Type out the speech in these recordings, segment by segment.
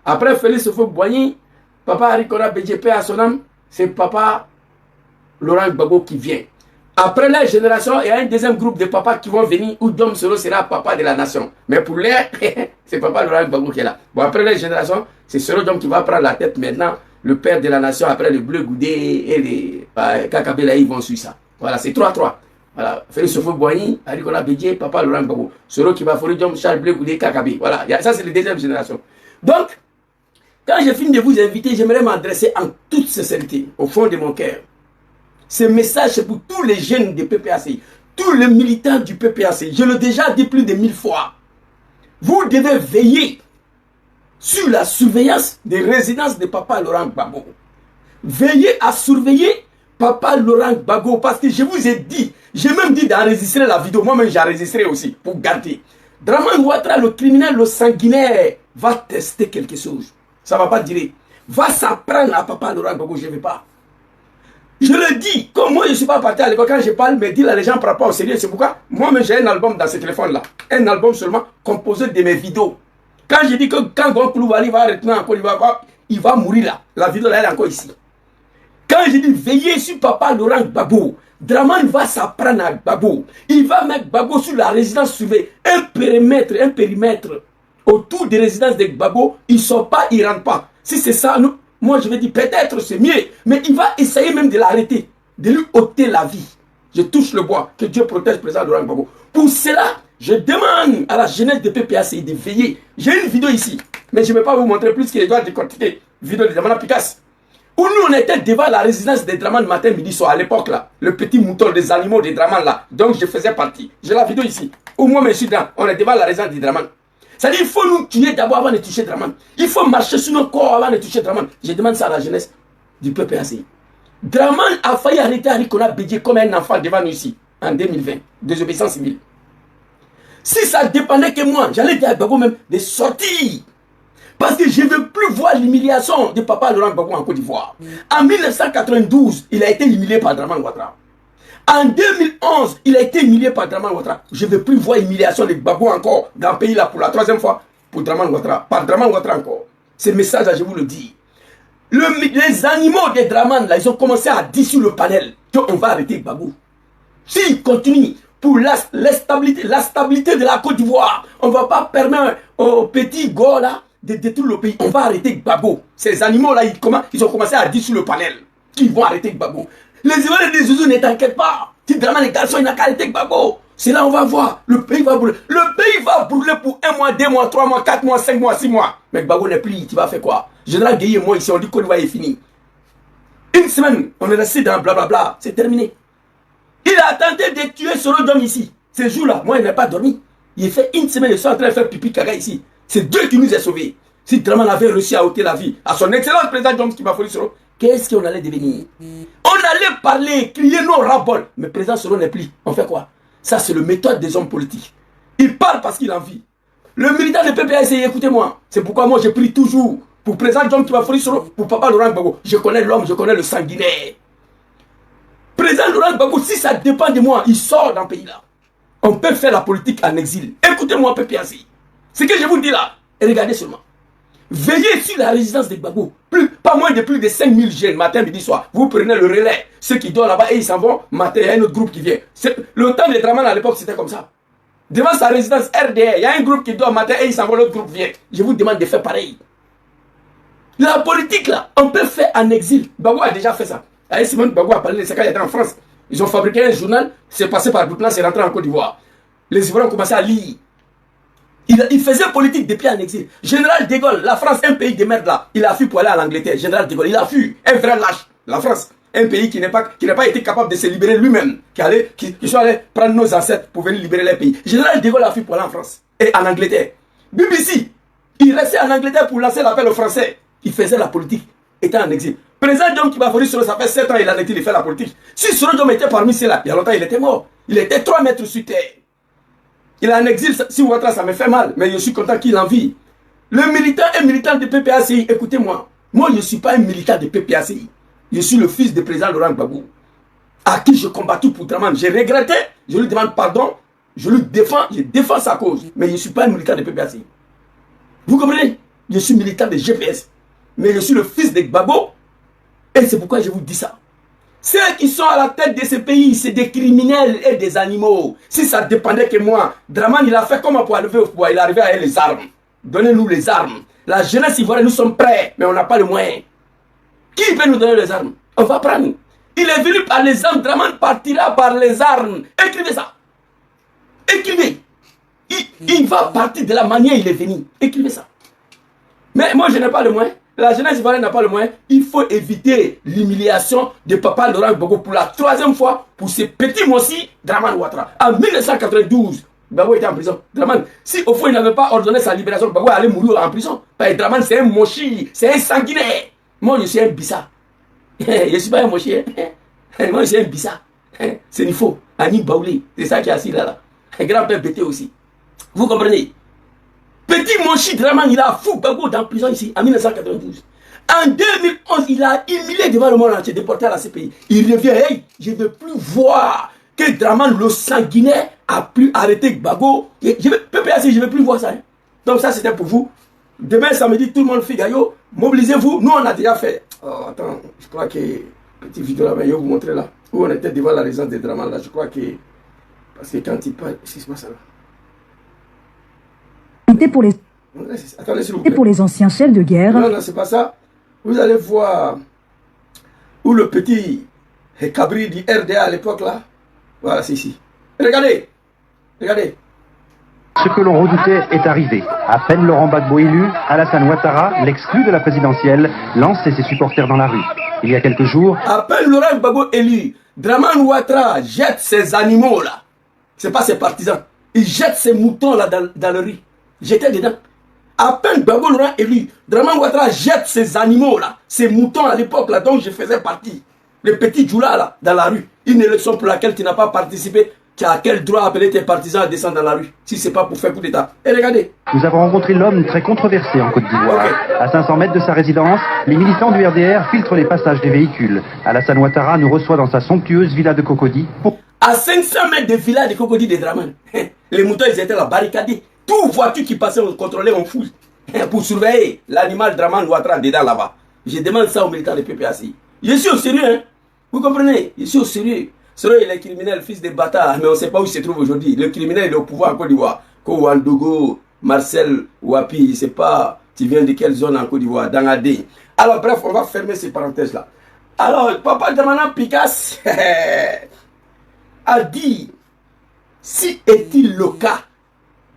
Après Félix Houphouët-Boigny, papa Arikona BJP à son âme, c'est papa Laurent Gbagbo qui vient. Après la génération, il y a un deuxième groupe de papas qui vont venir où Dom Solo sera papa de la nation. Mais pour l'air, c'est papa Laurent Gbagbo qui est là. Bon, après la génération, c'est Solo Dom qui va prendre la tête maintenant. Le père de la nation, après les Bleus Goudé et les Kakabela, ils vont suivre ça. Voilà, c'est 3-3. Voilà, Félix Houphouët-Boigny, Arikola Bédié, papa Laurent Gbagbo. Solo qui va fournir Dom Charles Bleu Goudé, Kakabé. Voilà, ça c'est la deuxième génération. Donc, quand je finis de vous inviter, j'aimerais m'adresser en toute sincérité, au fond de mon cœur. Ce message, c'est pour tous les jeunes de PPACI, tous les militants du PPACI. Je l'ai déjà dit plus de 1000 fois. Vous devez veiller sur la surveillance des résidences de papa Laurent Gbagbo. Veillez à surveiller papa Laurent Gbagbo parce que je vous ai dit, j'ai même dit d'enregistrer la vidéo. Moi-même, j'ai enregistré aussi pour garder. Dramane Ouattara, le criminel, le sanguinaire, va tester quelque chose. Ça ne va pas durer. Va s'apprendre à papa Laurent Gbagbo, je ne veux pas. Je le dis, comme moi je ne suis pas parti à l'école, quand je parle, mais dis là, les gens ne prennent pas au sérieux. C'est pourquoi moi-même j'ai un album dans ce téléphone-là. Un album seulement composé de mes vidéos. Quand je dis que quand Gon Coulibaly va retourner en Côte d'Ivoire, il va mourir là. La vidéo là, elle est encore ici. Quand je dis veillez sur papa Laurent Gbagbo, Dramane va s'apprendre à Gbagbo. Il va mettre Gbagbo sur la résidence surveillée. Un périmètre autour des résidences de Gbagbo. Ils ne sortent pas, ils ne rentrent pas. Si c'est ça, nous. Moi, je vais dire, peut-être c'est mieux. Mais il va essayer même de l'arrêter. De lui ôter la vie. Je touche le bois. Que Dieu protège le président Laurent Gbagbo. Pour cela, je demande à la jeunesse de PPACI de veiller. J'ai une vidéo ici. Mais je ne vais pas vous montrer plus qu'il doit décortiquer. Vidéo de Dramane Picasse. Où nous, on était devant la résidence de Dramane matin, midi, soir. À l'époque, là. Le petit mouton des animaux de Dramane, là. Donc, je faisais partie. J'ai la vidéo ici. Où moi, je suis dedans. On est devant la résidence de Dramane. C'est-à-dire qu'il faut nous tuer d'abord avant de toucher Dramane. Il faut marcher sur nos corps avant de toucher Dramane. Je demande ça à la jeunesse du PPACI. Dramane a failli arrêter Arikona Bédié comme un enfant devant nous ici, en 2020. Désobéissance civile. Si ça dépendait que moi, j'allais dire à Gbagbo même de sortir. Parce que je ne veux plus voir l'humiliation de papa Laurent Gbagbo en Côte d'Ivoire. En 1992, il a été humilié par Dramane Ouattara. En 2011, il a été humilié par Dramane Ouattara. Je ne veux plus voir l'humiliation de Gbagbo encore dans le pays là pour la troisième fois pour Dramane Ouattara. Par Dramane Ouattara encore. Ce message là, je vous le dis. Les animaux de Dramane là, ils ont commencé à dissoudre le panel. On va arrêter Gbagbo. S'il continue pour la stabilité de la Côte d'Ivoire, on ne va pas permettre aux petits gars là de détruire le pays. On va arrêter Gbagbo. Ces animaux là, ils ont commencé à dissoudre le panel. Ils vont arrêter Gbagbo. Les Ivoiriens des Zouzous ne t'inquiètent pas. Si Dramane les garçons, il n'a qu'à arrêter Gbagbo. C'est là on va voir. Le pays va brûler. Le pays va brûler pour 1 mois, 2 mois, 3 mois, 4 mois, 5 mois, 6 mois. Mais Gbagbo n'est plus. Tu vas faire quoi? Général Gueye et moi ici, on dit que le est fini. Une semaine, on est resté dans blablabla. C'est terminé. Il a tenté de tuer Solo Dom ici. Ce jour-là, moi, il n'a pas dormi. Il fait une semaine, ils sont en train de faire pipi caga ici. C'est Dieu qui nous a sauvés. Si Dramane avait réussi à ôter la vie à son excellent président Dom qui m'a fallu Solo, qu'est-ce qu'on allait devenir? On allait parler, crier nos raboles. Mais président Solo n'est plus. On fait quoi? Ça, c'est le méthode des hommes politiques. Il parle parce qu'il a envie. Le militant de PPACI, écoutez-moi. C'est pourquoi moi, je prie toujours pour président Dom qui m'a fallu Solo, pour papa Laurent Gbagbo. Je connais l'homme, je connais le sanguinaire. Président Laurent Gbagbo, si ça dépend de moi, il sort dans le pays là. On peut faire la politique en exil. Écoutez-moi, PPACI. Ce que je vous dis là, regardez seulement. Veillez sur la résidence de Gbagbo. Pas moins de plus de 5000 jeunes, matin, midi, soir. Vous prenez le relais. Ceux qui dorment là-bas et ils s'en vont, matin, il y a un autre groupe qui vient. Le temps de Dramane à l'époque, c'était comme ça. Devant sa résidence RDR, il y a un groupe qui dort matin et ils s'en vont, l'autre groupe vient. Je vous demande de faire pareil. La politique là, on peut faire en exil. Gbagbo a déjà fait ça. Simone Gbagbo a parlé de ça quand il était en France. Ils ont fabriqué un journal, c'est passé par Burkina, c'est rentré en Côte d'Ivoire. Les Ivoiriens ont commencé à lire. Il faisait politique depuis en exil. Général de Gaulle, la France, un pays de merde là, il a fui pour aller en Angleterre. Général de Gaulle, il a fui. Un vrai lâche. La France, un pays qui n'a pas été capable de se libérer lui-même. Qui sont allés prendre nos ancêtres pour venir libérer les pays. Général de Gaulle a fui pour aller en France. Et en Angleterre. BBC, il restait en Angleterre pour lancer l'appel aux Français. Il faisait la politique, était en exil. Président Dom qui m'a fallu Solo, ça fait 7 ans il a été de faire la politique. Si Solo Dom était parmi ceux-là, il y a longtemps il était mort. Il était 3 mètres sur terre. Il est en exil, si Ouattara ça me fait mal, mais je suis content qu'il en vit. Le militant est militant de PPACI, écoutez-moi. Moi je ne suis pas un militant de PPACI. Je suis le fils du président Laurent Gbagbo, à qui je combats tout pour Dramane. J'ai regretté, je lui demande pardon, je défends sa cause. Mais je ne suis pas un militant de PPACI. Vous comprenez? Je suis militant de GPS. Mais je suis le fils de Gbagbo. Et c'est pourquoi je vous dis ça. Ceux qui sont à la tête de ce pays, c'est des criminels et des animaux. Si ça dépendait que moi, Draman, il a fait comment pour arriver au pouvoir? Il est arrivé avec les armes. Donnez-nous les armes. La jeunesse ivoirienne, nous sommes prêts, mais on n'a pas le moyen. Qui peut nous donner les armes? On va prendre. Il est venu par les armes. Draman partira par les armes. Écrivez ça. Écrivez. Il va partir de la manière il est venu. Écrivez ça. Mais moi, je n'ai pas le moyen. La jeunesse ivoirienne n'a pas le moyen. Il faut éviter l'humiliation de Papa Laurent Gbagbo pour la 3e fois pour ce petit Mossi Draman Ouattara. En 1992, Gbagbo était en prison. Draman, si au fond il n'avait pas ordonné sa libération, Gbagbo allait mourir en prison. Parce que Draman, c'est un mochi, c'est un sanguinaire. Moi, je suis un bissa. Je ne suis pas un mochi. Moi, je suis un bissa. C'est une faux. Annie Baoulé, c'est ça qui est assis là. Grand-père Bété aussi. Vous comprenez? Petit Mochi Draman, il a fou Gbagbo dans la prison ici, en 1992. En 2011, il a humilié devant le monde entier, déporté à la CPI. Il revient, hey, je ne veux plus voir que Draman, le sanguinaire, a pu arrêter Gbagbo. Je ne veux plus voir ça. Hein. Donc ça, c'était pour vous. Demain, samedi, tout le monde fait gaillot. Mobilisez-vous. Nous, on a déjà fait. Oh, attends, je crois que... Petite vidéo là, je vais vous montrer là. Où on était devant la résidence de Draman, là. Je crois que... Parce que quand il parle... Excuse-moi ça là. Pour les... Attendez, s'il vous plaît. Pour les anciens chefs de guerre. Non, non, c'est pas ça. Vous allez voir où le petit cabri du RDA à l'époque là. Voilà, c'est ici. Regardez. Regardez. Ce que l'on redoutait est arrivé. À peine Laurent Gbagbo élu, Alassane Ouattara, l'exclu de la présidentielle, lançait ses supporters dans la rue. Il y a quelques jours... À peine Laurent Gbagbo élu, Draman Ouattara jette ses animaux là. C'est pas ses partisans. Il jette ses moutons là dans la rue. J'étais dedans. À peine Gbagbo Laurent élu, Draman Ouattara jette ses animaux là, ses moutons à l'époque là dont je faisais partie. Les petits Djoula là, dans la rue. Une élection pour laquelle tu n'as pas participé, tu as quel droit appeler tes partisans à descendre dans la rue si c'est pas pour faire coup d'état? Et regardez. Nous avons rencontré l'homme très controversé en Côte d'Ivoire. Okay. À 500 mètres de sa résidence, les militants du RDR filtrent les passages des véhicules. Alassane Ouattara nous reçoit dans sa somptueuse villa de Cocody. À 500 mètres de villa de Cocody de Draman, les moutons ils étaient là barricadés. Toute voiture qui passait, on contrôlait, on fouille. Pour surveiller l'animal Draman Ouattara dedans là-bas. Je demande ça aux militants de PPACI. Je suis au sérieux, hein. Vous comprenez? Je suis au sérieux. Selon il est criminel, fils de bâtard, mais on ne sait pas où il se trouve aujourd'hui. Le criminel il est au pouvoir en Côte d'Ivoire. Kouandogo, Marcel Wapi, je ne sais pas, tu viens de quelle zone en Côte d'Ivoire, dans Adé. Alors bref, on va fermer ces parenthèses-là. Alors, Papa Dramana Picasse a dit, si est-il le cas,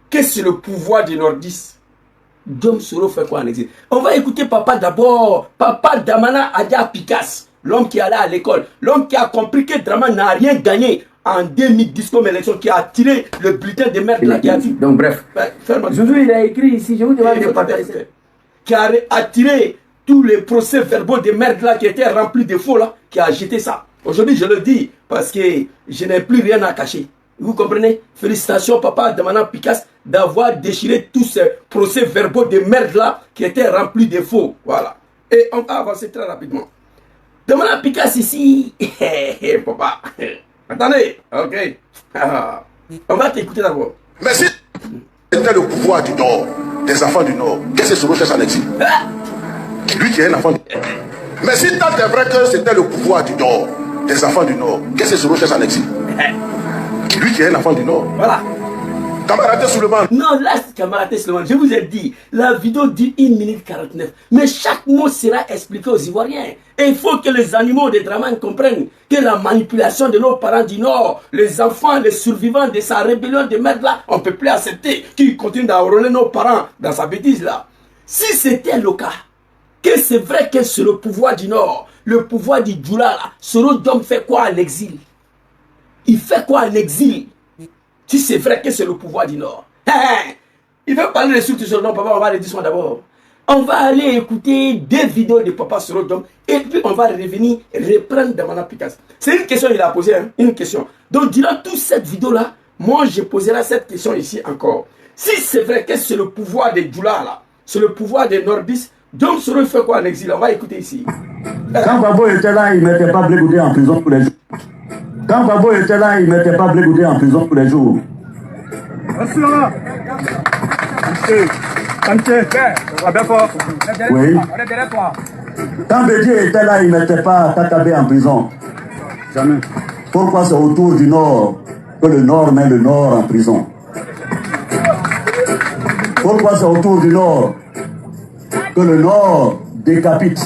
que c'est le pouvoir des nordistes, Dom Soro fait quoi en exil? On va écouter Papa d'abord. Papa Damana Adia Picasse, l'homme qui allait à l'école, l'homme qui a compris que Draman n'a rien gagné en 2010 comme élection, qui a tiré le bulletin de merde là, qui a dit. Donc bref, Zouzou il a écrit ici, je vous demande de partager. Qui a tiré tous les procès verbaux de merde là qui étaient remplis de faux là, qui a jeté ça. Aujourd'hui je le dis parce que je n'ai plus rien à cacher. Vous comprenez? Félicitations Papa Damana Picasse d'avoir déchiré tous ces procès verbaux de merde là qui étaient remplis de faux. Voilà. Et on va avancer très rapidement. Damana Picasse ici. Papa. Attendez. Ok. On va t'écouter d'abord. Mais si c'était le pouvoir du Nord, des enfants du Nord, qu'est-ce que Soro cherche en exil? Lui qui est un enfant du Nord. Mais si tant est vrai que c'était le pouvoir du Nord, des enfants du Nord, qu'est-ce que Soro cherche en exil? Lui qui est un enfant du Nord. Voilà. Camarade Souleymane. Non, là, c'est camarade Souleymane. Je vous ai dit, la vidéo dit 1 minute 49. Mais chaque mot sera expliqué aux Ivoiriens. Et il faut que les animaux de Draman comprennent que la manipulation de nos parents du Nord, les enfants, les survivants de sa rébellion de merde là, on ne peut plus accepter qu'ils continuent d'enrôler nos parents dans sa bêtise là. Si c'était le cas, que c'est vrai que c'est le pouvoir du Nord, le pouvoir du Djoula là, Soro Dom fait quoi en exil? Il fait quoi en exil? Si c'est vrai que c'est le pouvoir du Nord. Il veut parler de surtout sur le nom, papa, on va le dire d'abord. On va aller écouter des vidéos de Papa Soro Dom et puis on va revenir reprendre Damana Picasse. C'est une question qu'il a posée, hein, une question. Donc durant toute cette vidéo-là, moi je poserai cette question ici encore. Si c'est vrai que c'est le pouvoir des Djoula là, c'est le pouvoir des nordistes, Dom Soro fait quoi en exil? On va écouter ici. Quand Gbagbo était là, il ne mettait pas Blé Goudé en prison tous les jours. Quand Gbagbo était là, il ne mettait pas Blé Goudé en prison tous les jours. Oui. Quand Bédié était là, il ne mettait pas Kakabe en prison. Jamais. Pourquoi c'est autour du Nord que le Nord met le Nord en prison? Pourquoi c'est autour du Nord que le Nord décapite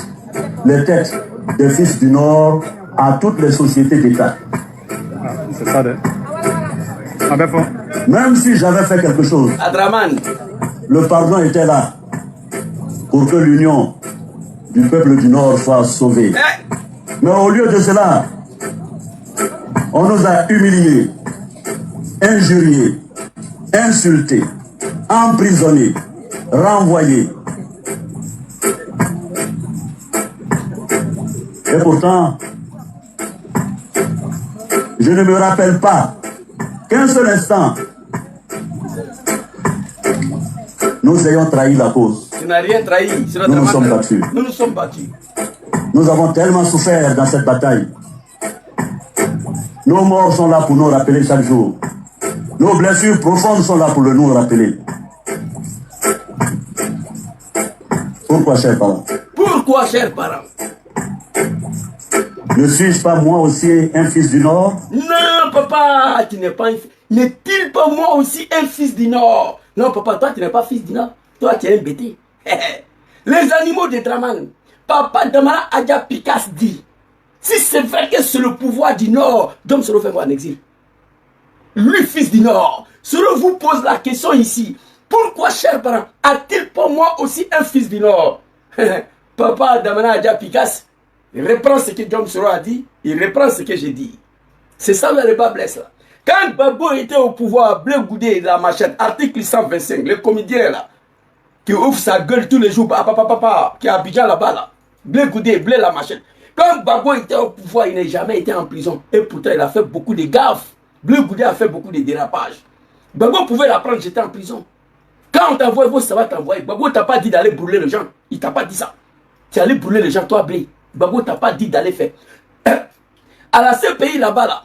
les têtes des fils du Nord à toutes les sociétés d'État? C'est ça, Même si j'avais fait quelque chose, Adraman, le pardon était là pour que l'union du peuple du Nord soit sauvée. Mais au lieu de cela, on nous a humiliés, injuriés, insultés, emprisonnés, renvoyés. Et pourtant, je ne me rappelle pas qu'un seul instant, nous ayons trahi la cause. tu n'as rien trahi. Nous nous sommes battus. Nous nous sommes battus. Nous avons tellement souffert dans cette bataille. Nos morts sont là pour nous rappeler chaque jour. Nos blessures profondes sont là pour nous rappeler. Pourquoi, chers parents? Pourquoi, chers parents? Ne suis-je pas moi aussi un fils du Nord? Non, papa, tu n'es pas un fils. N'est-il pas moi aussi un fils du Nord? Non, papa, toi, tu n'es pas fils du Nord. Toi, tu es un bêté. Les animaux de Draman. Papa Damara Adja Pikas dit, si c'est vrai que c'est le pouvoir du Nord, Dom Soro fait quoi en exil? Lui, fils du Nord. Soro vous pose la question ici. Pourquoi, chers parents, a-t-il pas moi aussi un fils du Nord? Papa Damara Adja Pikas, il reprend ce que Dom Soro a dit, il reprend ce que j'ai dit. C'est ça le bas blesse là. Quand Babo était au pouvoir, Blé Goudé la machette, article 125, le comédien là, qui ouvre sa gueule tous les jours, qui est à Abidjan là-bas là, Blé Goudé, Blé la machette. Quand Babo était au pouvoir, il n'a jamais été en prison. Et pourtant, il a fait beaucoup de gaffes. Blé Goudé a fait beaucoup de dérapages. Babo pouvait l'apprendre, j'étais en prison. Quand on t'envoie, ça va t'envoyer. Babo t'a pas dit d'aller brûler les gens. Il t'a pas dit ça. Tu allais brûler les gens, toi, Blé. Babo t'a pas dit d'aller faire. À la CPI là-bas, là,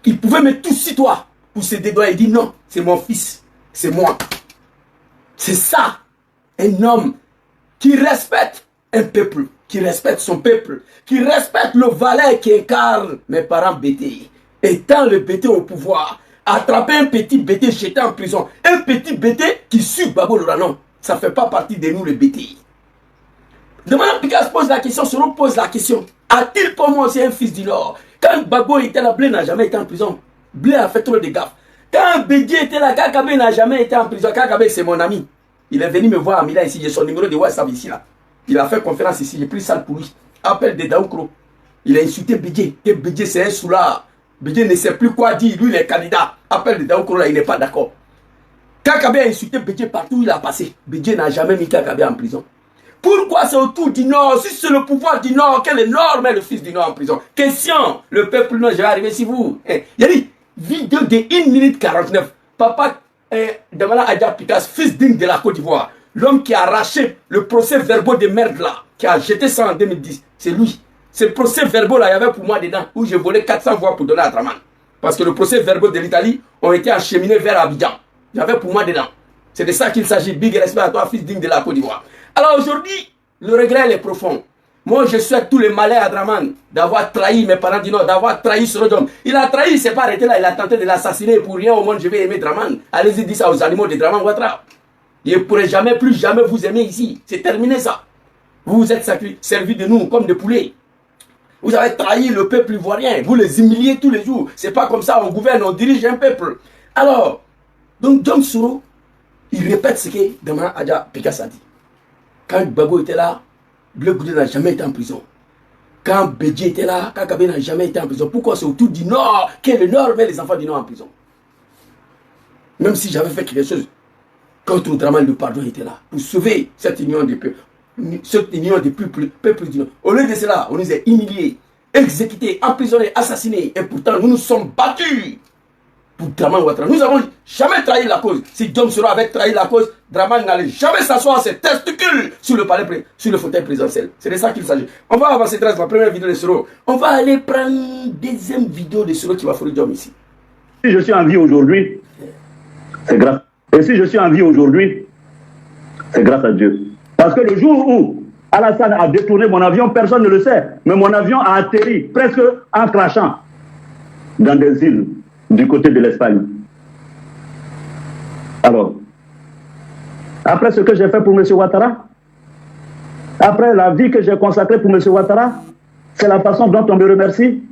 il pouvait mettre tout sur toi pour se dédouaner. Il dit non, c'est mon fils, c'est moi. C'est ça, un homme qui respecte un peuple, qui respecte son peuple, qui respecte le valet qui incarne mes parents bêtés. Étant le bêté au pouvoir, attraper un petit bêté, jeter en prison. Un petit bêté qui suit Babo Loranon, ça ne fait pas partie de nous les bêtés. Demandant Pikas pose la question, Soro pose la question. A-t-il pour moi aussi un fils du Nord? Quand Babo était là, Blé n'a jamais été en prison. Blé a fait trop de gaffes. Quand Bédié était là, Kakabe n'a jamais été en prison. Kakabe, c'est mon ami. Il est venu me voir à Mila ici. J'ai son numéro de WhatsApp ici. Là. Il a fait conférence ici. J'ai pris ça pour lui. Appel de Daoukro. Il a insulté Bédié. Que Bédié, c'est un soulard. Bédié ne sait plus quoi dire. Lui, il est candidat. Appel de Daoukro, là, il n'est pas d'accord. Kakabe a insulté Bédié partout où il a passé. Bédié n'a jamais mis Kakabe en prison. Pourquoi c'est autour du Nord? Si c'est le pouvoir du Nord, quel est le Nord met le fils du Nord en prison? Question, le peuple Nord, je vais arriver si vous. Il y a dit, vidéo de 1 minute 49. Papa Damara Adja Pikas, fils digne de la Côte d'Ivoire. L'homme qui a arraché le procès verbal de merde là, qui a jeté ça en 2010. C'est lui. Ce procès verbal là, il y avait pour moi dedans, où j'ai volé 400 voix pour donner à Draman. Parce que le procès verbal de l'Italie ont été acheminés vers Abidjan. Il y avait pour moi dedans. C'est de ça qu'il s'agit. Big respect à toi, fils digne de la Côte d'Ivoire. Alors aujourd'hui, le regret est profond. Moi, je souhaite tous les malheurs à Draman d'avoir trahi mes parents du Nord, d'avoir trahi Sorodom. Il a trahi, il ne s'est pas arrêté là, il a tenté de l'assassiner. Pour rien au monde, je vais aimer Draman. Allez-y, dites ça aux animaux de Draman Ouattara. Je ne pourrai jamais plus, jamais vous aimer ici. C'est terminé ça. Vous vous êtes servis de nous comme des poulets. Vous avez trahi le peuple ivoirien. Vous les humiliez tous les jours. C'est pas comme ça, on gouverne, on dirige un peuple. Alors, donc Dom Soro, il répète ce que Damara Adja Pikas a dit. Quand Babo était là, Blé Goudé n'a jamais été en prison. Quand Bédié était là, Kakabe n'a jamais été en prison. Pourquoi c'est autour du Nord que le Nord met les enfants du Nord en prison? Même si j'avais fait quelque chose contre Draman, le pardon était là. Pour sauver cette union des peuples. Cette union des peuples du Nord. Au lieu de cela, on nous a humiliés, exécutés, emprisonnés, assassinés. Et pourtant, nous nous sommes battus pour Draman Ouattara. Nous n'avons jamais trahi la cause. Si Dom Soro avait trahi la cause, Draman n'allait jamais s'asseoir ses testicules sur le palais, sur le fauteuil présidentiel. C'est de ça qu'il s'agit. On va avancer très la première vidéo de Soro. On va aller prendre une deuxième vidéo de Soro qui va faire le job ici. Si je suis en vie aujourd'hui, c'est grâce. Et si je suis en vie aujourd'hui, C'est grâce à Dieu. Parce que le jour où Alassane a détourné mon avion, personne ne le sait, mais mon avion a atterri presque en crachant dans des îles du côté de l'Espagne. Alors, après ce que j'ai fait pour M. Ouattara, après la vie que j'ai consacrée pour M. Ouattara, c'est la façon dont on me remercie.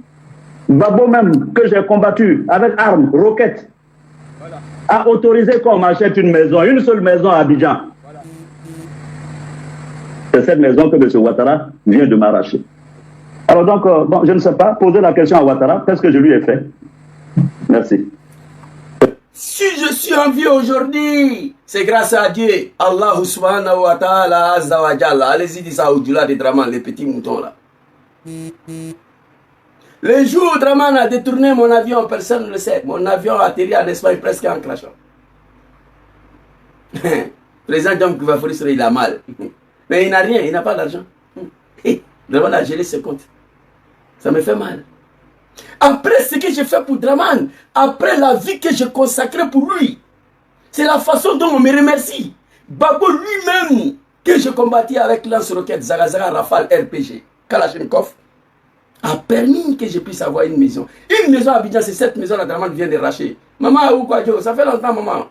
Babo même, que j'ai combattu avec armes, roquettes, a autorisé qu'on m'achète une maison, une seule maison à Abidjan. C'est cette maison que M. Ouattara vient de m'arracher. Alors donc, bon, je ne sais pas, poser la question à Ouattara, qu'est-ce que je lui ai fait? Merci. Si je suis en vie aujourd'hui, c'est grâce à Dieu. Allah subhanahu wa ta'ala azza wa jalla. Allez-y, dis ça au-delà de Draman, les petits moutons là. Le jour où Draman a détourné mon avion, personne ne le sait. Mon avion a atterri en Espagne presque en crachant. Président Dom Kouvaforis, il a mal. Mais il n'a rien, il n'a pas d'argent. Draman a gelé ses comptes. Ça me fait mal. Après ce que j'ai fait pour Draman, après la vie que j'ai consacrée pour lui, c'est la façon dont on me remercie. Babo lui-même, que je combattis avec lance-roquettes, Zagazaga, Rafale, RPG, Kalachnikov, a permis que je puisse avoir une maison. Une maison à Abidjan, c'est cette maison que Draman vient de racheter. Maman, ou quoi, ça fait longtemps, maman.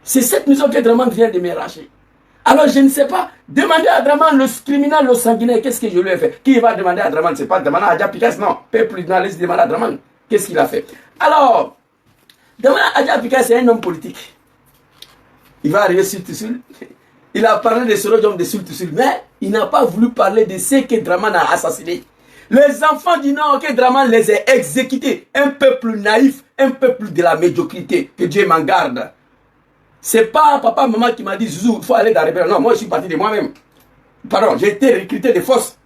C'est cette maison que Draman vient de me racheter. Alors je ne sais pas, demander à Draman, le criminel, le sanguinaire, qu'est-ce que je lui ai fait? Qui va demander à Draman? C'est pas demander à Adja Pikas, non. Peuple journaliste demande à Draman. Qu'est-ce qu'il a fait? Alors, demander à Adja Pikas, c'est un homme politique. Il va arriver sur Toussoul. Il a parlé de ce homme de Toussoul, mais il n'a pas voulu parler de ce que Draman a assassiné. Les enfants du Nord, que Draman les a exécutés. Un peuple naïf, un peuple de la médiocrité. Que Dieu m'en garde. C'est pas papa, maman qui m'a dit, Zouzou, il faut aller dans la rébellion. Non, moi je suis parti de moi-même. Pardon, j'ai été recruté de force.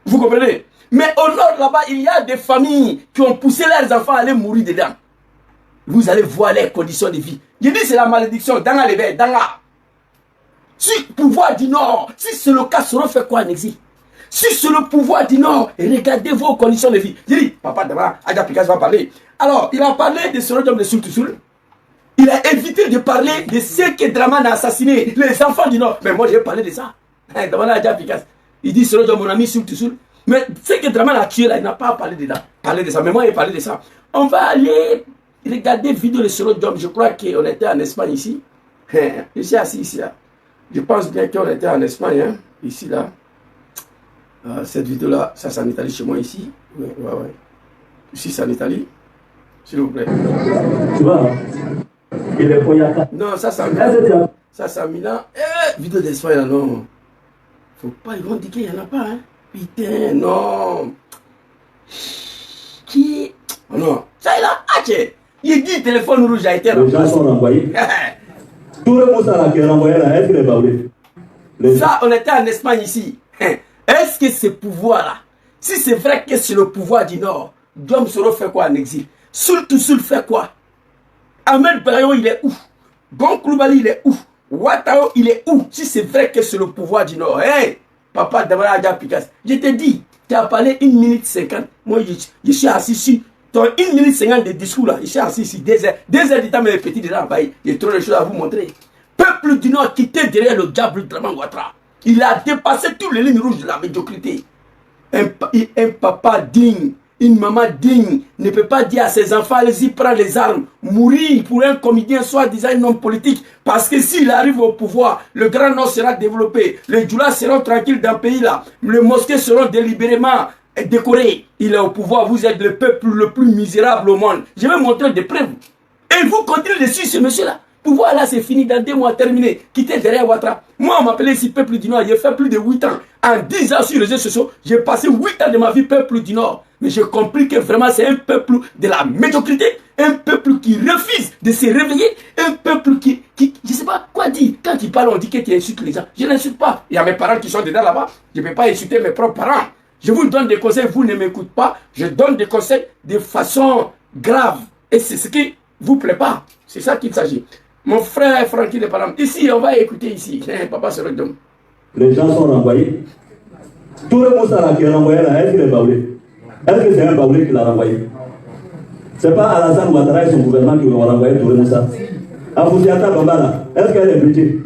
Vous comprenez? Mais au nord là-bas, il y a des familles qui ont poussé leurs enfants à aller mourir dedans. Vous allez voir les conditions de vie. Je dis c'est la malédiction. Danga les verts, danga. Si le pouvoir du Nord, si c'est le cas, Soro fait quoi en exil? Si c'est le pouvoir du Nord, regardez vos conditions de vie. Je dis, papa, demain, Adja Pikas va parler. Alors, il a parlé de Soro de Soul. Il a évité de parler de ce que Draman a assassiné, les enfants du Nord. Mais moi, j'ai parlé de ça. Draman a déjà Pikas. Il dit, c'est mon ami Soul. Mais ce que Draman a tué là, il n'a pas parlé de ça. Mais moi, il a parlé de ça. On va aller regarder vidéo de Soro Dom. Je crois qu'on était en Espagne ici. Je suis assis ici. Là. Je pense bien qu'on était en Espagne. Hein, ici, là. Cette vidéo-là, ça c'est en Italie chez moi ici. Ouais. Ici, c'est en Italie. S'il vous plaît. Tu vois, il est Koyaka. Non, ça c'est en Milan. Ça c'est en Milan. Vidéo d'Espagne là, non. Faut pas, ils vont dire qu'il n'y en a pas, hein. Putain, non. Qui? Oh non. Ça il a haché. Il dit téléphone rouge a été remplacé. Les gens sont renvoyés. Tout le monde qui est renvoyé là, est-ce qu'il est baoulé? Ça, on était en Espagne ici. Est-ce que ce pouvoir-là, si c'est vrai que c'est le pouvoir du Nord, Dom Soro fait quoi en exil? Soul fait quoi? Ahmed Bayo, il est où? Gon Koulibaly, il est où? Ouattara, il est où? Si c'est vrai que c'est le pouvoir du Nord. Hey, papa Damara Adja Pikas, je te dis, tu as parlé 1 minute 50. Moi, je suis assis ici. Ton 1 minute 50 de discours là, je suis assis ici. 2 heures. 2 heures du temps, mes petits de là, j'ai trop de choses à vous montrer. Peuple du Nord qui était derrière le diable Draman Ouattara. Il a dépassé toutes les lignes rouges de la médiocrité. Un papa digne, une maman digne ne peut pas dire à ses enfants, allez-y, prends les armes, mourir pour un comédien, soi-disant un homme politique. Parce que s'il arrive au pouvoir, le Grand Nord sera développé, les Djoulas seront tranquilles dans le pays là, les mosquées seront délibérément décorées. Il est au pouvoir, vous êtes le peuple le plus misérable au monde. Je vais montrer des preuves. Et vous continuez dessus ce monsieur-là. Pouvoir là, c'est fini, dans 2 mois, terminé. Quittez derrière Ouattara. Moi, on m'appelait ici Peuple du Nord. J'ai fait plus de 8 ans. En 10 ans sur les réseaux sociaux, j'ai passé 8 ans de ma vie Peuple du Nord. Mais j'ai compris que vraiment, c'est un peuple de la médiocrité. Un peuple qui refuse de se réveiller. Un peuple qui je ne sais pas quoi dire. Quand il parle, on dit que tu insultes les gens. Je n'insulte pas. Il y a mes parents qui sont dedans là-bas. Je ne peux pas insulter mes propres parents. Je vous donne des conseils, vous ne m'écoutez pas. Je donne des conseils de façon grave. Et c'est ce qui ne vous plaît pas. C'est ça qu'il s'agit. Mon frère Francky de Paname. Ici, on va écouter ici. Papa se redonne. Les gens sont renvoyés. Tout le monde qui est renvoyé là, est-ce qu'il est baoulé? Est-ce que c'est un baoulé qui l'a renvoyé? C'est pas Alassane Ouattara et son gouvernement qui l'ont renvoyé tout le monde ça. Afousiata Bamba là, est-ce qu'elle est brûlée?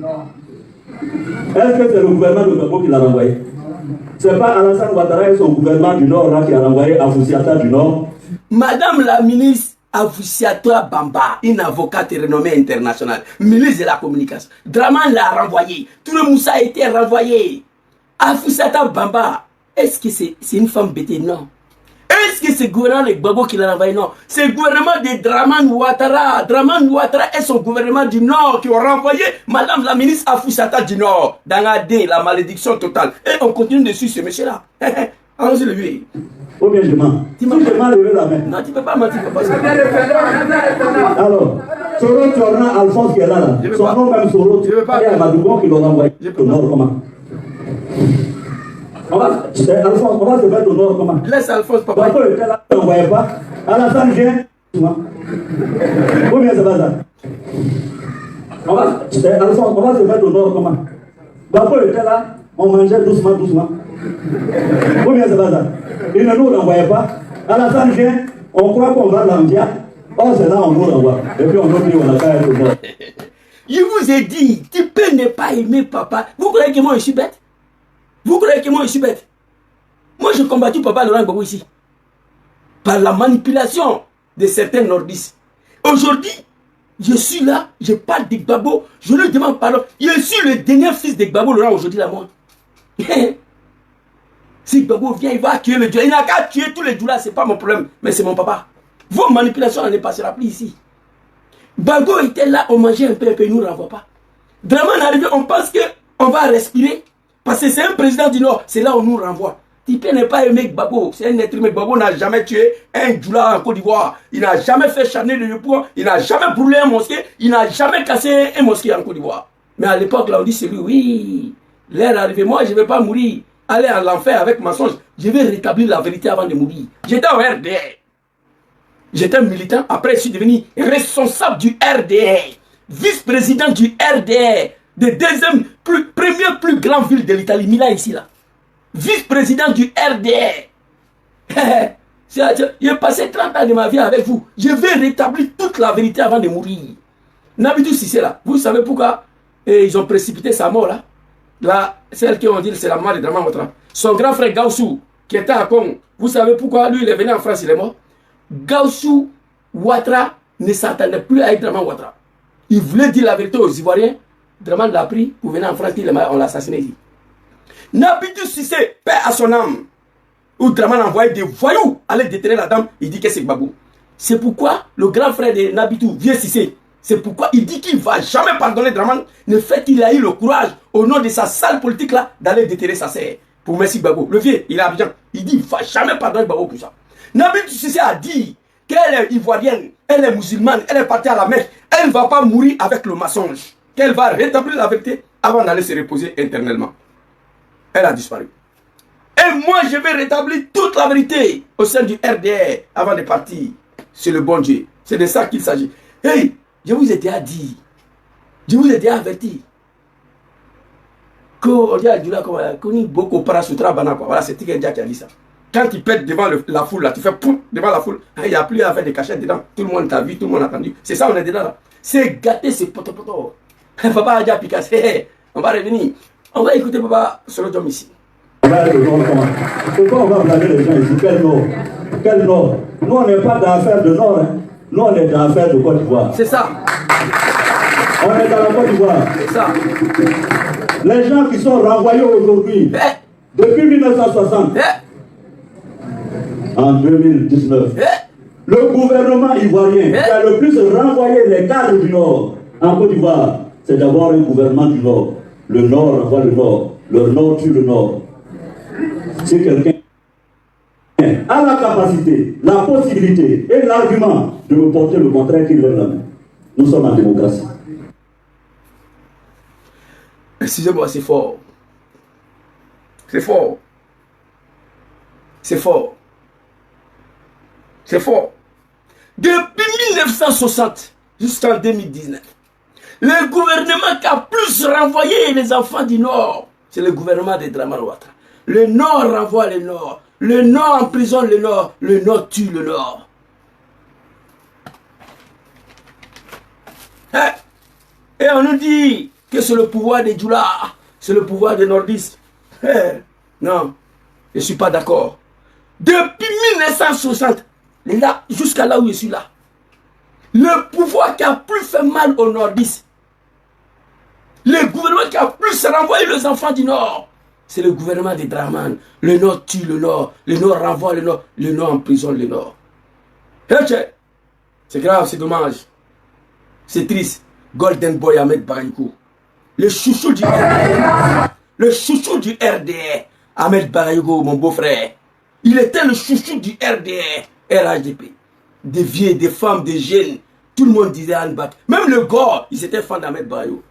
Est-ce que c'est le gouvernement de Gbagbo qui l'a renvoyé? C'est pas Alassane Ouattara et son gouvernement du Nord là, qui a renvoyé Afoussiata du Nord? Madame la ministre Afoussiata Bamba, une avocate renommée internationale, ministre de la communication, Draman l'a renvoyé. Tout le Moussa a été renvoyé. Afoussiata Bamba, est-ce que c'est une femme bêtée? Non. Est-ce que c'est le gouvernement de Gbagbo qui l'a renvoyé? Non. C'est le gouvernement de Draman Ouattara. Draman Ouattara et son gouvernement du Nord qui ont renvoyé Madame la ministre Afoussiata du Nord dans la malédiction totale. Et on continue dessus ce monsieur-là. Allons-y le lui. Ou bien je mens. Si je mens, lever la main. Non, tu ne peux pas mentir. Alors, Soro Tchorna Alphonse qui est là. Son nom même Soro. Je ne veux pas. Il y a Madougon qui l'a renvoyé au Nord. Comment? Alphonse, on va se mettre au Nord. Comment? Laisse Alphonse, papa. Papa était là, on ne voyait pas. Alassane vient. Ou bien c'est pas ça? Alphonse, on va se mettre au Nord. Comment? Papa était là, on mangeait doucement. Ou bien c'est pas ça? Il ne nous renvoyait pas. Alassane vient, on croit qu'on va l'envier. Oh, c'est là on nous renvoie. Et puis on oublie, on a qu'à être au Nord. Je vous ai dit, tu peux ne pas aimer papa. Vous croyez que moi je suis bête? Vous croyez que moi je suis bête? Moi j'ai combattu papa Laurent Gbagbo ici. Par la manipulation de certains nordistes. Aujourd'hui, je suis là, je parle de Gbagbo, je lui demande pardon. Je suis le dernier fils de Gbagbo Laurent aujourd'hui la mort. Si Gbagbo vient, il va tuer le Djoula. Il n'a qu'à tuer tous les Djoulas, c'est pas mon problème. Mais c'est mon papa. Vos manipulations, on ne passera plus ici. Gbagbo était là, on mangeait un peu, il ne nous renvoie pas. Draman arrivé, on pense qu'on va respirer. Parce que c'est un président du Nord, c'est là où on nous renvoie. Tipé n'est pas aimé Gbagbo, c'est un être humain. Gbagbo n'a jamais tué un Djoula en Côte d'Ivoire. Il n'a jamais fait chaner le poids, il n'a jamais brûlé un mosquée, il n'a jamais cassé un mosquée en Côte d'Ivoire. Mais à l'époque, là, on dit c'est lui, oui, l'heure est arrivée, moi je ne vais pas mourir, aller à l'enfer avec mensonge, je vais rétablir la vérité avant de mourir. J'étais au RDR. J'étais militant, après je suis devenu responsable du RDR, vice-président du RDR, de deuxième, première plus grande ville de l'Italie, Milan ici là. Vice-président du RDR. J'ai passé 30 ans de ma vie avec vous. Je vais rétablir toute la vérité avant de mourir. Nabidou Cissé là, vous savez pourquoi ils ont précipité sa mort là? Là, celle qui ont dit c'est la mort de Draman Ouattara. Son grand frère Gaussou, qui était à Congo, vous savez pourquoi lui il est venu en France, il est mort? Gaussou Ouattara ne s'attendait plus à être Draman Ouattara. Il voulait dire la vérité aux Ivoiriens. Draman l'a pris pour venir en France, on l'a assassiné ici. Nabidou Cissé, paix à son âme, où Draman envoyait des voyous aller déterrer la dame, il dit que c'est Gbagbo. C'est pourquoi le grand frère de Nabidou, Vieux Cissé, c'est pourquoi il dit qu'il ne va jamais pardonner Draman, le fait qu'il a eu le courage, au nom de sa sale politique là, d'aller déterrer sa sœur, pour Messi Gbagbo. Le vieux, il est à Abidjan, il dit qu'il ne va jamais pardonner Gbagbo pour ça. Nabidou Cissé a dit qu'elle est ivoirienne, elle est musulmane, elle est partie à la Mecque, elle ne va pas mourir avec le mensonge, qu'elle va rétablir la vérité avant d'aller se reposer éternellement. Elle a disparu. Et moi, je vais rétablir toute la vérité au sein du RDR avant de partir. C'est le bon Dieu. C'est de ça qu'il s'agit. Hey, je vous ai déjà dit, je vous ai déjà averti qu'on dit à Djoula qu'on y beaucoup parasutra bana quoi. Voilà, c'est Tikendia qui a dit ça. Quand tu pètes devant la foule, là, tu fais poum devant la foule, il n'y a plus à faire des cachettes dedans. Tout le monde t'a vu, tout le monde a entendu. C'est ça, on est dedans là. C'est gâter, c'est poto. Papa a déjà piqué. On va revenir. On va écouter Papa Solo Diom ici. Pourquoi on va blâmer les gens ici? Quel Nord? Quel Nord? Nous, on n'est pas dans l'affaire de Nord. Hein. Nous, on est dans l'affaire de Côte d'Ivoire. C'est ça. On est dans la Côte d'Ivoire. C'est ça. Les gens qui sont renvoyés aujourd'hui, depuis 1960, en 2019, le gouvernement ivoirien qui a le plus renvoyé les cadres du Nord en Côte d'Ivoire, c'est d'abord un gouvernement du Nord. Le Nord renvoie le Nord. Le Nord tue le Nord. Si quelqu'un a la capacité, la possibilité et l'argument de me porter le contraire, qu'il lève la main. Nous sommes en démocratie. Excusez-moi, c'est fort. C'est fort. C'est fort. C'est fort. Depuis 1960 jusqu'en 2019, le gouvernement qui a plus renvoyé les enfants du Nord, c'est le gouvernement de Draman Ouattara. Le Nord renvoie le Nord. Le Nord emprisonne le Nord. Le Nord tue le Nord. Et on nous dit, que c'est le pouvoir des Djoula, c'est le pouvoir des nordistes. Non, je ne suis pas d'accord. Depuis 1960, là, jusqu'à là où je suis là, le pouvoir qui a plus fait mal aux nordistes, le gouvernement qui a plus renvoyé les enfants du Nord, c'est le gouvernement des Draman. Le Nord tue le Nord renvoie le Nord emprisonne le Nord. C'est grave, c'est dommage. C'est triste. Golden Boy Ahmed Baraïko, le chouchou du RDR. Le chouchou du RDR. Ahmed Baraïko, mon beau-frère. Il était le chouchou du RDR. RHDP. Des vieux, des femmes, des jeunes. Tout le monde disait Anne Bak. Même le Gore, ils étaient fans d'Ahmed Baraïko.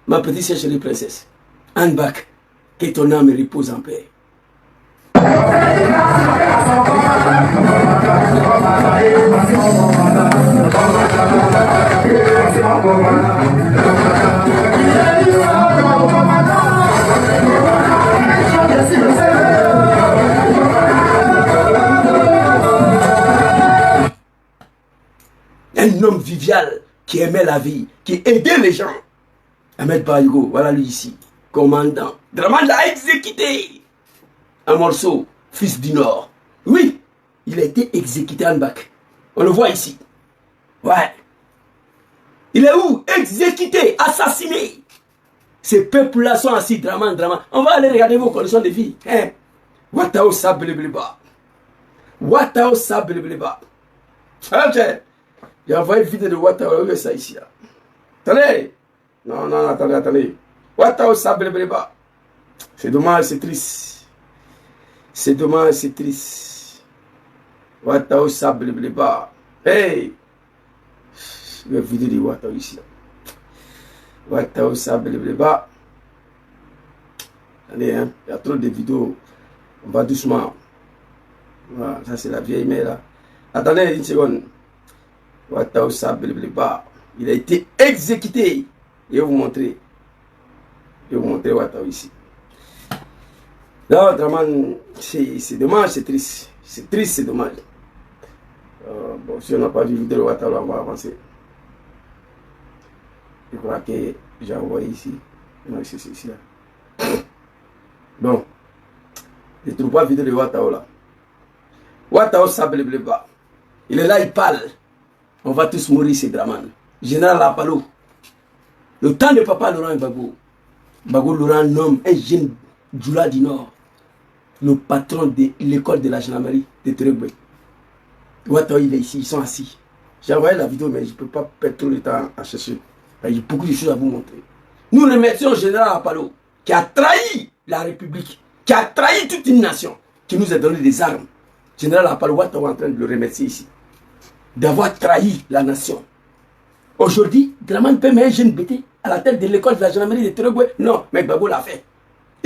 Ma petite chérie princesse. Anne Bak, que ton âme repose en paix. Un homme vivial qui aimait la vie, qui aidait les gens. Ahmed Baraïko, voilà lui ici, commandant. Draman l'a exécuté. Un morceau, fils du Nord. Oui, il a été exécuté en bac. On le voit ici. Ouais. Il est où? Exécuté, assassiné. Ces peuples-là sont assis, Draman. On va aller regarder vos conditions de vie. Hein? Watao Sableba. Watao Sableba. Ok. J'ai envoyé une vidéo de Watao, ça ici. Là. Attendez. Non, attendez. Watao Sableba. C'est dommage, c'est triste. C'est dommage, c'est triste. Watao Sableba. Hey! La vidéo de Watao ici. Watao Sableba. Allez, hein, il y a trop de vidéos. On va doucement. Voilà, ça c'est la vieille mère là. Attendez une seconde. Watao Sableba. Il a été exécuté. Je vais vous montrer. Je vais vous montrer Watao ici. Non, Draman, c'est dommage, c'est triste. C'est triste, c'est dommage. Bon, si on n'a pas vu vidéo de Watao, on va avancer. Je crois que j'ai envoyé ici. Non, c'est ici là. Bon. Je ne trouve pas vidéo de Watao là. Watao Sableba. Il est là, il parle. On va tous mourir, c'est Draman. Général Apalo. Le temps de papa Laurent Gbagbo. Gbagbo Laurent nomme un jeune Djoula du Nord. Le patron de l'école de la gendarmerie de Teregbe. Watao, il est ici, ils sont assis. J'ai envoyé la vidéo, mais je ne peux pas perdre tout le temps à chercher. Il y a beaucoup de choses à vous montrer. Nous remercions le général Apalo, qui a trahi la République, qui a trahi toute une nation, qui nous a donné des armes. Général Apalo, Watao est en train de le remercier ici. D'avoir trahi la nation. Aujourd'hui, Draman peut mettre un jeune bêté à la tête de l'école de la gendarmerie de Teregbe. Non, mais Gbagbo l'a fait.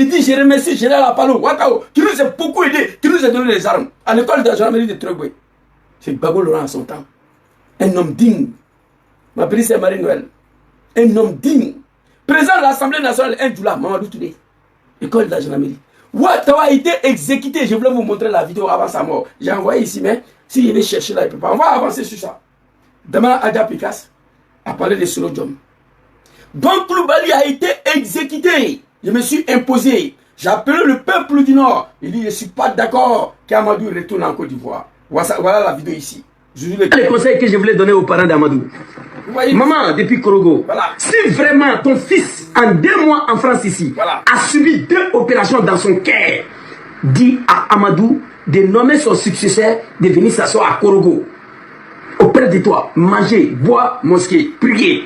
Il dit, je remercie Général Apalo, Watao, qui nous a beaucoup aidé, qui nous a donné les armes à l'école de la gendarmerie de Teregbe. C'est Gbagbo Laurent à son temps. Un homme digne. Ma petite c'est Marie-Noël. Un homme digne. Président de l'Assemblée nationale, un Djoula, Mamadou Touré. École de la gendarmerie. Watao a été exécuté. Je voulais vous montrer la vidéo avant sa mort. J'ai envoyé ici, mais s'il veut chercher là, il ne peut pas. On va avancer sur ça. Demain, Adja Pikas a parlé de Solodjom. Don Koulibaly a été exécuté. Je me suis imposé. J'ai appelé le peuple du Nord. Il dit, je ne suis pas d'accord qu'Amadou retourne en Côte d'Ivoire. Voilà la vidéo ici. Les conseils que je voulais donner aux parents d'Amadou. Maman, depuis Korogo, voilà. Si vraiment ton fils, en 2 mois en France ici, voilà, a subi 2 opérations dans son cœur, dis à Amadou de nommer son successeur, de venir s'asseoir à Korogo, auprès de toi, manger, boire, mosquée, prier.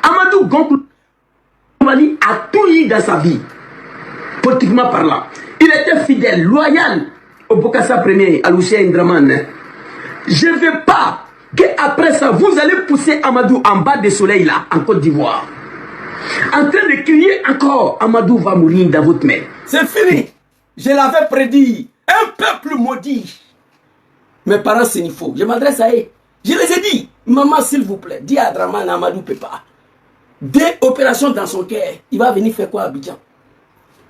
Amadou Koulibaly a tout eu dans sa vie, politiquement parlant. Il était fidèle, loyal au Bokassa Premier, à Lucien Draman. Je ne veux pas qu'après ça, vous allez pousser Amadou en bas du soleil là, en Côte d'Ivoire. En train de crier encore, Amadou va mourir dans votre main. C'est fini. Je l'avais prédit. Un peuple maudit. Mes parents, c'est une faux. Je m'adresse à eux. Je les ai dit, maman, s'il vous plaît, dis à Draman, Amadou ne peut pas. 2 opérations dans son cœur. Il va venir faire quoi à Abidjan?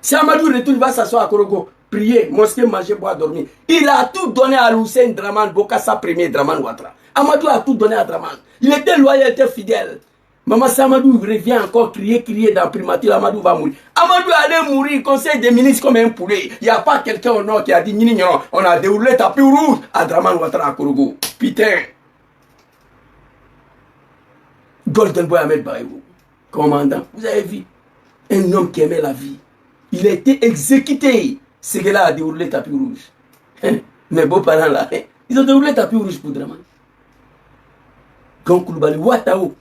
Si Amadou retourne, il va s'asseoir à Korogo. Prier, mosquée, manger, boire, dormir. Il a tout donné à Hussein Draman, Bokassa Premier, Draman Ouattara. Amadou a tout donné à Draman. Il était loyal, il était fidèle. Maman Samadou revient encore crier dans primature, Amadou va mourir. Amadou allait mourir, conseil des ministres comme un poulet. Il n'y a pas quelqu'un au nord qui a dit, on a déroulé tapis rouge à Dramane Ouattara à Korogo. Putain. Golden Boy Ahmed Baïbou, commandant, vous avez vu, un homme qui aimait la vie. Il a été exécuté. Ce gars-là a déroulé tapis rouge. Mes beaux-parents là, ils ont déroulé tapis rouge pour Dramane. Gon Coulibaly, Ouattao.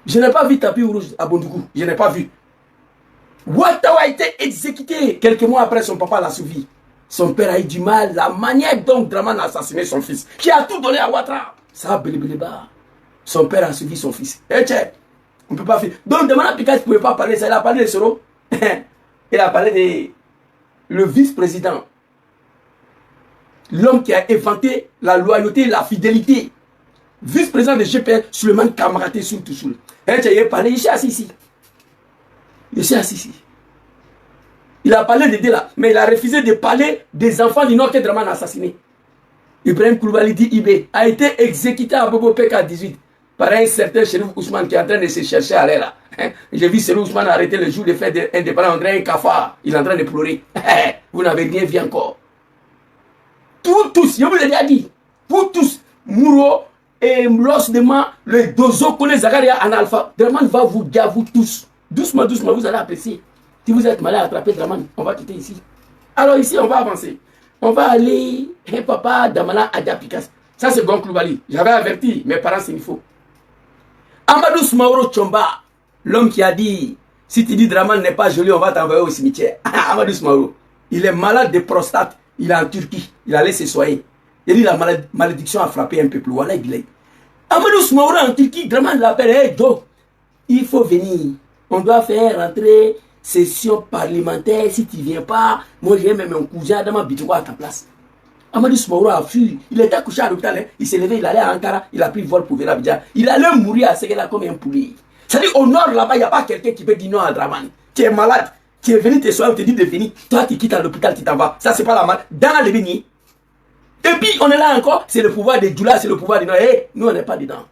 Je n'ai pas vu tapis rouge à Bondougou. Je n'ai pas vu. Ouattao a été exécuté. Quelques mois après, son papa l'a suivi. Son père a eu du mal. La manière dont Dramane a assassiné son fils, qui a tout donné à Ouattara. Ça a bélébéléba. Son père a suivi son fils. Eh tiens, on ne peut pas faire. Donc, Damana Pikas ne pouvait pas parler ça. Il a parlé de Soro. Il a parlé de le vice-président. L'homme qui a inventé la loyauté et la fidélité. Vice-président de GPS, Suleiman Kamaraté Soul. Eh tiens, il a parlé, il s'est assis ici. Il s'est assis ici. Il a parlé de là, mais il a refusé de parler des enfants du Nord que Dramane a assassinés. Ibrahim Coulibaly dit Ibé a été exécuté à Bobo Peka 18 par un certain Chérif Ousmane qui est en train de se chercher à l'air là. J'ai vu Chérif Ousmane arrêter le jour de fête indépendant, on dirait un cafard. Il est en train de pleurer. Vous n'avez rien vu encore. Tous, je vous l'ai déjà dit. Vous tous, Mouro et Mlos Dema, le Dozo, Kone Zagaria, Analpha. Dramane va vous dire, vous tous. Doucement, doucement, vous allez apprécier. Si vous êtes malade, attrapez Dramane. On va quitter ici. Alors ici, on va avancer. On va aller, papa Damana Adja Pikas. Ça c'est Gon Coulibaly. J'avais averti mes parents s'il faut. Amadou Smaoro Tchomba, l'homme qui a dit, si tu dis Dramane n'est pas joli, on va t'envoyer au cimetière. Amadou Smaoro, il est malade de prostate. Il est en Turquie. Il allait se soigner. Il dit la malédiction a frappé un peuple. Voilà, il est. Amadou Smaoro en Turquie, Dramane l'appelle, hey Joe, il faut venir. On doit faire rentrer session parlementaire. Si tu ne viens pas, moi j'ai même un cousin dans ma bidou à ta place. Amadou Smaoro a fui. Il était couché à l'hôpital. Il s'est levé, il allait à Ankara. Il a pris le vol pour venir à Abidjan. Il allait mourir à Séguéla comme un poulet. C'est-à-dire au nord là-bas, il n'y a pas quelqu'un qui peut dire non à Dramane. Tu es malade. Tu es venu te soigner, on te dit de venir. Toi, tu quittes à l'hôpital, tu t'en vas. Ça, c'est pas la maladie. Dans le béni. Et puis, on est là encore. C'est le pouvoir de Djoula, c'est le pouvoir de... Hey, nous, on n'est pas dedans.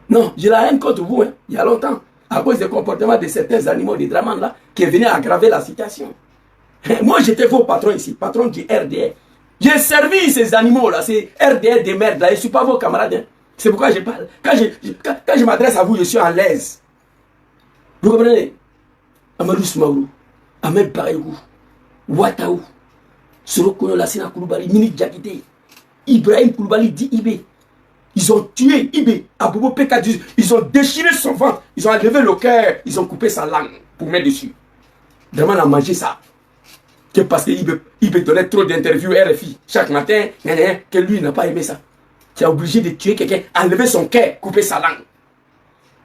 Non, j'ai la haine contre vous, hein, il y a longtemps. À cause des comportements de certains animaux de Dramane là, qui est venu aggraver la situation. Moi, j'étais vos patrons ici, patron du RDR. J'ai servi ces animaux là, ces RDR de merde là, je ne suis pas vos camarades. Hein. C'est pourquoi je parle. Quand je m'adresse à vous, je suis à l'aise. Vous comprenez? Amadou Smaoro, Ahmed Baïbou, Ouattao, Sorokono Lassina Coulibaly, Mini Diakité, Ibrahim Coulibaly dit Ibé. Ils ont tué Ibé à Bobo Peka 18. Ils ont déchiré son ventre. Ils ont enlevé le cœur. Ils ont coupé sa langue pour mettre dessus. Dramane a mangé ça. Que parce que Ibé donnait trop d'interviews RFI chaque matin, que lui n'a pas aimé ça. Tu es obligé de tuer quelqu'un, enlever son cœur, couper sa langue.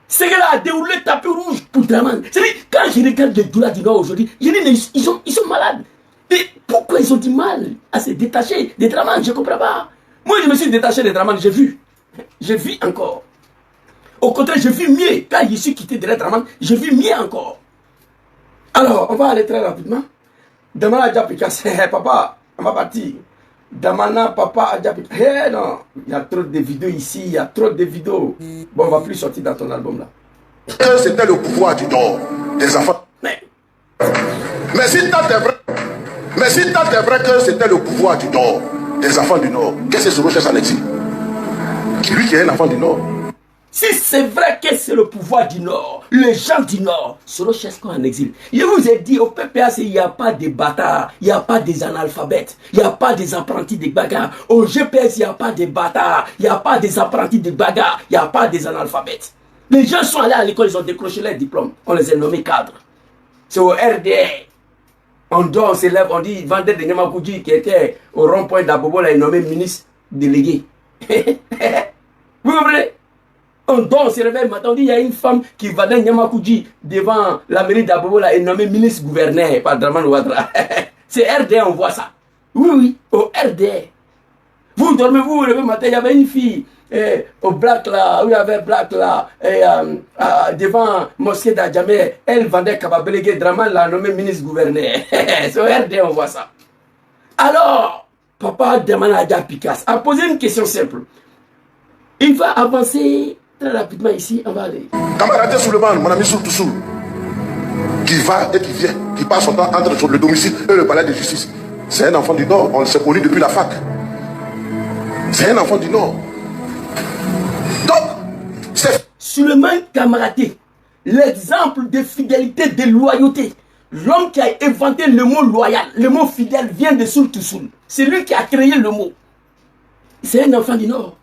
Ce gars-là a déroulé tapis rouge pour Dramane. C'est-à-dire, quand je regarde les Doula du Nord aujourd'hui, je dis, ils sont malades. Et pourquoi ils ont du mal à se détacher de Dramane? Je ne comprends pas. Moi, je me suis détaché de Dramane, j'ai vu. J'ai vu encore. Au contraire, j'ai vu mieux. Quand je suis quitté de Dramane, j'ai vu mieux encore. Alors, on va aller très rapidement. Damana Adja Pikas, papa, on va partir. Damana, papa, Adja Pikas. Non, il y a trop de vidéos ici, il y a trop de vidéos. Bon, on va plus sortir dans ton album là. C'était le pouvoir du Nord, des enfants. Mais si tant est vrai que c'était le pouvoir du Nord, des enfants du Nord, qu'est-ce que Soro cherche en exil? Lui qui est un enfant du Nord. Si c'est vrai que c'est le pouvoir du Nord, les gens du Nord, Soro cherche quoi en exil? Je vous ai dit, au PPAC, il n'y a pas de bâtards, il n'y a pas des analphabètes, il n'y a pas des apprentis de bagarre. Au GPS, il n'y a pas de bâtards, il n'y a pas des apprentis de bagarre, il n'y a pas des analphabètes. Les gens sont allés à l'école, ils ont décroché leurs diplômes. On les a nommés cadres. C'est au RDR. On dort, on s'élève, on dit, Vendeur de Nyamakoudji qui était au rond-point d'Abobo, là, il est nommé ministre délégué. Vous comprenez? On dort, on se réveille, matin, on dit, il y a une femme qui va dans Nyamakoudji devant la mairie d'Abobo, là, elle est nommée ministre gouverneur par Dramane Ouattara. C'est RDR, on voit ça. Oui, oui, au RDR. Vous dormez, vous vous levez le matin, il y avait une fille au Black là, où il y avait Black là, devant mosquée d'Adjamé, elle vendait Kababélégué, Dramane l'a nommé ministre gouverneur. C'est au RDR, on voit ça. Alors, papa Damana Adja Pikas a posé une question simple. Il va avancer très rapidement ici, on va aller. Camarade Souleymane, mon ami Soul, qui va et qui vient, qui passe son temps entre le domicile et le palais de justice. C'est un enfant du Nord, on s'est connu depuis la fac. C'est un enfant du Nord. Donc, c'est... Souleymane Kamaraté, l'exemple de fidélité, de loyauté. L'homme qui a inventé le mot loyal, le mot fidèle vient de Soul Toussoul. C'est lui qui a créé le mot. C'est un enfant du Nord.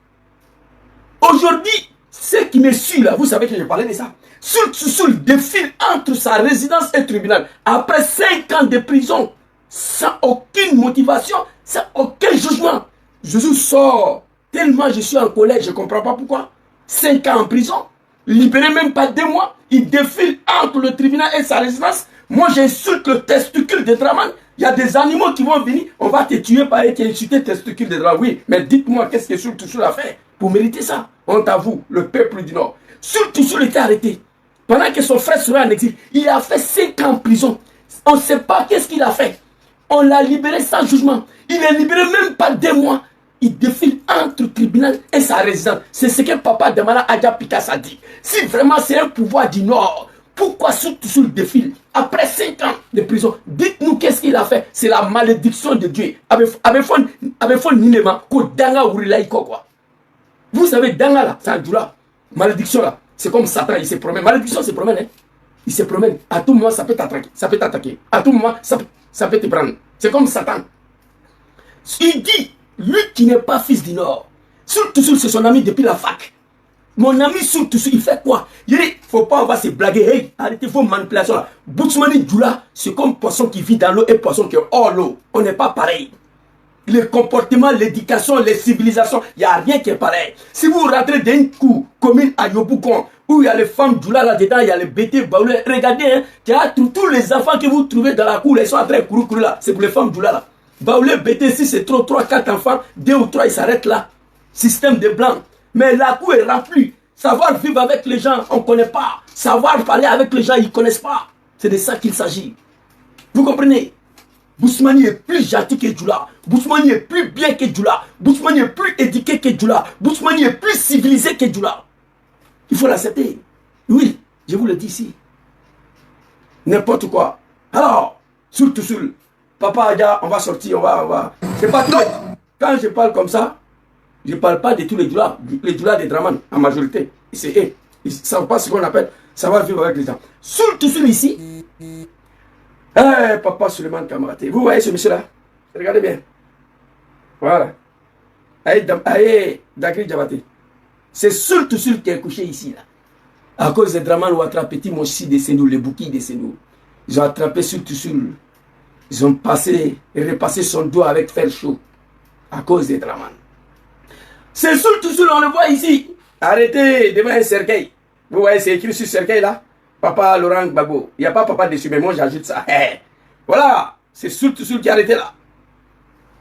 Aujourd'hui, ceux qui me suivent là, vous savez que je parlais de ça. Soul Toussoul défile entre sa résidence et le tribunal. Après 5 ans de prison, sans aucune motivation, sans aucun jugement. Jésus sort. Tellement je suis en colère, je ne comprends pas pourquoi. 5 ans en prison, libéré même pas 2 mois, il défile entre le tribunal et sa résidence. Moi, j'insulte le testicule de Draman. Il y a des animaux qui vont venir. On va te tuer par qui insulter le testicule de Draman. Oui, mais dites-moi, qu'est-ce que Soul Toussoul a fait pour mériter ça? On t'avoue, le peuple du Nord. Soul Toussoul était arrêté. Pendant que son frère serait en exil, il a fait 5 ans en prison. On ne sait pas qu'est-ce qu'il a fait. On l'a libéré sans jugement. Il est libéré même pas 2 mois. Il défile entre le tribunal et sa résidence. C'est ce que Papa Damala Adja Pikas a dit. Si vraiment c'est un pouvoir du Nord, pourquoi Soul Toussoul défile après 5 ans de prison? Dites-nous qu'est-ce qu'il a fait. C'est la malédiction de Dieu. Vous savez, Danga là, c'est un doula. Malédiction là, c'est comme Satan, il se promène. Malédiction se promène. Hein? Il se promène. À tout moment, ça peut t'attaquer. Ça peut t'attaquer. À tout moment, ça peut te prendre. C'est comme Satan. Il dit, lui qui n'est pas fils du Nord, Soul Toussoul, c'est son ami depuis la fac. Mon ami Soul Toussoul, il fait quoi? Il dit, faut pas, on va se blaguer. Hey, arrêtez vos manipulations là. Boutsoumani Djoula, c'est comme poisson qui vit dans l'eau et poisson qui est hors l'eau. On n'est pas pareil. Le comportement, l'éducation, les civilisations, il n'y a rien qui est pareil. Si vous rentrez dans une cour commune à Yobukon, où il y a les femmes Djoula là-dedans, il y a les BT, Baoulé, regardez, hein, tous les enfants que vous trouvez dans la cour, ils sont en train de courir là. C'est pour les femmes Djoula là. Baoulé, BT, si c'est trop, 3, 4 enfants, 2 ou 3, ils s'arrêtent là. Système de blanc. Mais la cour est remplie. Savoir vivre avec les gens, on ne connaît pas. Savoir parler avec les gens, ils ne connaissent pas. C'est de ça qu'il s'agit. Vous comprenez? Boussoumani est plus gentil que Djoula. Boussoumani est plus bien que Djoula. Boussoumani est plus éduqué que Djoula. Boussoumani est plus civilisé que Djoula. Il faut l'accepter. Oui, je vous le dis ici. N'importe quoi. Alors, Soul Toussoul, Papa Adja, on va sortir, on va. C'est pas tout. Quand je parle comme ça, je ne parle pas de tous les Djoula de Draman, en majorité. C'est eux. Ils ne savent pas ce qu'on appelle savoir vivre avec les gens. Soul Toussoul ici. Papa Souleymane Kamaraté. Vous voyez ce monsieur-là? Regardez bien. Voilà. Aïe, Dagri Diabaté. C'est Soul Toussoul qui est couché ici, là. À cause de Draman Ouattara, petit Mossi de Senou, les bouquilles de Senou. Ils ont attrapé Soul Toussoul. Ils ont passé et repassé son dos avec fer chaud. À cause de Draman. C'est Soul Toussoul, on le voit ici. Arrêtez devant un cercueil. Vous voyez, c'est écrit sur ce cercueil là. Papa Laurent Gbagbo. Il n'y a pas papa dessus, mais moi j'ajoute ça. Voilà, c'est Soul Toussoul qui a arrêté là.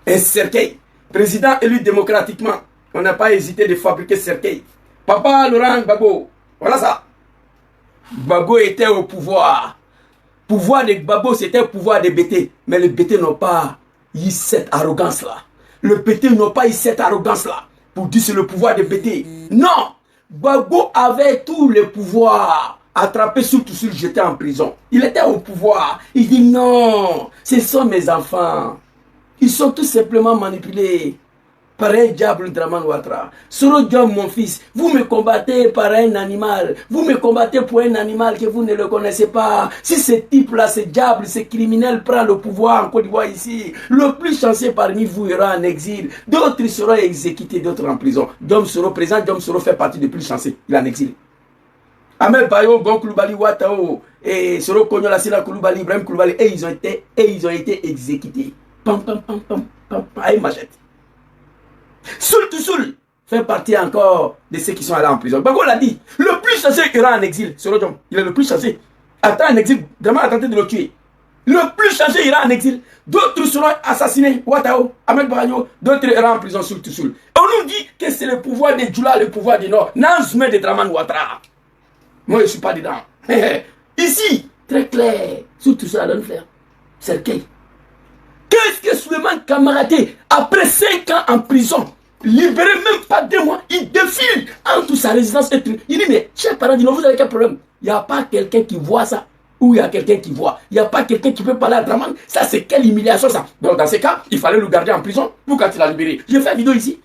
Un cercueil. Président élu démocratiquement. On n'a pas hésité de fabriquer ce cercueil. Papa Laurent Gbagbo. Voilà ça. Gbagbo était au pouvoir. Pouvoir de Gbagbo, c'était pouvoir des BT. Mais les BT n'ont pas eu cette arrogance là. Les BT n'ont pas eu cette arrogance là. Pour dire c'est le pouvoir des BT. Non. Gbagbo avait tous les pouvoirs. Attrapé Soul Toussoul, j'étais en prison. Il était au pouvoir. Il dit non, ce sont mes enfants. Ils sont tout simplement manipulés par un diable Draman Ouattara. Soro Diom, mon fils, vous me combattez par un animal. Vous me combattez pour un animal que vous ne le connaissez pas. Si ce type-là, ce diable, ce criminel prend le pouvoir en Côte d'Ivoire ici, le plus chanceux parmi vous ira en exil. D'autres seront exécutés, d'autres en prison. Diom Soro, présent, Diom Soro fait partie des plus chanceux. Il est en exil. Ahmed Bayo, Gon Koulibaly, Ouattao, et Soro Kognola, Sina Koulibaly, Ibrahim Koulibaly, et ils ont été exécutés. Pam, pam, pam, pam, pam, pam, avec machette. Soul Toussoul fait partie encore de ceux qui sont allés en prison. Bago l'a dit, le plus chanceux ira en exil. Soro Diom, il est le plus chanceux. Attends en exil, vraiment a tenté de le tuer. Le plus chanceux ira en exil. D'autres seront assassinés. Ouattao, Ahmed Bayo, d'autres iront en prison. Soul Toussoul. On nous dit que c'est le pouvoir des Djoula, le pouvoir du Nord. Nanzoume de Draman Ouattara. Moi, je ne suis pas dedans. Ici, très clair, Soul Toussoul à l'homme faire. Cercueil. Qu'est-ce que Souleymane Kamaraté, après 5 ans en prison, libéré même pas 2 mois, il défile entre sa résidence et tout. Il dit, mais chers parents, dis-nous, vous avez quel problème? Il n'y a pas quelqu'un qui voit ça. Ou il y a quelqu'un qui voit. Il n'y a pas quelqu'un qui peut parler à Draman. Ça, c'est quelle humiliation, ça. Donc, dans ces cas, il fallait le garder en prison pour quand il a libéré. J'ai fait une vidéo ici.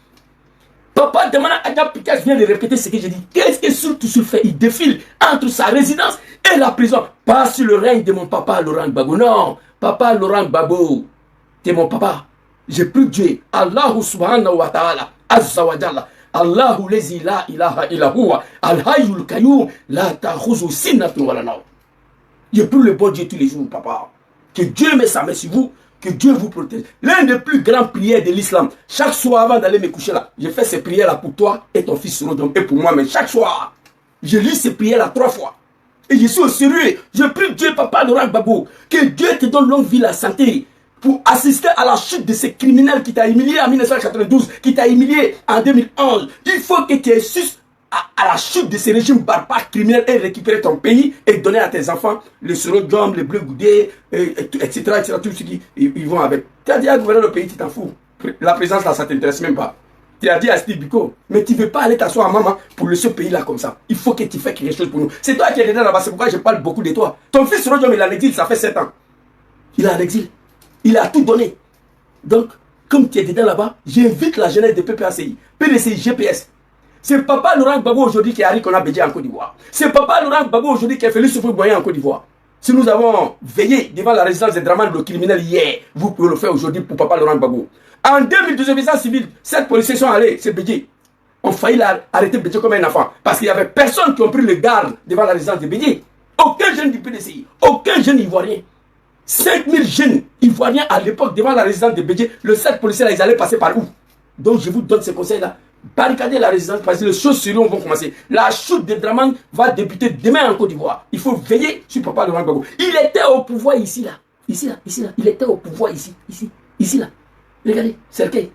Papa Damana Adja Pikas vient de répéter ce que j'ai dit. Qu'est-ce que Sultusul fait? Il défile entre sa résidence et la prison. Pas sur le règne de mon papa Laurent Gbagbo. Non. Papa Laurent Gbagbo, t'es mon papa. J'ai plus Dieu. Allahu subhanahu wa ta'ala. Azza wa jalla. Allahu lezi la ilaha illa huwa. Al-hayyul qayyum. La ta'khuzu sinnatun wa la nawm. J'ai plus le bon Dieu tous les jours, papa. Que Dieu met sa main sur vous. Que Dieu vous protège. L'un des plus grands prières de l'islam. Chaque soir avant d'aller me coucher là, je fais ces prières-là pour toi et ton fils Rodom et pour moi. Mais chaque soir, je lis ces prières-là 3 fois. Et je suis au sérieux. Je prie Dieu, papa Laurent Gbagbo, que Dieu te donne longue vie, la santé, pour assister à la chute de ces criminels qui t'a humilié en 1992, qui t'a humilié en 2011. Il faut que tu assistes à la chute de ces régimes barbares criminels et récupérer ton pays et donner à tes enfants le Sorodom, le bleu goudé, etc., tout ce qui ils vont avec. Tu as dit à gouverner le pays, tu t'en fous. La présence là, ça ne t'intéresse même pas. Tu as dit à Steve Biko, mais tu ne veux pas aller t'asseoir à maman pour laisser ce pays là comme ça. Il faut que tu fasses quelque chose pour nous. C'est toi qui es dedans là-bas, c'est pourquoi je parle beaucoup de toi. Ton fils Sorodom, il est en exil, ça fait 7 ans. Il est en exil. Il a tout donné. Donc, comme tu es dedans là-bas, j'invite la jeunesse de PPACI, PDCI, GPS. C'est papa Laurent Gbagbo aujourd'hui qui est Harry Konan Bédié en Côte d'Ivoire. C'est papa Laurent Gbagbo aujourd'hui qui a fait le souffle boyant en Côte d'Ivoire. Si nous avons veillé devant la résidence des Draman, le criminel hier, vous pouvez le faire aujourd'hui pour papa Laurent Gbagbo. En 2012, désobéissance civile, 7 policiers sont allés, c'est Bédié. On failli arrêter Bédié comme un enfant. Parce qu'il n'y avait personne qui a pris le garde devant la résidence de Bédié. Aucun jeune du PDCI, aucun jeune ivoirien. 5000 jeunes ivoiriens à l'époque devant la résidence de Bédié. Le 7 policiers là, ils allaient passer par où? Donc je vous donne ce conseil là. Barricader la résidence parce que les choses sérieuses vont commencer. La chute de Draman va débuter demain en Côte d'Ivoire. Il faut veiller sur papa Laurent Gbagbo. Il était au pouvoir ici là. Ici là, ici là. Il était au pouvoir ici, ici là. Regardez, Serkei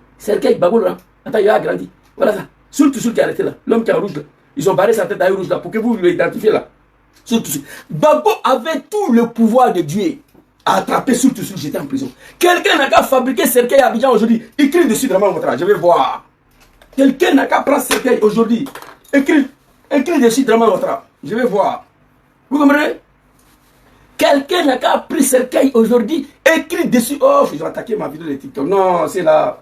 Gbagbo Laurent. Attends, il a grandi. Voilà ça. Sultusul qui est arrêté là. L'homme qui est en rouge là. Ils ont barré sa tête à rouge là pour que vous l'identifiez là. Sultusul. Gbagbo avait tout le pouvoir de Dieu. À attraper Sultusul, j'étais en prison. Quelqu'un n'a qu'à fabriquer Serkei à Abidjan aujourd'hui. Écrit dessus Draman Ouattara. Je vais voir. Quelqu'un n'a qu'à prendre Serkei aujourd'hui. Écrit dessus Draman Ouattara. Je vais voir. Vous comprenez? Quelqu'un n'a qu'à prendre Serkei aujourd'hui. Écrit dessus. Oh, je vais attaquer ma vidéo de TikTok. Non, c'est là.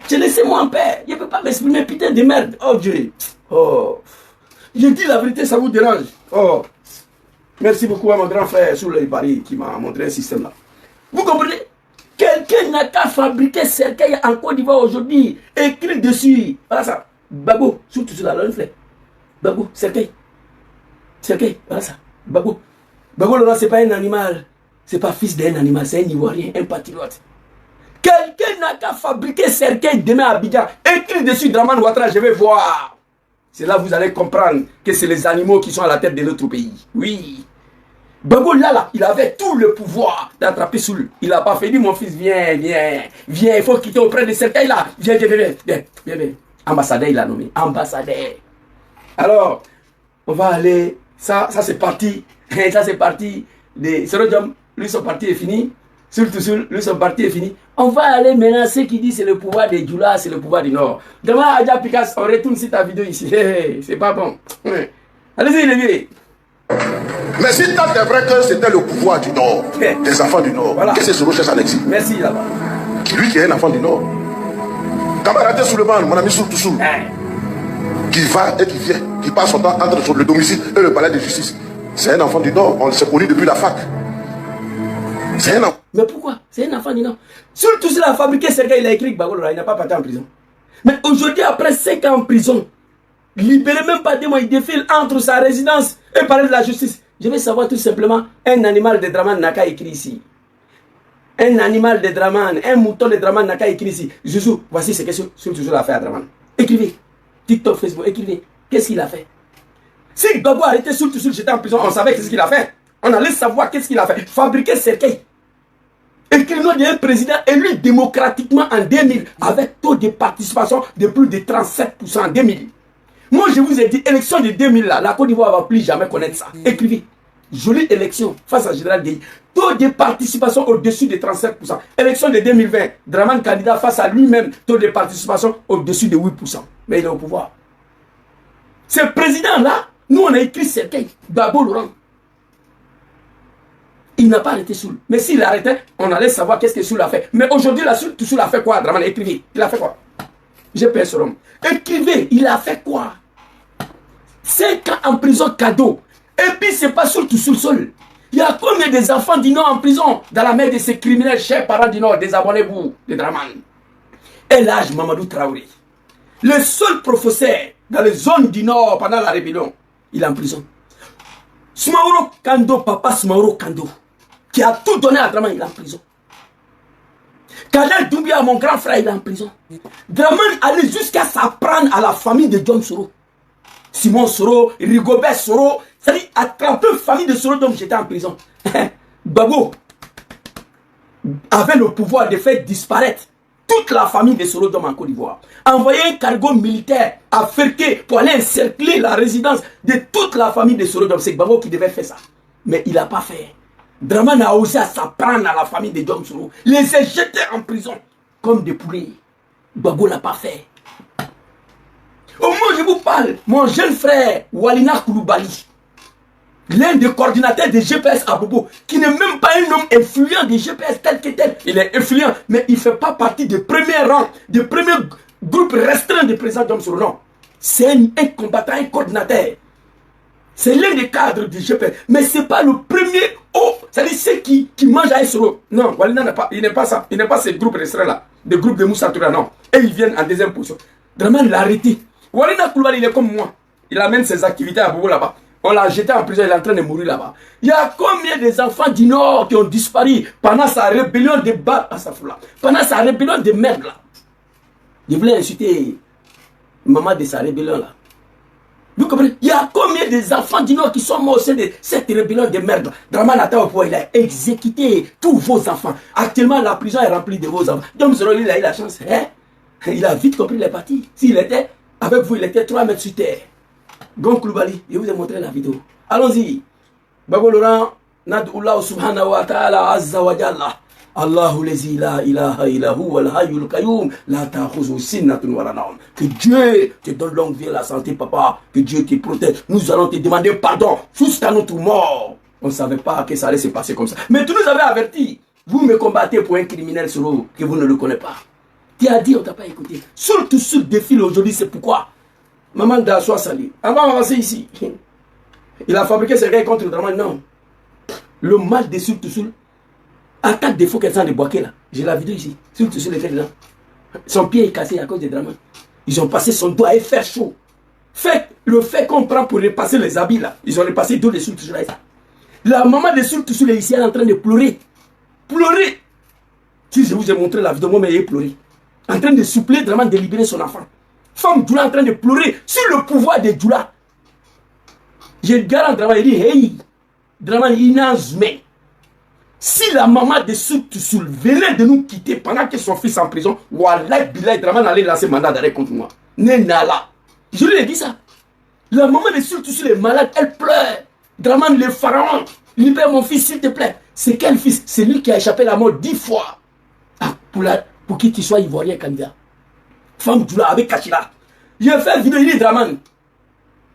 Laissez-moi en paix. Je ne peux pas m'exprimer, putain de merde. Oh Dieu. Oh. Je dis la vérité, ça vous dérange. Oh. Merci beaucoup à mon grand frère sur les paris qui m'a montré un système là. Vous comprenez? Quelqu'un n'a qu'à fabriquer Serkei en Côte d'Ivoire aujourd'hui. Écrit dessus. Voilà ça. Gbagbo, surtout sur la longue flèche. Gbagbo, Serkei, voilà ça. Gbagbo. Gbagbo Laurent, c'est pas un animal. C'est pas fils d'un animal, c'est un Ivoirien, un patriote. Quelqu'un n'a qu'à fabriquer Serkei demain à Abidjan. Écrit dessus Draman Ouattara, je vais voir. C'est là que vous allez comprendre que c'est les animaux qui sont à la tête de notre pays. Oui. Gbagbo là, il avait tout le pouvoir d'attraper Soul. Il n'a pas fait, dit mon fils, viens, il faut quitter auprès de Serkei là. Viens. Ambassadeur, il a nommé. Ambassadeur. Alors, on va aller. Ça c'est parti. Ça c'est parti. Sorodom, lui son parti est fini. Sultusul, lui son parti est fini. On va aller maintenant, ce qui dit c'est le pouvoir des Djoula, c'est le pouvoir du Nord. Demain, Adja Pikas, on retourne sur ta vidéo ici. C'est pas bon. Allez-y, les vieux. Mais si tant est vrai que c'était le pouvoir du Nord, des enfants du Nord, voilà. Qu'est-ce que Soro cherche en exil? Merci là-bas. Lui qui est un enfant du Nord. Camarade Souleymane, mon ami Sultusul, qui va et qui vient, qui passe son temps entre le domicile et le palais de justice. C'est un enfant du Nord, on s'est connu depuis la fac. C'est un enfant. Mais pourquoi? C'est un enfant du Nord. Sultusul a fabriqué Serkei, il a écrit Gbagbo Laurent, il n'a pas parti en prison. Mais aujourd'hui, après 5 ans en prison, libéré même pas 2 mois, il défile entre sa résidence et le palais de la justice. Je vais savoir tout simplement, un animal de Draman n'a qu'à écrire ici. Un animal de Draman, un mouton de Draman n'a qu'à écrire ici. Zouzou, voici ce que Sultusul a fait à Draman. Écrivez. TikTok, Facebook, écrivez. Qu'est-ce qu'il a fait? Si Gbagbo a arrêté Sultusul, j'étais en prison, on savait qu'est-ce qu'il a fait. On allait savoir qu'est-ce qu'il a fait. Fabriquer Serkei. Écrivez d'un président élu démocratiquement en 2000 avec taux de participation de plus de 37% en 2000. Moi, je vous ai dit, élection de 2000 là, la Côte d'Ivoire ne va plus jamais connaître ça. Écrivez. Jolie élection face à Général Gueye. Taux de participation au-dessus de 37%. Élection de 2020, Dramane candidat face à lui-même, taux de participation au-dessus de 8%. Mais il est au pouvoir. Ce président-là, nous on a écrit cercueil, Gbagbo Laurent. Il n'a pas arrêté Soul. Mais s'il arrêtait, on allait savoir qu'est-ce que Soul a fait. Mais aujourd'hui, Soul a fait quoi, Dramane? Écrivez. Il a fait quoi? J'ai payé ce homme. Écrivez, il a fait quoi? 5 ans en prison cadeau. Et puis, c'est pas Soul tout seul. Il y a combien des enfants du Nord en prison dans la main de ces criminels, chers parents du Nord? Désabonnez-vous de Dramane. Et l'âge Mamadou Traoré. Le seul professeur dans les zones du Nord pendant la rébellion, il est en prison. Smaoro Kando, papa Smaoro Kando, qui a tout donné à Dramane, il est en prison. Kadel Doumbia, mon grand frère, il est en prison. Dramane allait jusqu'à s'apprendre à la famille de John Soro. Simon Soro, Rigobert Soro, c'est-à-dire à 32 familles de Soro dont j'étais en prison. Gbagbo avait le pouvoir de faire disparaître toute la famille de Soro Dom en Côte d'Ivoire. Envoyer un cargo militaire à Ferké pour aller encercler la résidence de toute la famille de Soro Dom. C'est Gbagbo qui devait faire ça. Mais il n'a pas fait. Dramane a osé s'apprendre à la famille de Dom Soro. Les a jetés en prison comme des poulets. Gbagbo n'a pas fait. Au moment où je vous parle, mon jeune frère Walina Koulibaly, l'un des coordinateurs des GPS à Bobo, qui n'est même pas un homme influent des GPS tel que tel. Il est influent, mais il ne fait pas partie des premiers rangs, des premiers groupes restreints de président Dom Soro. Non. C'est un combattant, un coordinateur. C'est l'un des cadres du GPS. Mais ce n'est pas le premier haut. C'est-à-dire ceux qui mangent à Soro. Non, Walina n'est pas, il n'est pas ça. Il n'est pas ces groupes restreints là. Des groupes de Moussa Toura, non. Et ils viennent en deuxième position. Dramane l'a arrêté. Walina Koulibaly, il est comme moi. Il amène ses activités à Bobo là-bas. On l'a jeté en prison, il est en train de mourir là-bas. Il y a combien des enfants du Nord qui ont disparu pendant sa rébellion de bas à sa foule, pendant sa rébellion de merde là. Je voulais insulter maman de sa rébellion là. Vous comprenez? Il y a combien des enfants du Nord qui sont morts au sein de cette rébellion de merde là. Dramane Ata au pouvoir, il a exécuté tous vos enfants. Actuellement, la prison est remplie de vos enfants. Donc, il a eu la chance. Hein? Il a vite compris les parties. S'il était avec vous, il était 3 mètres sur terre. Gon Koulibaly, je vous ai montré la vidéo. Allons-y. Gbagbo Laurent, Nad'ullah subhanahu wa ta'ala azza wa jalla. Allahu lazi la ilaha illahu wal hayyul qayyum la ta'khuzu sinnatun wa la nawm. Que Dieu te donne longue vie et la santé, papa. Que Dieu te protège. Nous allons te demander pardon jusqu'à notre mort. On ne savait pas que ça allait se passer comme ça. Mais tu nous avais averti. Vous me combattez pour un criminel Soro que vous ne le connaissez pas. Tu as dit, on ne t'a pas écouté. Surtout sur le défilé aujourd'hui, c'est pourquoi. Maman d'Assoa Sali. On va avancer ici. Il a fabriqué ses règles contre le Dramane. Non. Le mal de Sul a 4 défauts qu'elle sent de Boaké là. J'ai la vidéo ici. Sul était dedans. Son pied est cassé à cause des Dramane. Ils ont passé son doigt à faire chaud. Le fait qu'on prend pour repasser les habits là. Ils ont repassé dos de Sul là. La maman de Sul est ici, elle est en train de pleurer. Pleurer. Si je vous ai montré la vidéo, moi, mais elle pleurer. En train de suppléer Dramane de libérer son enfant. Femme Djoula en train de pleurer sur le pouvoir de Djoula. J'ai garant Dramane, il dit, hey, Dramane, inazme. Si la maman de Soul venait de nous quitter pendant que son fils est en prison, Wallah Billah, Dramane allait lancer mandat d'arrêt contre moi. Nenala. Je lui ai dit ça. La maman de Soul est malade, elle pleure. Dramane, le pharaon, libère mon fils, s'il te plaît. C'est quel fils? C'est lui qui a échappé à la mort 10 fois. Ah, pour qui tu sois ivoirien candidat. Femme Djoula avec Kachila. J'ai fait une vidéo, il dit Dramane.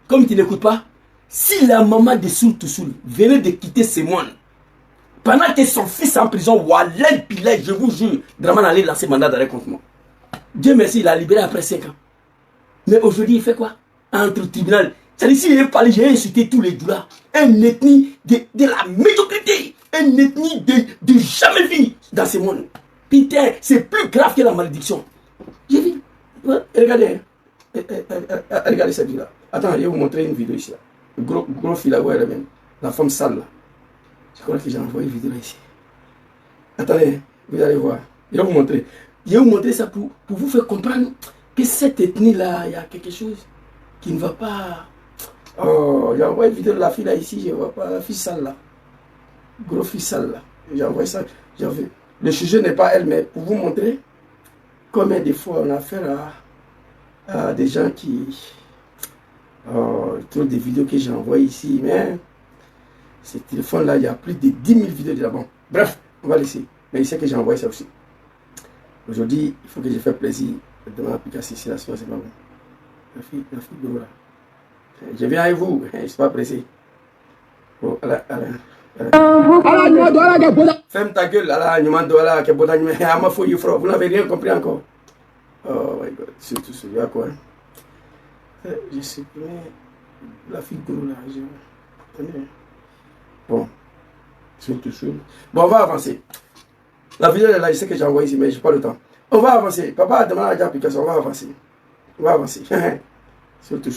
Comme tu n'écoutes pas, si la maman de Soul venait de quitter ses moines, pendant que son fils est en prison, Wallah Billah, je vous jure, Dramane allait lancer mandat d'arrêt contre moi. Dieu merci, il a libéré après 5 ans. Mais aujourd'hui, il fait quoi? Entre le tribunal. C'est-à-dire, s'il est parlé, j'ai insulté tous les Djoula. Un ethnie de la médiocrité. Un ethnie de jamais vu dans ce monde. Putain, c'est plus grave que la malédiction. J'ai vu. Regardez. Regardez cette vidéo là. Attends, je vais vous montrer une vidéo ici. Là. Le gros fil là, ouais, là même. La femme sale là. Je crois que j'ai envoyé une vidéo là ici. Attendez, vous allez voir. Je vais vous montrer. Je vais vous montrer ça pour vous faire comprendre que cette ethnie là, il y a quelque chose qui ne va pas. Oh, j'ai envoyé une vidéo de la fille là ici, je ne vois pas la fille sale là. Gros fille sale là. J'ai envoyé ça. Le sujet n'est pas elle, mais pour vous montrer combien de fois on a affaire à des gens qui... Oh, trop des vidéos que j'ai envoyées ici, mais Ce téléphone-là, il y a plus de 10 000 vidéos déjà. Bon, bref, on va laisser. Mais il sait que j'ai envoyé ça aussi. Aujourd'hui, il faut que je fasse plaisir. Demain, l'application ici, là, c'est pas bon. La fille de là. Je viens avec vous, je ne suis pas pressé. Oh, ferme ta gueule, vous n'avez rien compris encore. Oh my God, surtout celui-là quoi. Je sais plus, la fille de là, bon, surtout. Bon, on va avancer. La vidéo est là, je sais que j'ai envoyé ici, mais je n'ai pas le temps. On va avancer. Papa demande à l'application, on va avancer. On va avancer. Surtout.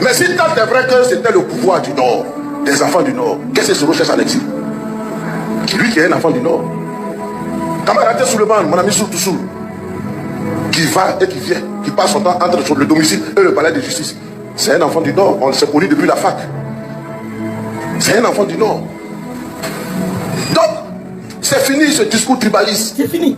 Mais si tant est vrai que c'était le pouvoir du Nord, des enfants du Nord, qu'est-ce que ce recherche en exil? Lui qui est un enfant du Nord. Camarade Souleymane, mon ami Soul, qui va et qui vient, qui passe son temps entre le domicile et le palais de justice. C'est un enfant du Nord, on s'est connu depuis la fac. C'est un enfant du Nord. Donc, c'est fini ce discours tribaliste. C'est fini.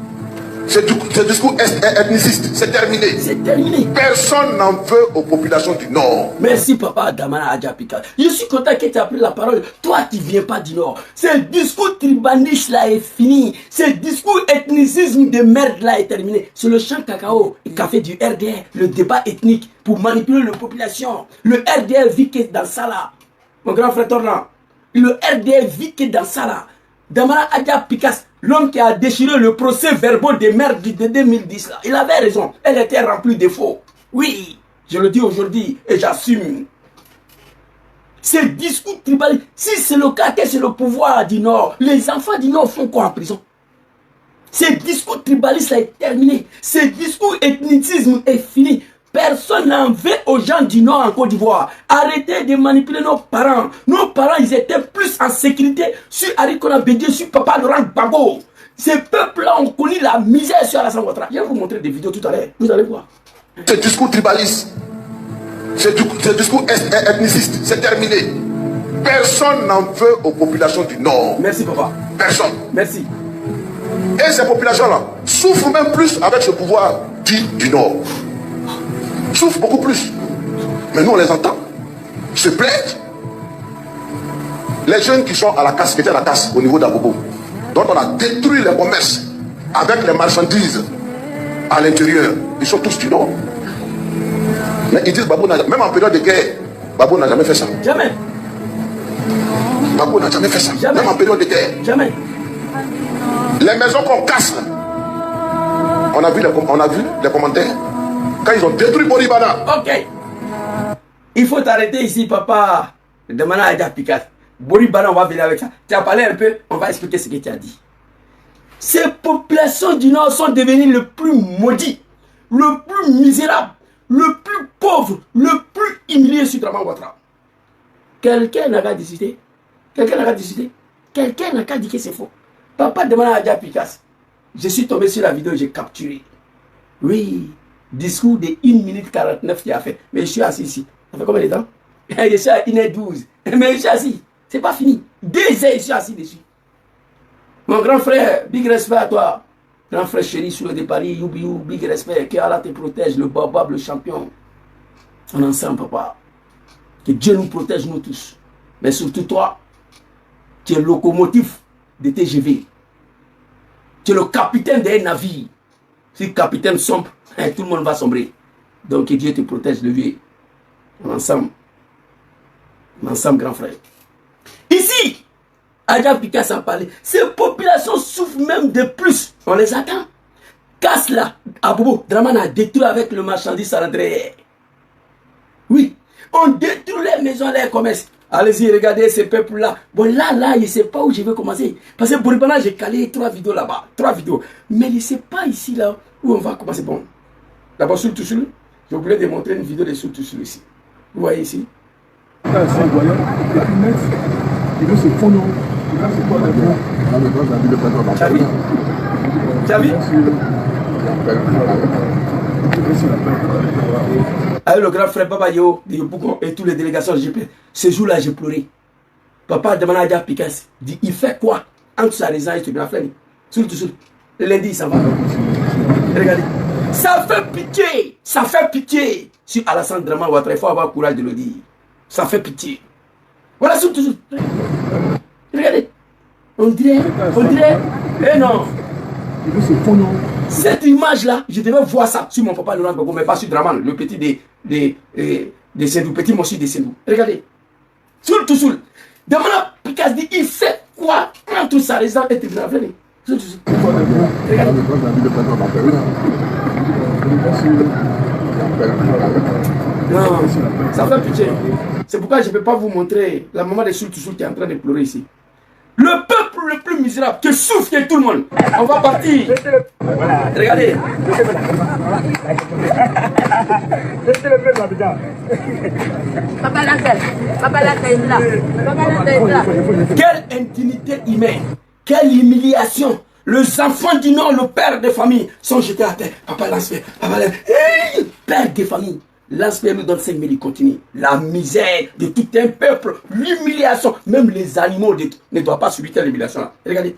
Ce discours ethniciste, c'est terminé. C'est terminé. Personne n'en veut aux populations du Nord. Merci papa Damana Adjapika. Je suis content que tu aies pris la parole. Toi qui ne viens pas du Nord. Ce discours tribaliste là est fini. Ce discours ethnicisme de merde là est terminé. C'est le champ cacao et café du RDR. Le débat ethnique pour manipuler la population. Le RDR vit que dans ça là. Mon grand frère Tornan. Le RDR vit que dans ça là. Damana Adjapika, l'homme qui a déchiré le procès verbal des mères de 2010 là, il avait raison. Elle était remplie de faux. Oui, je le dis aujourd'hui et j'assume. Ce discours tribal, si c'est le cas que c'est le pouvoir du Nord, les enfants du Nord font quoi en prison? Ce discours tribaliste est terminé. Ce discours ethnicisme est fini. Personne n'en veut aux gens du Nord en Côte d'Ivoire. Arrêtez de manipuler nos parents. Nos parents, ils étaient plus en sécurité sur Arikona Bédié, sur Papa Laurent Gbagbo. Ces peuples-là ont connu la misère sur Alassane Ouattara. Je vais vous montrer des vidéos tout à l'heure. Vous allez voir. Ce discours tribaliste, ce discours ethniciste, c'est terminé. Personne n'en veut aux populations du Nord. Merci, papa. Personne. Merci. Et ces populations-là souffrent même plus avec ce pouvoir dit du Nord. Souffrent beaucoup plus. Mais nous, on les entend se plaindre. Les jeunes qui sont à la casse, qui étaient à la casse au niveau d'Abobo, dont on a détruit les commerces avec les marchandises à l'intérieur, ils sont tous du Nord. Mais ils disent Babou, même en période de guerre, Babou n'a jamais fait ça. Jamais. Babou n'a jamais fait ça. Jamais. Même en période de guerre. Jamais. Les maisons qu'on casse, on a vu les commentaires. Quand ils ont détruit Boribana. Ok. Il faut t'arrêter ici, papa. Demander à Adjapika. Boribana, on va venir avec ça. Tu as parlé un peu, on va expliquer ce que tu as dit. Ces populations du Nord sont devenues le plus maudit, le plus misérable, le plus pauvre, le plus humilié sur Draman Ouattara. Quelqu'un n'a qu'à décider. Quelqu'un n'a qu'à décider. Quelqu'un n'a qu'à dire que c'est faux. Papa demande à Adjapika. Je suis tombé sur la vidéo, j'ai capturé. Oui. Discours de 1 minute 49 qu'il a fait. Mais je suis assis ici. Ça fait combien de temps? Je suis à 1h12. Mais je suis assis. C'est pas fini. 2 heures, je suis assis dessus. Mon grand frère, big respect à toi. Grand frère chéri sur le de Paris, Youbiou, big respect. Que Allah te protège, le Babab, le champion. On est ensemble, papa. Que Dieu nous protège, nous tous. Mais surtout toi, tu es le locomotive de TGV. Tu es le capitaine d'un navire. Si le capitaine sombre, tout le monde va sombrer. Donc que Dieu te protège, le vieux. On est ensemble. On est ensemble, grand frère. Ici, Adjapika s'en parlait. Ces populations souffrent même de plus. On les attend. Casse là, à Bobo, Draman a détruit avec le marchandise à l'entrée. Oui, on détruit les maisons, les commerces. Allez-y, regardez ces peuples-là. Bon, là, je ne sais pas où je vais commencer. Parce que Boribana, j'ai calé 3 vidéos là-bas. 3 vidéos. Mais je ne sais pas ici, là, où on va commencer. Bon, d'abord, sur Toussoul, j'ai oublié de montrer une vidéo de sur Toussoul ici. Vous voyez ici. C'est incroyable. Il veut se fondre. C'est quoi la Tu as vu? Tu as vu? Avec le grand frère Papa Yo, de Yopougon et toutes les délégations GP, ce jour-là, j'ai pleuré. Papa demande à Adjapika, dit il fait quoi entre sa résidence et le tribunal Flani? Surtout, le lundi, il s'en va. Regardez. Ça fait pitié. Ça fait pitié. Sur Alassane Draman Ouattara, il faut avoir le courage de le dire. Ça fait pitié. Voilà, toujours. Regardez. On dirait. Eh non. Cette image-là, je devais voir ça sur mon papa Laurent Gbagbo, mais pas sur Draman, le petit de Sédou, petit monsieur de Sédou. Regardez. Soul. Damana Pikas dit, il fait quoi entre sa résidence et tribunal? Regardez. Non, ça fait pitié. C'est pourquoi je ne peux pas vous montrer la maman de Soul qui est en train de pleurer ici. Le peuple le plus misérable qui souffre tout le monde. On va partir. Regardez. Quelle indignité humaine. Quelle humiliation. Les enfants du Nord, le père de famille, sont jetés à terre. Papa Lance-Pierre, hey, père de famille. Lance-Pierre nous donne 5 000, il continue. La misère de tout un peuple, l'humiliation. Même les animaux ne doivent pas subir cette humiliation. Regardez.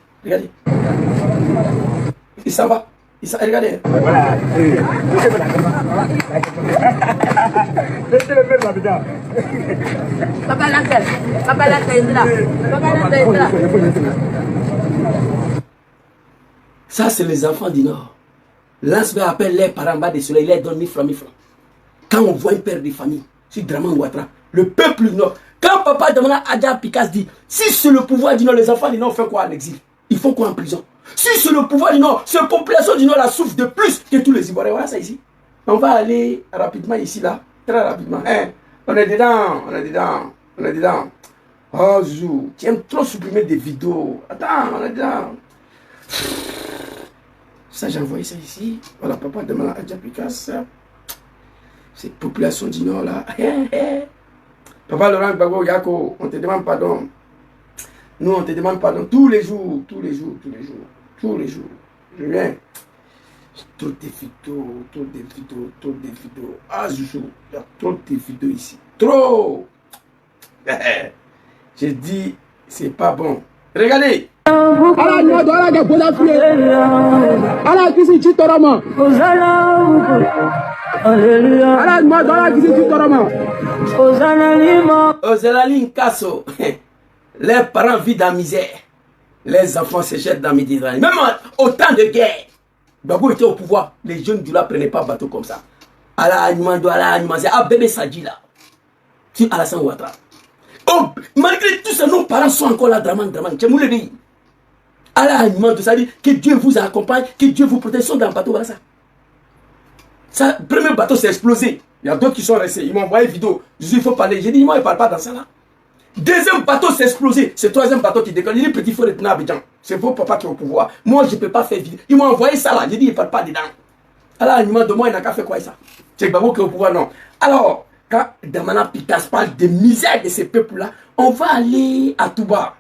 Il s'en va. Regardez. Voilà. Ça, c'est les enfants du Nord. Lance-Pierre appelle les parents bas de soleil, il leur donne 1000 francs. Quand on voit un père de famille, c'est Draman Ouattara, le peuple du Nord. Quand papa Damana Adja Pikas dit, si c'est le pouvoir du Nord, les enfants du Nord font quoi en exil? Ils font quoi en prison? Si c'est le pouvoir du Nord, cette population du Nord la souffre de plus que tous les Ivoiriens. Voilà ça ici. On va aller rapidement ici, là. Très rapidement. Hein? On est dedans. Oh, Zou, tu aimes trop supprimer des vidéos. Attends, on est dedans. Ça, j'ai envoyé ça ici. Voilà, papa Damana Adja Pikas. Cette population du Nord là. Papa Laurent Gbagbo Yako, on te demande pardon. Nous, on te demande pardon tous les jours. Je viens. Trop de vidéos. Ah, Joujou, il y a trop de vidéos ici. Trop. J'ai dit, c'est pas bon. Regardez. Ozalali Nkasso. Les parents vivent dans la misère. Les enfants se jettent dans la Méditerranée. Même au temps de guerre, Gbagbo était au pouvoir. Les jeunes du là ne prenaient pas bateau comme ça. C'est Abebe Sadji là. Sur Alassane Ouattara. Oh, malgré tout ça, nos parents sont encore là. Draman. Ça dit que Dieu vous accompagne, que Dieu vous protège. Ils sont dans le bateau, voilà ça. Ça, le premier bateau s'est explosé. Il y a d'autres qui sont restés. Ils m'ont envoyé une vidéo. Je dis, il faut parler. J'ai dit, moi, il ne parle pas dans ça là. Deuxième bateau s'est explosé. C'est le troisième bateau qui décolle. Il dit, petit, il faut retourner à Abidjan. C'est vos papas qui ont au pouvoir. Moi, je ne peux pas faire vidéo. Ils m'ont envoyé ça là. J'ai dit, il ne parle pas dedans. Alors, il m'a demandé, il n'a qu'à faire quoi ça? C'est Gbagbo qui est au pouvoir, non. Alors, quand Damana Pikas parle de misère de ces peuples-là, on va aller à Touba.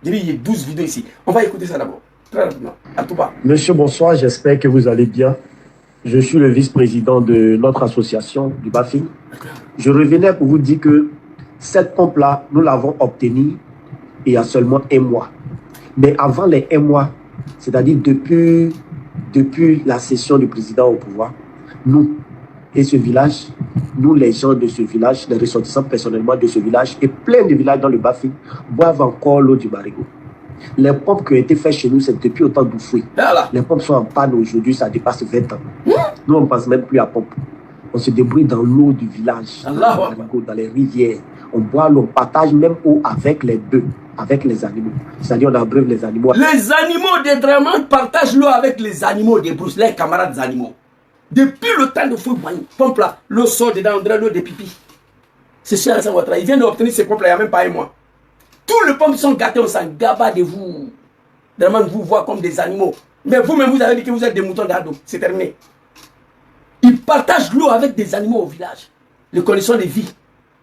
J'ai dit, il y a 12 vidéos ici. On va écouter ça d'abord. Très rapidement. À Touba. Monsieur, bonsoir. J'espère que vous allez bien. Je suis le vice-président de notre association du BAFI. Je revenais pour vous dire que cette pompe-là, nous l'avons obtenue il y a seulement 1 mois. Mais avant les 1 mois, c'est-à-dire depuis la session du président au pouvoir, nous et ce village, nous les gens de ce village, les ressortissants personnellement de ce village et plein de villages dans le BAFI, boivent encore l'eau du Marigot. Les pompes qui ont été faites chez nous, c'est depuis autant d'Oufoué. Les pompes sont en panne aujourd'hui, ça dépasse 20 ans. Nous, on ne pense même plus à pompe. On se débrouille dans l'eau du village, dans les rivières. On boit l'eau, on partage même eau avec les bœufs, avec les animaux. C'est-à-dire, on abreuve les animaux. Les animaux de Draman partagent l'eau avec les animaux de Brousse, les camarades animaux. Depuis le temps de Foubouni, pompe là, l'eau sort dedans, on dirait l'eau de pipi. C'est cher Alassane Ouattara. Il vient d'obtenir ces pompes là, il n'y a même pas 1 mois. Tous les pommes sont gâtés, on s'en gaba de vous. Draman vous voit comme des animaux. Mais vous-même, vous avez dit que vous êtes des moutons d'ado. C'est terminé. Ils partagent l'eau avec des animaux au village. Les conditions de vie.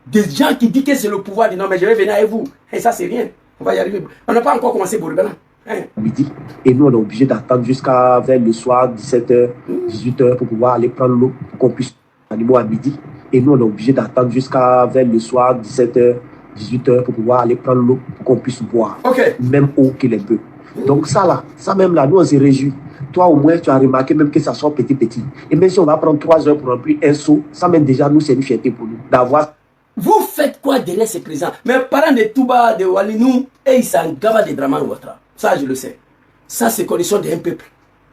Des gens qui disent que c'est le pouvoir. Non, mais je vais venir avec vous. Et ça, c'est rien. On va y arriver. On n'a pas encore commencé Bourgana. Midi. Et nous, on est obligé d'attendre jusqu'à vers le soir, 17h, 18h, pour pouvoir aller prendre l'eau, pour qu'on puisse animaux à midi. Et nous, on est obligé d'attendre jusqu'à vers le soir, 17h, 18h, pour pouvoir aller prendre l'eau, pour qu'on puisse boire. Même eau que les bœufs. Donc ça là, ça même là, nous on se réjouit. Toi au moins tu as remarqué même que ça sort petit. Et même si on va prendre 3 heures pour remplir un seau, ça même déjà nous c'est une fierté pour nous d'avoir. Vous faites quoi derrière ces présidents? Mes parents de Touba, de Walinou, et ils s'en gavent de Draman Ouattara. Ça, je le sais. Ça, c'est condition d'un peuple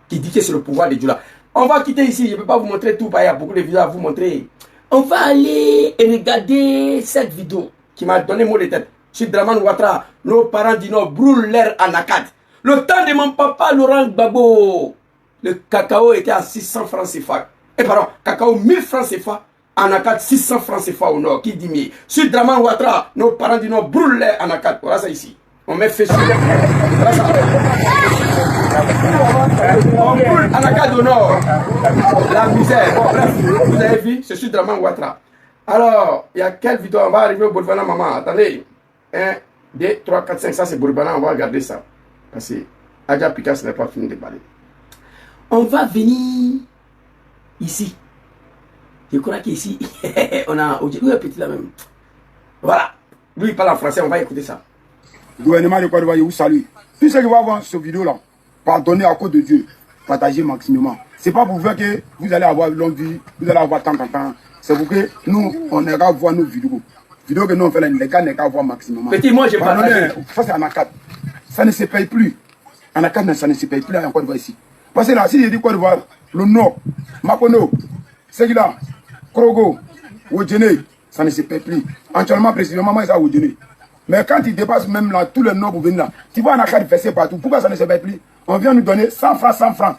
qui dit que c'est le pouvoir de Djoula. On va quitter ici. Je ne peux pas vous montrer tout. Il y a beaucoup de vidéos à vous montrer. On va aller et regarder cette vidéo qui m'a donné mot de tête. Sur Draman Ouattara, nos parents du Nord brûlent l'air en Akkad. Le temps de mon papa Laurent Gbagbo, le cacao était à 600 francs CFA. Et pardon, cacao 1000 francs CFA. En Akkad, 600 francs CFA au Nord. Qui dit mieux? Sur Draman Ouattara, nos parents du Nord brûlent l'air en Akkad. Voilà ça ici. On met feu sur voilà ça. On brûle en Akkad au Nord. La misère. Bon, bref, vous avez vu, c'est sur Draman Ouattara. Alors, il y a quelle vidéo? On va arriver au Bourvana, maman. Attendez. 1, 2, 3, 4, 5. Ça, c'est Bourvana. On va regarder ça. Parce que Adja Pikas n'est pas fini de parler. On va venir ici. Je crois qu'ici, on a... Où est petit là même? Voilà. Lui, il parle en français. On va écouter ça. Le gouvernement de Côte d'Ivoire, je vous salue. Tout ce qui va voir cette vidéo-là, pardonnez à cause de Dieu. Partagez maximum. Ce n'est pas pour faire que vous allez avoir longue vie, vous allez avoir tant. C'est pour que nous, on ira voir nos vidéos. Vidéos que nous on fait, les gars n'ont qu'à voir maximum. Petit, moi, je partage. Ça, c'est en Akkad. Ça ne se paye plus. En Akkad, ça ne se paye plus en Côte d'Ivoire ici. Parce que là, si je dis Côte d'Ivoire, le Nord, Makono, Segila, Krogo, Wodjene, ça ne se paye plus. Actuellement, précisément, moi, ça Wodjene. Mais quand il dépasse même là, tout le Nord pour venir là, tu vois en Akkad verser partout. Pourquoi ça ne se paye plus? On vient nous donner 100 francs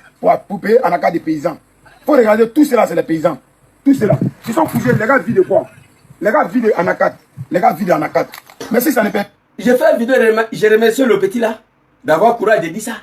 pour payer en Akkad des paysans. Il faut regarder, tout cela, c'est les paysans. Tout cela. Ils sont couchés, les gars vivent de quoi? Les gars vivent en Akkad. Les gars vivent en Akkad. Mais si ça ne paye pas. J'ai fait une vidéo, je remercie le petit là d'avoir courage de dire ça.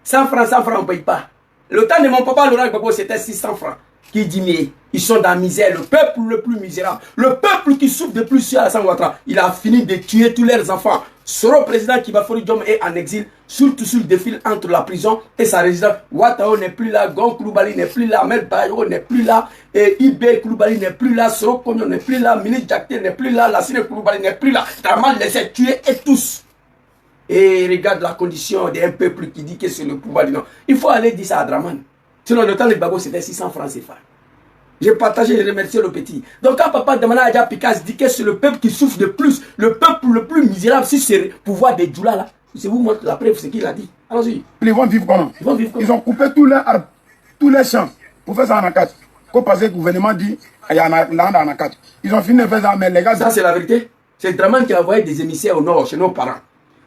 100 francs, on ne paye pas. Le temps de mon papa Laurent Gbagbo, c'était 600 francs. Qui dit, mais ils sont dans la misère, le peuple le plus misérable, le peuple qui souffre de plus sur Alassane Ouattara. Il a fini de tuer tous leurs enfants. Soro président Kibafori Diom est en exil, surtout sur le défile entre la prison et sa résidence. Ouattara n'est plus là, Gon Koulibaly n'est plus là, Ahmed Bayo n'est plus là, et Iber Koulibaly n'est plus là, Soro Kogno n'est plus là, Minis Diakité n'est plus là, Lassine Koulibaly n'est plus là. Draman les a tués et tous. Et regarde la condition d'un peuple qui dit que c'est le pouvoir du Nord. Il faut aller dire ça à Draman. Sinon, le temps de Gbagbo, c'était 600 francs CFA. J'ai partagé, j'ai remercié le petit. Donc, quand papa demande à Adja Pikas, dit que c'est le peuple qui souffre de plus, le peuple le plus misérable, si c'est le pouvoir des Djoula là, je vous montre la preuve, ce qu'il a dit. Allons-y. Ils vont vivre comment? Ils vont vivre comment? Ils ont coupé tous les arbres, tous les champs, pour faire ça en Akkad. Quand parce que le gouvernement dit, il y a un land en Akkad. Ils ont fini de faire ça, mais les gars... Ça, c'est la vérité. C'est Draman qui a envoyé des émissaires au nord, chez nos parents,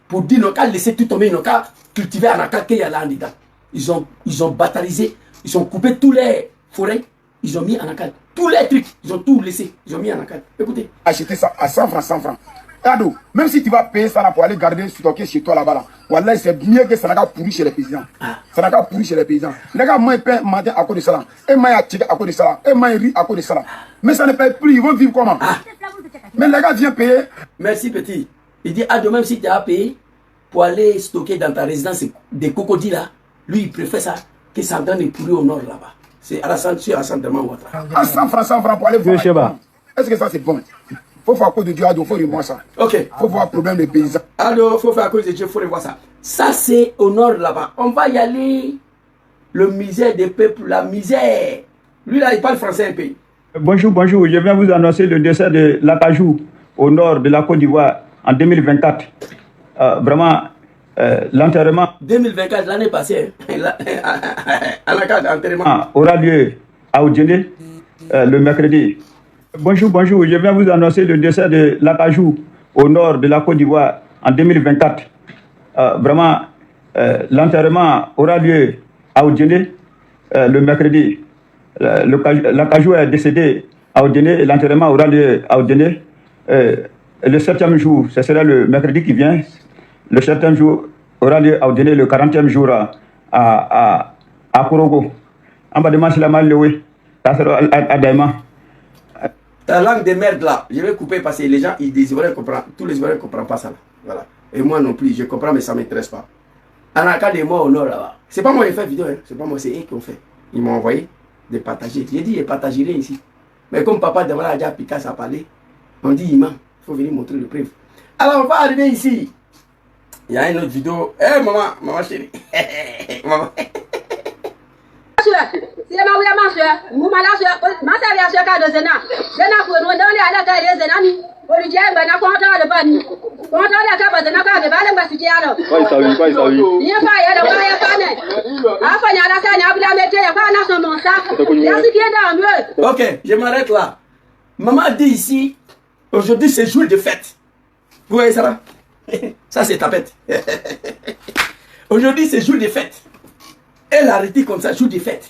pour dire, nos cas, laisser tout tomber, nos cas, cultiver en Akkad, qu'il y a là en dedans. Ils ont batarisé, ils ont coupé tous les forêts, ils ont mis en Akkad. Tous les trucs, ils ont tout laissé, ils ont mis en Akkad. Écoutez. Acheter ça à 100 francs, 100 francs. Ado, même si tu vas payer ça là pour aller garder, stocker chez toi là-bas, là, voilà, c'est mieux que ça n'a qu'à pourrir chez les paysans. Ça n'a qu'à pourrir chez les paysans. Les gars, moi, ils paient matin à cause de ça là. Et moi, ils à cause de ça là. Et moi, ils rient à cause de ça là. Mais ça ne paye plus, ils vont vivre comment? Mais les gars viennent payer. Merci, petit. Il dit, Ado, même si tu as payé pour aller stocker dans ta résidence des cocodis là, lui, il préfère ça que ça donne des pourris au nord là-bas. C'est Alassane Draman Ouattara. À 100 francs pour aller voir. Est-ce que ça c'est bon? Il faut faire à cause de Dieu, il faut revoir ça. Ok. Il faut voir le problème des paysans. Alors, il faut faire à cause de Dieu, il faut revoir ça. Ça, c'est au nord là-bas. On va y aller. Le misère des peuples, la misère. Lui là, il parle français un peu. Bonjour, bonjour. Je viens vous annoncer le décès de Lakajou au nord de la Côte d'Ivoire en 2024. Vraiment, l'enterrement 2024, l'année passée, l'enterrement aura lieu à Oudjene le mercredi. Bonjour, bonjour. Je viens vous annoncer le décès de Lakajou au nord de la Côte d'Ivoire en 2024. Vraiment, l'enterrement aura lieu à Oudjene le mercredi. Lakajou est décédé à Oudjene et l'enterrement aura lieu à Oudjene le 7e jour. Ce sera le mercredi qui vient. Le 7e jour aura lieu à Oudjene, le 40e jour à Korogo. En bas de manche, la mal levé. À Daïma. Ta langue de merde là, je vais couper parce que les gens, ils comprennent. Tous les Ivoiriens ne comprennent pas ça. Là. Voilà. Et moi non plus, je comprends, mais ça ne m'intéresse pas. En cas de moi au nord là-bas. C'est pas moi qui ai fait vidéo, hein. C'est pas moi, c'est eux qui ont fait. Ils m'ont envoyé de partager. J'ai dit, je partagerai ici. Mais comme papa demande à Adja Pikas à parler, on dit, imam, il faut venir montrer le preuve. Alors on va arriver ici. Il y a une autre vidéo. Eh maman chérie. Maman. C'est ma Ok, je m'arrête là. Maman dit ici, aujourd'hui c'est jour de fête. Vous voyez ça là? Ça c'est tapette. Aujourd'hui c'est jour de fête. Elle a arrêté comme ça, jour de fête.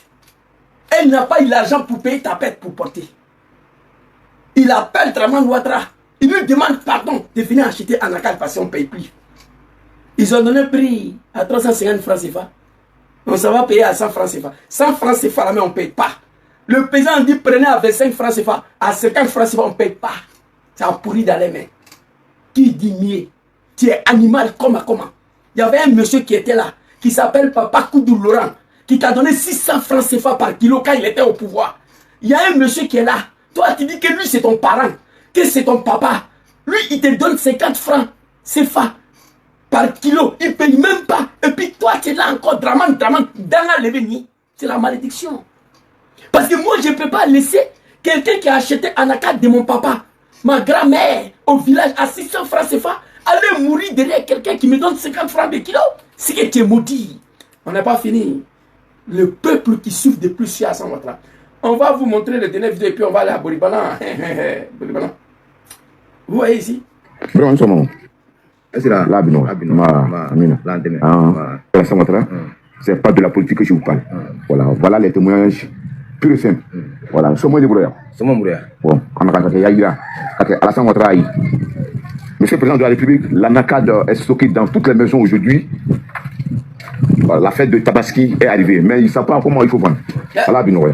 Elle n'a pas eu l'argent pour payer tapette pour porter. Il appelle Draman Ouattara. Il lui demande pardon de venir acheter Anacal parce qu'on ne paye plus. Ils ont donné un prix à 350 francs CFA. On s'en va payer à 100 francs CFA. 100 francs CFA là, mais on ne paye pas. Le paysan dit prenez à 25 francs CFA. À 50 francs CFA, on ne paye pas. Ça a pourri dans les mains. Qui dit mieux? Tu es animal comment? Il y avait un monsieur qui était là, qui s'appelle Papa Koudou Laurent, qui t'a donné 600 francs CFA par kilo quand il était au pouvoir. Il y a un monsieur qui est là. Toi, tu dis que lui, c'est ton parent, que c'est ton papa. Lui, il te donne 50 francs CFA par kilo. Il ne paye même pas. Et puis toi, tu es là encore, Draman, dans la levée. C'est la malédiction. Parce que moi, je ne peux pas laisser quelqu'un qui a acheté Anakat de mon papa, ma grand-mère, au village à 600 francs CFA, aller mourir derrière quelqu'un qui me donne 50 francs de kilo. C'est que tu es maudit. On n'a pas fini. Le peuple qui souffre de plus chez Hassan Ouattara. On va vous montrer le dernier vidéo et puis on va aller à Bolibana. Vous voyez ici? C'est là, c'est pas de la politique que je vous parle. Voilà les témoignages purs et simples. Voilà, c'est moi de Brouillard. Bon, Alassane Ouattara. Monsieur le Président de la République, l'Anacad est stocké dans toutes les maisons aujourd'hui. La fête de Tabaski est arrivée, mais ils ne savent pas comment il faut vendre. Allah Binoya.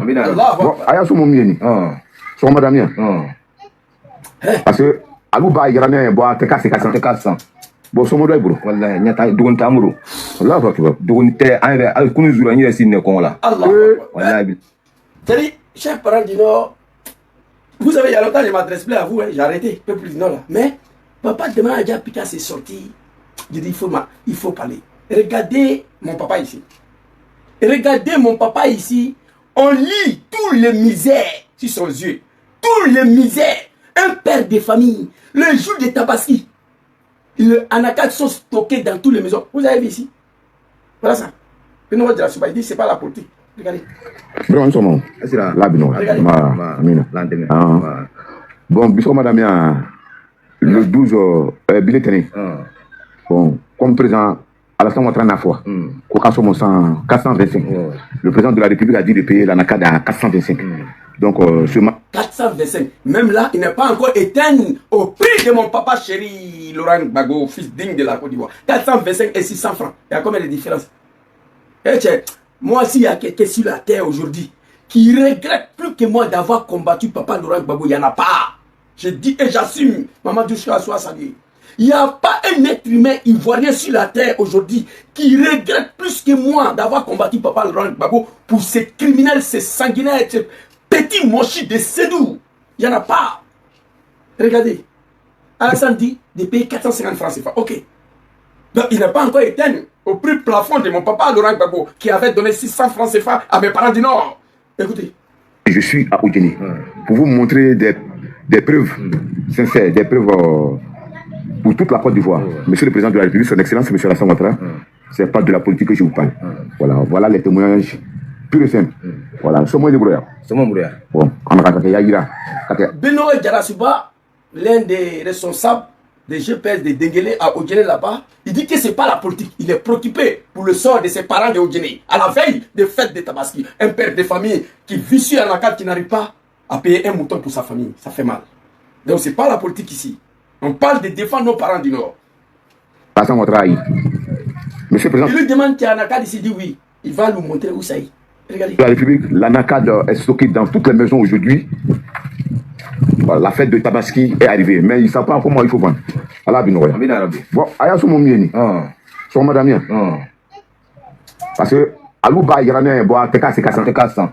Bon, Aya Somo Mieni. Son madame. Parce que Alouba Iranian boit T400. Bon, son modèle, bro. Voilà, il y a deux tamuro. Allah va tu vois. Donc, tu es un Kunuzura, il y a signé comme là. Allah. Voilà. C'est-à-dire, chers parents du Nord, vous savez, il y a longtemps, je ne m'adresse plus à vous, j'ai arrêté, un peu plus du Nord là. Mais, papa demain a déjà piqué ses sorties. Je dis, il faut parler. Regardez mon papa ici. Regardez mon papa ici. On lit tous les misères sur son yeux. Tous les misères. Un père de famille. Le jour de Tabaski. Les Anakat sont stockés dans toutes les maisons. Vous avez vu ici? Voilà ça. Il dit, c'est pas la politique. Regardez. Bon, bisous madame, le 12 billet. Bon, comme président Alassane Ouattara n'a fois, 425. Le président de la République a dit de payer l'Anacad à 425. Donc, 425. Même là, il n'est pas encore éteint au prix de mon papa chéri Laurent Gbagbo, fils digne de la Côte d'Ivoire. 425 et 600 francs. Il y a combien de différences? Et moi, s'il y a quelqu'un sur la terre aujourd'hui qui regrette plus que moi d'avoir combattu papa Laurent Gbagbo, il n'y en a pas. Je dis et j'assume, Maman Douchka soit saluée. Il n'y a pas un être humain ivoirien sur la terre aujourd'hui qui regrette plus que moi d'avoir combattu papa Laurent Gbagbo pour ces criminels, ces sanguinaires, ces petits mochis de Sédou. Il n'y en a pas. Regardez. Alassane dit de payer 450 francs CFA. Ok. Donc il n'est pas encore éteint au prix plafond de mon papa Laurent Gbagbo qui avait donné 600 francs CFA à mes parents du Nord. Écoutez. Je suis à Oudjeni pour vous montrer des preuves sincères, des preuves pour toute la Côte d'Ivoire. Monsieur le Président de la République, son Excellence, Monsieur Alassane Ouattara, c'est pas de la politique que je vous parle. Voilà les témoignages purs et simples. Voilà, c'est moi de Brouillard. Bon, Beno Djarasuba, l'un des responsables des GPS de Denguele à Oudjene là-bas, il dit que c'est pas la politique. Il est préoccupé pour le sort de ses parents de Oudjene. À la veille des fêtes de Tabaski, un père de famille qui vit sur un Anacad qui n'arrive pas à payer un mouton pour sa famille. Ça fait mal. Donc c'est pas la politique ici. On parle de défendre nos parents du Nord. Alassane Ouattara, Monsieur le Président. Il lui demande qu'il y a un Anacad ici, il dit oui. Il va nous montrer où ça y est. Regardez. La République, l'Anacad est stocké dans toutes les maisons aujourd'hui. La fête de Tabaski est arrivée, mais ils ne savent pas comment il faut vendre. Allah Binoya. Bon, Aya Somo Mieni. Son madame. Parce que Alouba Iranian boit T400.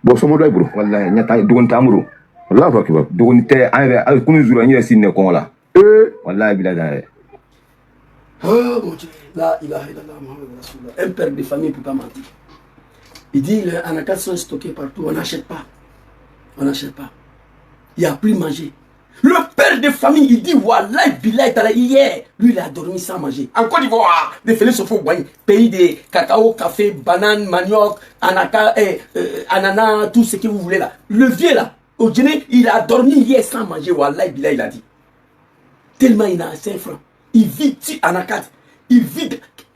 Bon, son modèle, bro. Voilà, il y a deux tamuro. Allah va tu vois. Donc, tu es un Kunuzura, il y a signé comme là. Voilà, il a. Oh mon Dieu, là, il a un père de famille ne peut pas mentir. Il dit, les anacards sont stockés partout, on n'achète pas. On n'achète pas. Il n'y a plus manger. Le père de famille, il dit, Wallah, Billah, hier, lui, il a dormi sans manger. En Côte d'Ivoire, des félix se font boire. Pays de cacao, café, banane, manioc, ananas, ananas, tout ce que vous voulez là. Le vieux là, au dîner, il a dormi hier sans manger. Wallah, Billah, il a dit. Tellement il a 5 francs. Il vit sur anacards. Il vit.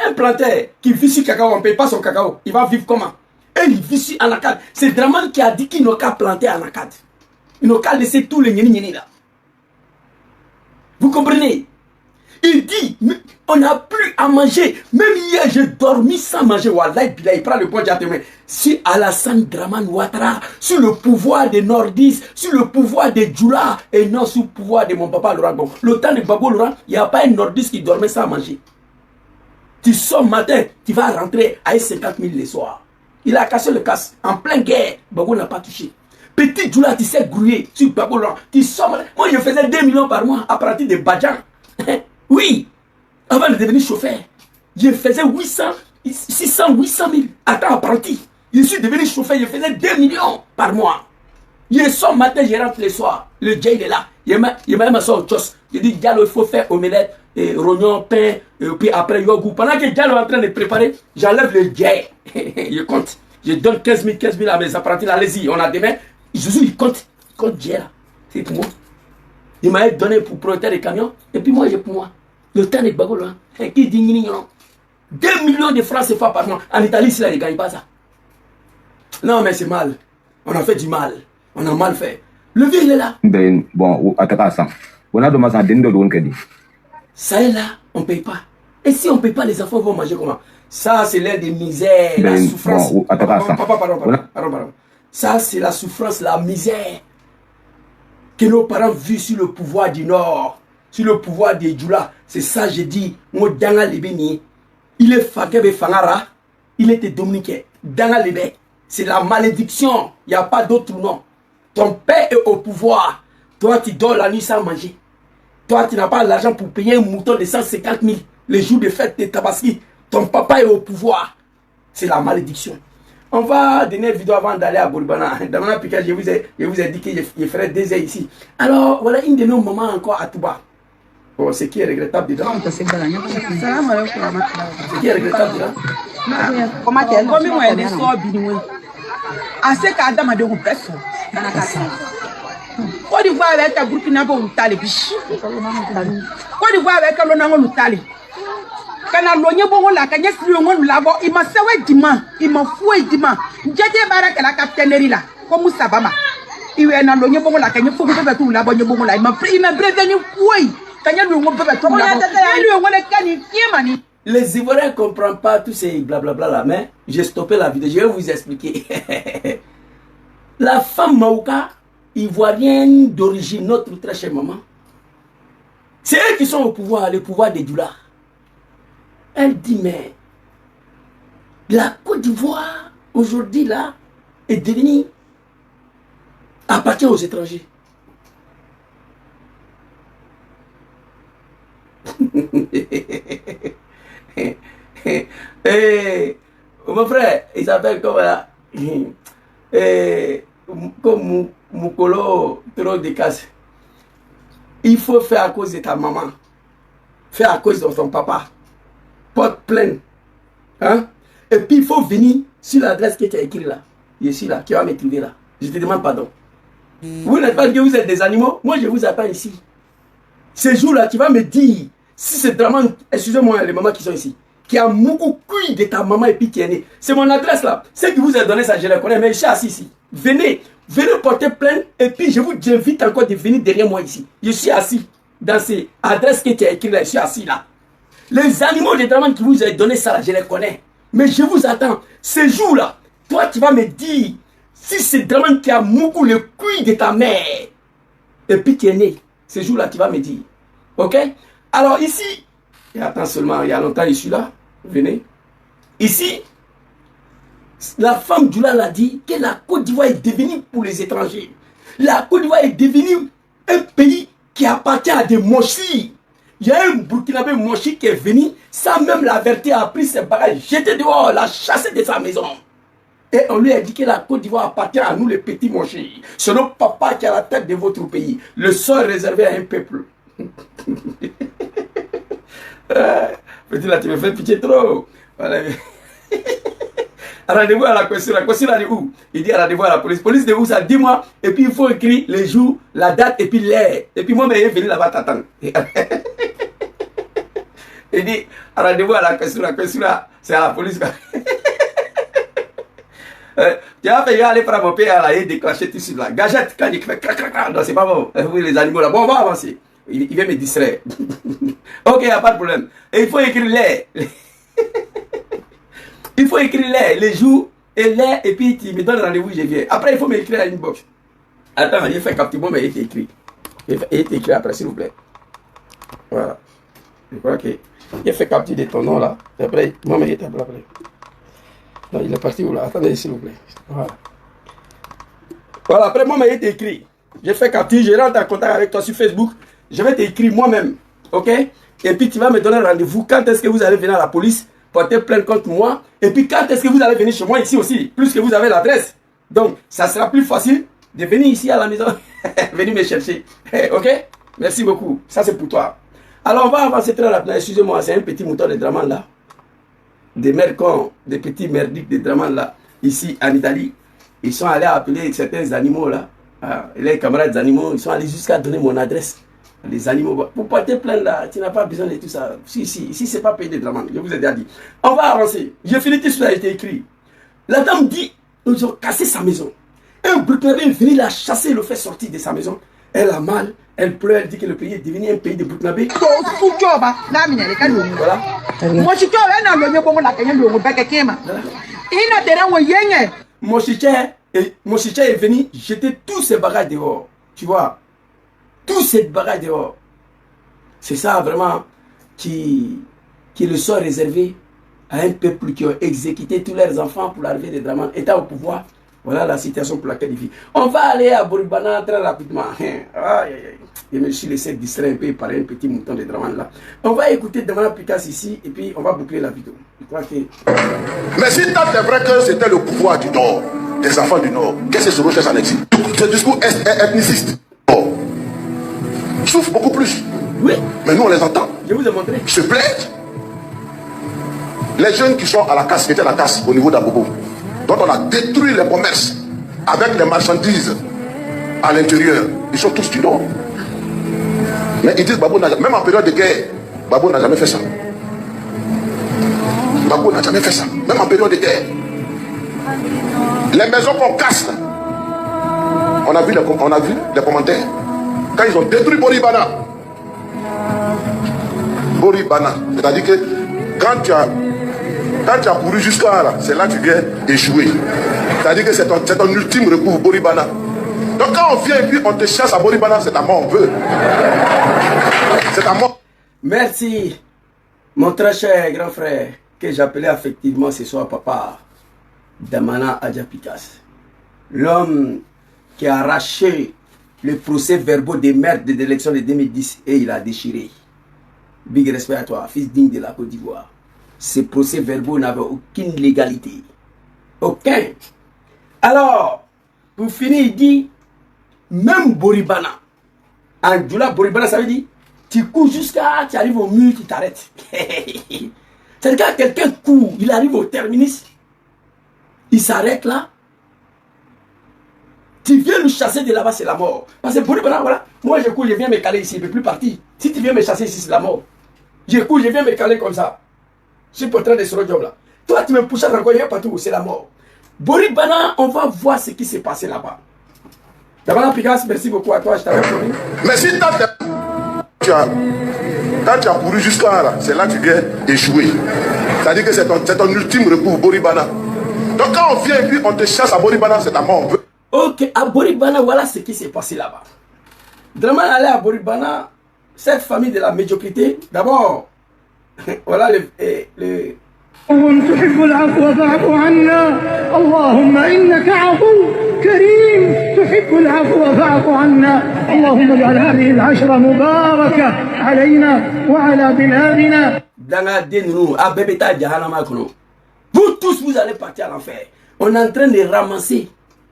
Un planteur qui vit sur cacao, on ne paye pas son cacao. Il va vivre comment? Et il vit sur anacards. C'est Draman qui a dit qu'il n'a qu'à planter anacards. Il n'a qu'à laisser tous les nyeni là. Vous comprenez? Il dit, on n'a plus à manger. Même hier, j'ai dormi sans manger. Wallah, il prend le point de sur Alassane Draman Ouattara, sur le pouvoir des nordistes, sur le pouvoir des Djoula, et non sur le pouvoir de mon papa Laurent. Bon, le temps de Babo Laurent, il n'y a pas un nordiste qui dormait sans manger. Tu sors matin, tu vas rentrer à 50 000 le soir. Il a cassé le casque. En pleine guerre, Babo n'a pas touché. Petit Djoula, tu sais grouiller sur Babo Laurent. Tu sors. Moi, je faisais 2 millions par mois à partir de Badjan. Oui, avant de devenir chauffeur, je faisais 600, 800 000 à temps apprenti. Je suis devenu chauffeur, je faisais 2 millions par mois. Je sors matin, je rentre le soir. Le Djay est là. Il m'a mis ça au chos. Je dis, Diallo, il faut faire omelette, rognon, pain, puis après yogourt. Pendant que Diallo est en train de préparer, j'enlève le Djay. Je compte. Je donne 15 000 à mes apprentis. Allez-y, on a demain. Jésus, il compte Djay là. C'est pour moi. Il m'a donné pour protéger les camions. Et puis moi, j'ai pour moi. Le temps est bagou là. Qui dit 2 millions de francs CFA par mois. En Italie, là, ils ne gagnent pas ça. Non, mais c'est mal. On a fait du mal. On a mal fait. Le vieux, il est là. Bon, à ça. On a demandé à de ça est là, on ne paye pas. Et si on ne paye pas, les enfants vont manger comment? Ça, c'est l'air de misère, la souffrance. Pardon. Ça, c'est la souffrance, la misère que nos parents vivent sur le pouvoir du Nord, sur le pouvoir des Djoula. C'est ça, j'ai dit. Il est Fakebe Fangara, il était dominicain. Danga Lebe, c'est la malédiction. Il n'y a pas d'autre nom. Ton père est au pouvoir. Toi, tu dors la nuit sans manger. Toi, tu n'as pas l'argent pour payer un mouton de 150 000 les jours de fête de Tabaski. Ton papa est au pouvoir. C'est la malédiction. On va donner une vidéo avant d'aller à Bourbana. Dans mon application, je vous ai dit que je ferai 2 heures ici. Alors, voilà une de nos mamans encore à Touba. Bon, ce qui est regrettable dedans. Ce qui est regrettable dedans. Comment tu es? Comment tu es? Assez qu'à Adam de Roupes. Côte d'Ivoire avec un Burkina Faso ou Talibish. Côte d'Ivoire avec un Lonango ou Tali. Quand on a bon la cagnasse, il m'a sauvé dimanche. Il m'a foué dimanche. J'ai barak à la capitainerie là. Comme ça va. Il y a un lognon bon la cagnasse, faut que tu tout la bonne bon là. Il m'a prévenu foué. Les Ivoiriens ne comprennent pas tous ces blablabla là, mais j'ai stoppé la vidéo, je vais vous expliquer. La femme Maouka, ivoirienne d'origine, notre très chère maman, c'est eux qui sont au pouvoir, le pouvoir des Djoula. Elle dit, mais la Côte d'Ivoire, aujourd'hui là, est devenue, appartient aux étrangers. Mon frère, il s'appelle comme là, comme Moukolo trop de casse. Il faut faire à cause de ta maman, faire à cause de ton papa, porte plainte, hein? Et puis il faut venir sur l'adresse que tu as écrite là. Je suis là, tu vas me trouver là. Je te demande pardon. Vous n'êtes pas que vous êtes des animaux, moi je vous attends ici. Ce jour-là, tu vas me dire, si c'est vraiment, excusez-moi les mamans qui sont ici, qui a beaucoup cuit de ta maman et puis qui est née. C'est mon adresse là. Celle qui vous a donné ça, je la connais, mais je suis assis ici. Venez porter plainte et puis je vous invite encore de venir derrière moi ici. Je suis assis dans ces adresses que tu as écrites là, je suis assis là. Les animaux de Draman qui vous ont donné ça là, je les connais. Mais je vous attends. Ce jour-là, toi tu vas me dire, si c'est Draman qui a beaucoup le cuit de ta mère et puis qui est née. Ce jour-là, tu vas me dire. Ok? Alors ici, et attends seulement, il y a longtemps, je suis là. Venez. Ici, la femme Djoula l'a dit que la Côte d'Ivoire est devenue pour les étrangers. La Côte d'Ivoire est devenue un pays qui appartient à des mochis. Il y a un Burkinabé mochi qui est venu, sans même l'avertir, a pris ses bagages, jeté dehors, l'a chassé de sa maison. Et on lui a dit que la Côte d'Ivoire appartient à nous, les petits monchés. C'est notre papa qui est à la tête de votre pays. Le sol est réservé à un peuple. Petit là, tu me fais pitié trop. Voilà. Rendez-vous à la question. La question là de où? Il dit rendez-vous à la police. Police de où ça? Dis-moi. Et puis il faut écrire les jours, la date et puis l'heure. Et puis moi, je vais venir là-bas t'attendre. Il dit rendez-vous à la question. La question là, c'est à la police. Tu as fait aller prendre mon père là et déclencher tout sur la gâchette. Quand il fait crac crac crac, non, c'est pas bon. Oui, les animaux là. Bon, on va avancer. Il vient me distraire. Ok, il n'y a pas de problème. Et il faut écrire l'heure. Il faut écrire l'heure, les jours et l'heure, et puis tu me donnes rendez-vous, je viens. Après, il faut m'écrire à une box. Attends, il fait capter, mais il est écrit. Il est écrit après, s'il vous plaît. Voilà. Je crois que il fait capter de ton nom là. Et après, moi, il est après. Non, il est parti où là? Attendez, s'il vous plaît. Voilà. Voilà, après, moi, il est écrit. Je fais capture, je rentre en contact avec toi sur Facebook. Je vais t'écrire moi-même. Ok? Et puis, tu vas me donner rendez-vous. Quand est-ce que vous allez venir à la police? Porter plainte contre moi. Et puis quand est-ce que vous allez venir chez moi ici aussi? Plus que vous avez l'adresse. Donc, ça sera plus facile de venir ici à la maison. Venir me chercher. Ok? Merci beaucoup. Ça, c'est pour toi. Alors, on va avancer très rapidement. Excusez-moi, c'est un petit mouton de Draman là. Des mercons, des petits merdiques de Draman là. Ici, en Italie. Ils sont allés appeler certains animaux là. Les camarades des animaux, ils sont allés jusqu'à donner mon adresse. Les animaux, pour porter plainte là, tu n'as pas besoin de tout ça. Si, c'est pas payé de Draman, je vous ai déjà dit. On va avancer. J'ai fini tout ce qui a été écrit. La dame dit, ils ont cassé sa maison. Un Burkinabé est venu la chasser, le fait sortir de sa maison. Elle a mal, elle pleure, elle dit que le pays est devenu un pays de Burkinabé. Voilà. Mon chicha est venu jeter tous ses bagages dehors. Tu vois? Tout cette bagaille dehors. C'est ça vraiment qui est le sort réservé à un peuple qui a exécuté tous leurs enfants pour l'arrivée de Draman. État au pouvoir, voilà la situation pour laquelle il vit. On va aller à Boribana très rapidement. Je me suis laissé distraire un peu par un petit mouton de Draman là. On va écouter Draman Picasso ici et puis on va boucler la vidéo. Je crois que... Mais si tant est vrai que c'était le pouvoir du Nord, des enfants du Nord, qu'est-ce que ce recherche en exil? Ce discours est ethniciste. Souffre beaucoup plus. Oui. Mais nous on les entend. Je vous ai montré. Se plaignent. Les jeunes qui sont à la casse, qui étaient à la casse au niveau d'Agogo, dont on a détruit les commerces avec les marchandises à l'intérieur, ils sont tous du Nord. Mais ils disent Babou n'a jamais, même en période de guerre, Babou n'a jamais fait ça. Babou n'a jamais fait ça, même en période de guerre. Les maisons qu'on casse, on a vu les commentaires. Quand ils ont détruit Boribana, c'est-à-dire que quand tu as couru jusqu'à là, c'est là que tu viens échouer. C'est-à-dire que c'est ton ultime recours, Boribana. Donc quand on vient et puis on te chasse à Boribana, c'est ta mort, on veut. C'est ta mort. Merci, mon très cher grand frère, que j'appelais affectivement ce soir papa, Damana Adjapikas. L'homme qui a arraché le procès verbaux des merdes de l'élection de 2010 et il a déchiré. Big respect à toi, fils digne de la Côte d'Ivoire. Ces procès verbaux n'avaient aucune légalité. Aucun. Alors, pour finir, il dit, même Boribana, en Djoula, Boribana, ça veut dire, tu cours jusqu'à, tu arrives au mur, tu t'arrêtes. C'est-à-dire quand quelqu'un court, il arrive au terminus, il s'arrête là, tu viens le chasser de là-bas, c'est la mort. Parce que Boribana, voilà, moi je cours, je viens me caler ici, je ne peux plus partir. Si tu viens me chasser ici, c'est la mort. Je cours, je viens me caler comme ça. Je suis porteur de ce job là. Toi, tu me pousses à encore, il y a partout, c'est la mort. Boribana, on va voir ce qui s'est passé là-bas. D'abord, Picasso, merci beaucoup à toi, je t'avais promis. Mais si quand tu as couru jusqu'à là, c'est là que tu viens échouer. C'est-à-dire que c'est ton ultime recours, Boribana. Donc quand on vient et puis on te chasse à Boribana, c'est ta mort. Ok, à Boribana, voilà ce qui s'est passé là-bas. Draman allait à Boribana, cette famille de la médiocrité, d'abord, voilà le تحب العفو فاعف عنا اللهم إنك عفو كريم تحب العفو فاعف عنا اللهم اجعل هذه العشرة مباركة علينا وعلى بلادنا. Vous tous, vous allez partir à l'enfer. On est en train de ramasser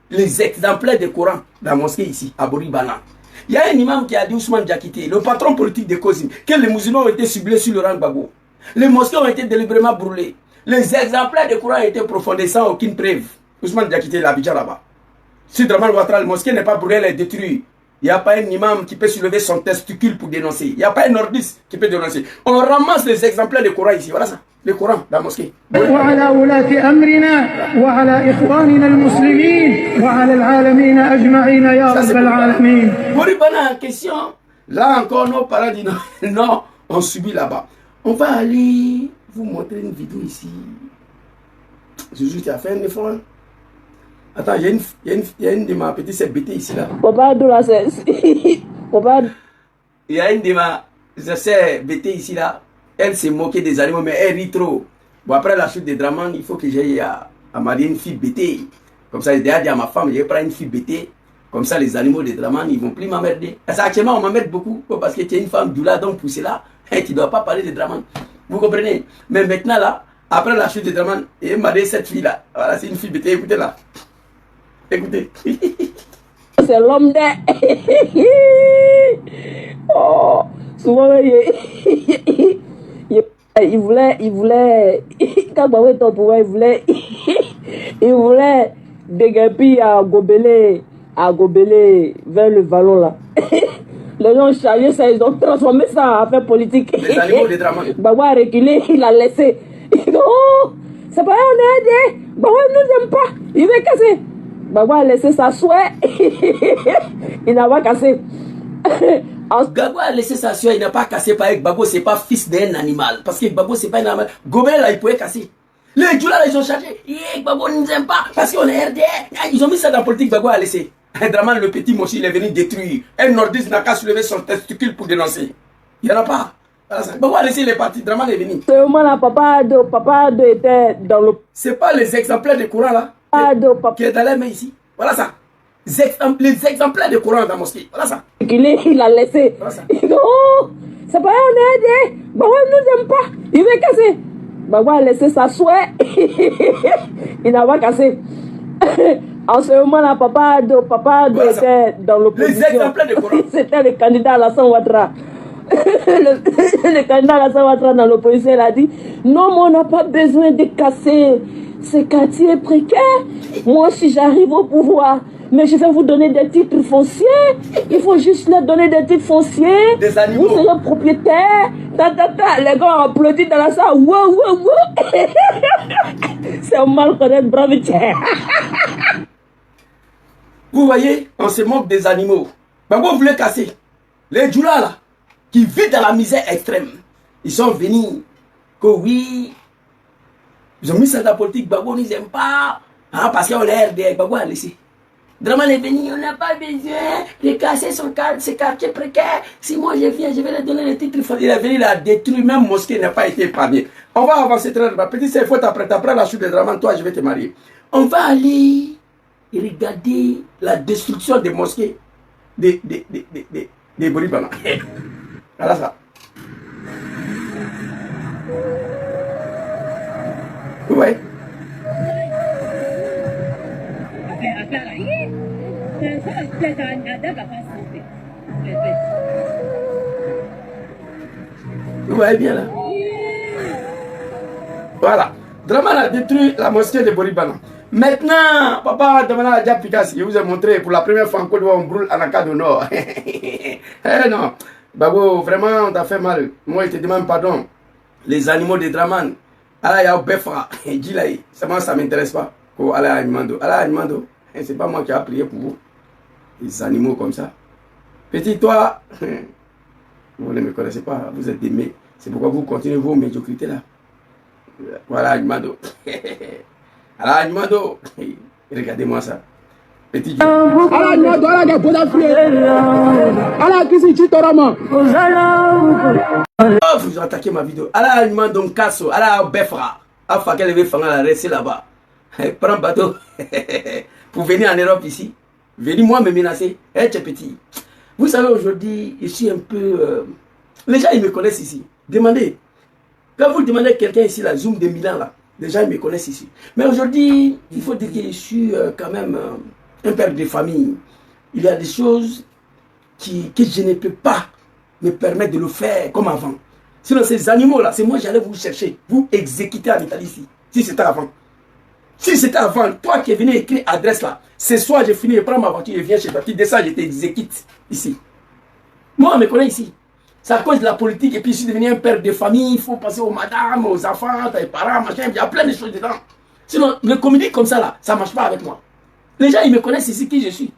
les exemplaires de Coran dans la mosquée ici, à Boribana. Il y a un imam qui a dit, Ousmane Diakité, le patron politique de Kozim, que les musulmans ont été ciblés sur le rang Gbagbo. Les mosquées ont été délibérément brûlées. Les exemplaires de Coran ont été profondés sans aucune preuve. Ousmane Diakité, l'Abidjan là-bas. Si Draman Ouattara, la mosquée n'est pas brûlée, elle est détruite. Il n'y a pas un imam qui peut soulever son testicule pour dénoncer. Il n'y a pas un nordiste qui peut dénoncer. On ramasse les exemplaires de Coran ici. Voilà ça. Le Coran dans la mosquée. وعلى ولاة أمرنا وعلى إخواننا المسلمين وعلى العالمين أجمعين يا رب العالمين. Boribana en question. Là encore, nos parents disent non, non, on subit là-bas. On va aller vous montrer une vidéo ici. Jésus, tu as fait un effort. Attends, il y a une de ma petite sœur BT ici là. Papa de la cesse. Papa. Il y a une de ma sœur BT ici là. Elle s'est moquée des animaux, mais elle rit trop. Bon, après la chute de Draman, il faut que j'aille à marier une fille BT. Comme ça, j'ai déjà dit à ma femme, je vais prendre une fille BT. Comme ça, les animaux de Draman, ils ne vont plus m'emmerder. Actuellement, on m'emmerde beaucoup parce que tu es une femme doula, donc pour cela, tu ne dois pas parler de Draman. Vous comprenez? Mais maintenant là, après la chute de Draman, il m'a dit cette fille là. Voilà, c'est une fille BT, écoutez là. Écoutez. C'est l'homme de... Oh, souvent, il voulait, quand Gbagbo était au pouvoir, il voulait déguerpir à gobeler vers le vallon là. Les gens ont chargé ça, ils ont transformé ça en affaire politique. Les animaux de Draman. Gbagbo a reculé, il a laissé. Non, c'est pas on est aidé. Gbagbo ne nous aime pas, il veut casser. Gbagbo a laissé sa souhait. Il n'a pas cassé. Gbagbo a laissé sa soeur, il n'a pas cassé par Gbagbo, c'est pas fils d'un animal. Parce que Gbagbo, c'est pas un animal. Gobel, là, il pouvait casser. Les Djoula, ils ont chargé. Gbagbo ne nous aime pas. Parce qu'on est RD. Ils ont mis ça dans la politique, Gbagbo a laissé. Draman, le petit Moshi, il est venu détruire. Un nordiste n'a qu'à soulever son testicule pour dénoncer. Il n'y en a pas. Gbagbo a laissé les partis, Draman est venu. C'est au moment là, papa Ado était dans le... C'est pas les exemplaires de Coran là qui est dans les mains ici. Voilà ça. Les exemplaires de Coran dans la mosquée. Voilà ça. Il a laissé. Voilà ça. Non, c'est pas on est aidé. Gbagbo ne nous aime pas. Il veut casser. Gbagbo a laissé sa souhait. Il n'a pas cassé. En ce moment-là, papa Ado voilà était dans l'opposition. Les exemplaires de Coran. C'était le candidat Alassane Ouattara. Le candidat Alassane Ouattara dans l'opposition, il a dit non, mais on n'a pas besoin de casser ces quartiers précaires. Moi, si j'arrive au pouvoir, mais je vais vous donner des titres fonciers. Il faut juste leur donner des titres fonciers. Des animaux. Vous serez propriétaire. Les gars ont applaudi dans la salle. Wow, wow, wow. C'est un mal connaître bravitière. Vous voyez, on se moque des animaux. Gbagbo voulait casser. Les Djoula là, qui vivent dans la misère extrême, ils sont venus. Que oui, ils ont mis ça dans la politique. Gbagbo ne les aime pas. Hein, parce qu'on est RD. Gbagbo a laissé. Draman est venu, on n'a pas besoin de casser ses quartiers précaires. Si moi je viens, je vais leur donner les titres. Il est venu la détruire, même mosquée n'a pas été épargnée. On va avancer très rapidement. Petit, c'est faute après la chute de Draman, toi je vais te marier. On va aller regarder la destruction des mosquées de Boribana. Voilà ça. Vous voyez? Vous voyez bien là? Voilà. Draman a détruit la mosquée de Boribana. Maintenant, papa Damana a déjà piqué. Je vous ai montré pour la première fois en Côte d'Ivoire, on brûle Anaka du Nord. Eh non, Gbagbo, vraiment, on t'a fait mal. Moi, je te demande pardon. Les animaux de Draman, Allah ya befa, dis là, ça ne m'intéresse pas. Allah Animando, c'est pas moi qui a prié pour vous. Les animaux comme ça. Petit toi, vous ne me connaissez pas, vous êtes aimés. C'est pourquoi vous continuez vos médiocrités là. Voilà Animando. Allah Animando, regardez-moi ça. Petit Dieu. Allah Animando, Allah Oh, vous attaquez ma vidéo. Allah Animando Nkasso, Allah Befra. Afin qu'elle veut faire la rester là-bas. Prends un bateau pour venir en Europe ici. Venez moi me menacer. Eh, tu es petit. Vous savez, aujourd'hui, je suis un peu... les gens, ils me connaissent ici. Demandez. Quand vous demandez à quelqu'un ici, la Zoom de Milan, là, Les gens me connaissent ici. Mais aujourd'hui, il faut dire que je suis quand même un père de famille. Il y a des choses que je ne peux pas me permettre de le faire comme avant. Sinon, ces animaux-là, c'est moi j'allais vous chercher, vous exécuter en Italie ici. Si c'était avant. Si c'était avant, toi qui es venu écrire adresse là, ce soir j'ai fini, je prends ma voiture, je viens chez toi, tu descends, je t'exécute ici. Moi, on me connaît ici. C'est à cause de la politique et puis je suis devenu un père de famille, il faut passer aux madames, aux enfants, tes parents, machin, il y a plein de choses dedans. Sinon, le comédie comme ça là, ça ne marche pas avec moi. Les gens, ils me connaissent ici qui je suis.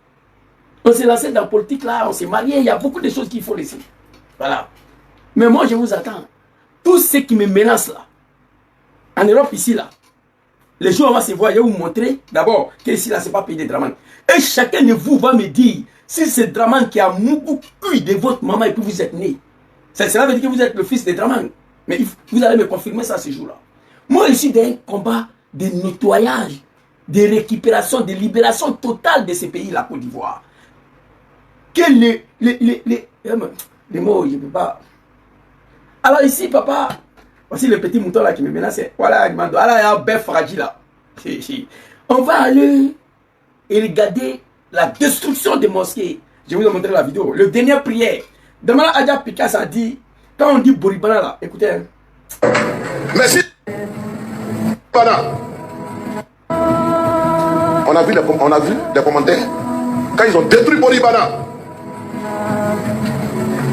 On s'est lancé dans la politique là, on s'est marié, il y a beaucoup de choses qu'il faut laisser. Voilà. Mais moi, je vous attends. Tous ceux qui me menacent là, en Europe ici là, les jours on va se voir, je vais vous montrer d'abord que ici là, ce n'est pas pays de Draman. Et chacun de vous va me dire si c'est Draman qui a beaucoup de votre maman et puis vous êtes né. Cela veut dire que vous êtes le fils de Draman. Mais vous allez me confirmer ça ce jour-là. Moi, je suis dans un combat de nettoyage, de récupération, de libération totale de ces pays, la Côte d'Ivoire. Que les mots, je ne peux pas. Alors ici, papa, voici le petit mouton là qui me menace. Voilà, il y a un bœuf fragile là. On va aller et regarder la destruction des mosquées. Je vais vous montrer la vidéo. Le dernier prière. Demain, Adja Picasso a dit, quand on dit Boribana là, écoutez. Hein. Merci. Voilà. On a vu les commentaires. Quand ils ont détruit Boribana.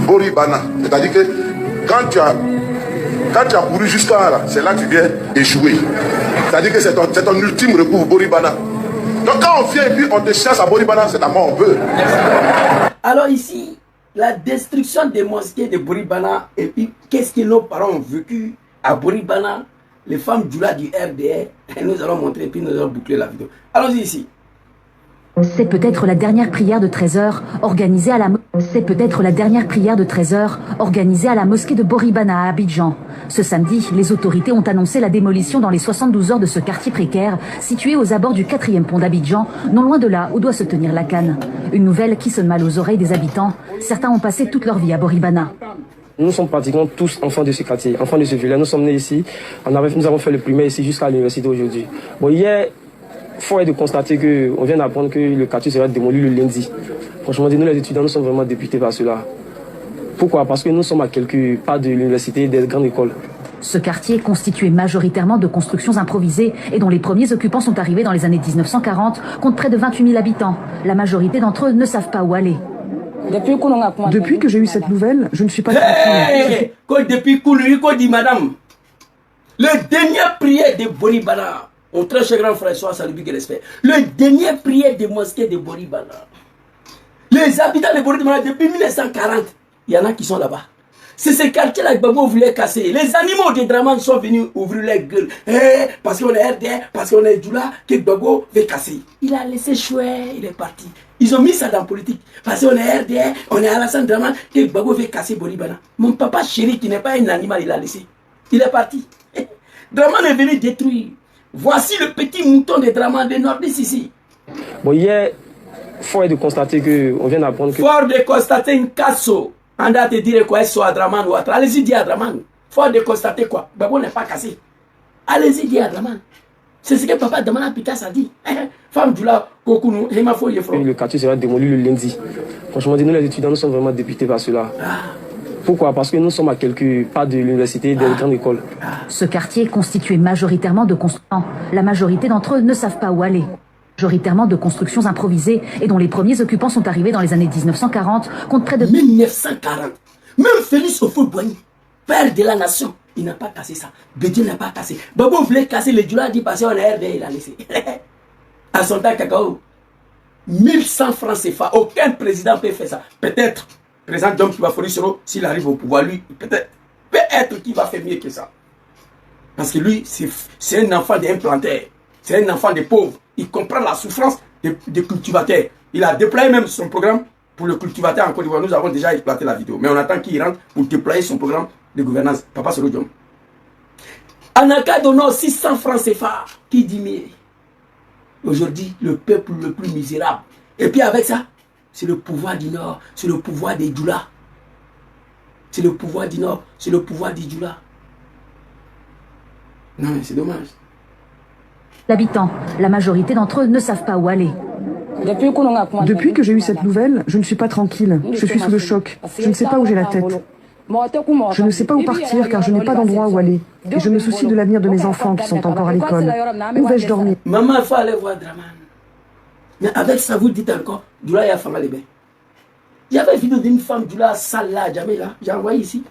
Boribana. C'est-à-dire que quand tu as couru jusqu'à là, c'est là que tu viens échouer. C'est-à-dire que c'est ton ultime recours, Boribana. Donc quand on vient et puis on te chasse à Boribana, c'est à moi on veut. Alors ici, la destruction des mosquées de Boribana, et puis qu'est-ce que nos parents ont vécu à Boribana, les femmes du RDR, et nous allons montrer et puis nous allons boucler la vidéo. Allons-y ici. C'est peut-être la dernière prière de 13 heures organisée à la mosquée de Boribana à Abidjan. Ce samedi, les autorités ont annoncé la démolition dans les 72 heures de ce quartier précaire situé aux abords du 4e pont d'Abidjan, non loin de là où doit se tenir la Cannes. Une nouvelle qui sonne mal aux oreilles des habitants. Certains ont passé toute leur vie à Boribana. Nous sommes pratiquement tous enfants de ce quartier, enfants de ce village. Nous sommes nés ici. Nous avons fait le primaire ici jusqu'à l'université aujourd'hui. Bon, hier, il faut de constater qu'on vient d'apprendre que le quartier sera démoli le lundi. Franchement, nous les étudiants, nous sommes vraiment députés par cela. Pourquoi? Parce que nous sommes à quelques pas de l'université et des grandes écoles. Ce quartier, constitué majoritairement de constructions improvisées et dont les premiers occupants sont arrivés dans les années 1940, compte près de 28 000 habitants. La majorité d'entre eux ne savent pas où aller. Depuis que j'ai eu cette nouvelle, je ne suis pas tranquille. Depuis qu'on dit madame, le dernier prière de Boribana, au très cher grand frère, soit salut, respect. Le dernier prière de mosquée de Boribana. Les habitants de Boribana, depuis 1940, il y en a qui sont là-bas. C'est ce quartier-là que Gbagbo voulait casser. Les animaux de Draman sont venus ouvrir les gueules. Parce qu'on est RDR, parce qu'on est Djoula, que Gbagbo veut casser. Il a laissé chouer, il est parti. Ils ont mis ça dans la politique. Parce qu'on est RDR, on est Alassane Draman, que Gbagbo veut casser Boribana. Mon papa chéri, qui n'est pas un animal, il a laissé. Il est parti. Draman est venu détruire. Voici le petit mouton de Draman de Nordis ici. Bon, hier, fort de constater qu'on vient d'apprendre que... Fort de constater une casse. On doit te dire quoi, soit à Draman ou à Draman. Allez-y, dis à Draman. Fort de constater quoi. Gbagbo n'est pas cassé. Allez-y, dis à Draman. C'est ce que papa Damana Picasso a dit. Femme du là, Kokounou, il m'a fait le quartier sera démoli le lundi. Franchement, nous les étudiants, nous sommes vraiment députés par cela. Pourquoi? Parce que nous sommes à quelques pas de l'université et des grandes écoles. Ce quartier, constitué majoritairement de constructions, la majorité d'entre eux ne savent pas où aller. Majoritairement de constructions improvisées et dont les premiers occupants sont arrivés dans les années 1940, compte près de... 1940. Même Félix Houphouët-Boigny, père de la nation, il n'a pas cassé ça. Bédié n'a pas cassé. Gbagbo voulait casser le Djoula, dit passer en RD, il a laissé. À son temps, cacao, 1100 francs CFA. Aucun président peut faire ça. Peut-être, président John Kibaforisoro, s'il arrive au pouvoir, lui, peut-être qu'il va faire mieux que ça. Parce que lui, c'est un enfant d'un planteur. C'est un enfant de pauvres. Il comprend la souffrance des cultivateurs. Il a déployé même son programme pour le cultivateur en Côte d'Ivoire. Nous avons déjà exploité la vidéo. Mais on attend qu'il rentre pour déployer son programme de gouvernance. Papa Soro Diom. Anaka donne 600 francs CFA. Qui dit mieux? Aujourd'hui, le peuple le plus misérable. Et puis avec ça, c'est le pouvoir du Nord. C'est le pouvoir des Djoula. C'est le pouvoir du Nord. C'est le pouvoir des Djoula. Non mais c'est dommage. L'habitant, la majorité d'entre eux ne savent pas où aller. Depuis que j'ai eu cette nouvelle, je ne suis pas tranquille. Je suis sous le choc. Je ne sais pas où j'ai la tête. Je ne sais pas où partir car je n'ai pas d'endroit où aller. Et je me soucie de l'avenir de mes enfants qui sont encore à l'école. Où vais-je dormir? Maman, il faut aller voir Draman. Mais avec ça, vous dites encore, Dula ya femme Alébé. Il y avait une vidéo d'une femme, Dula, sale là, jamais là. J'ai envoyé ici.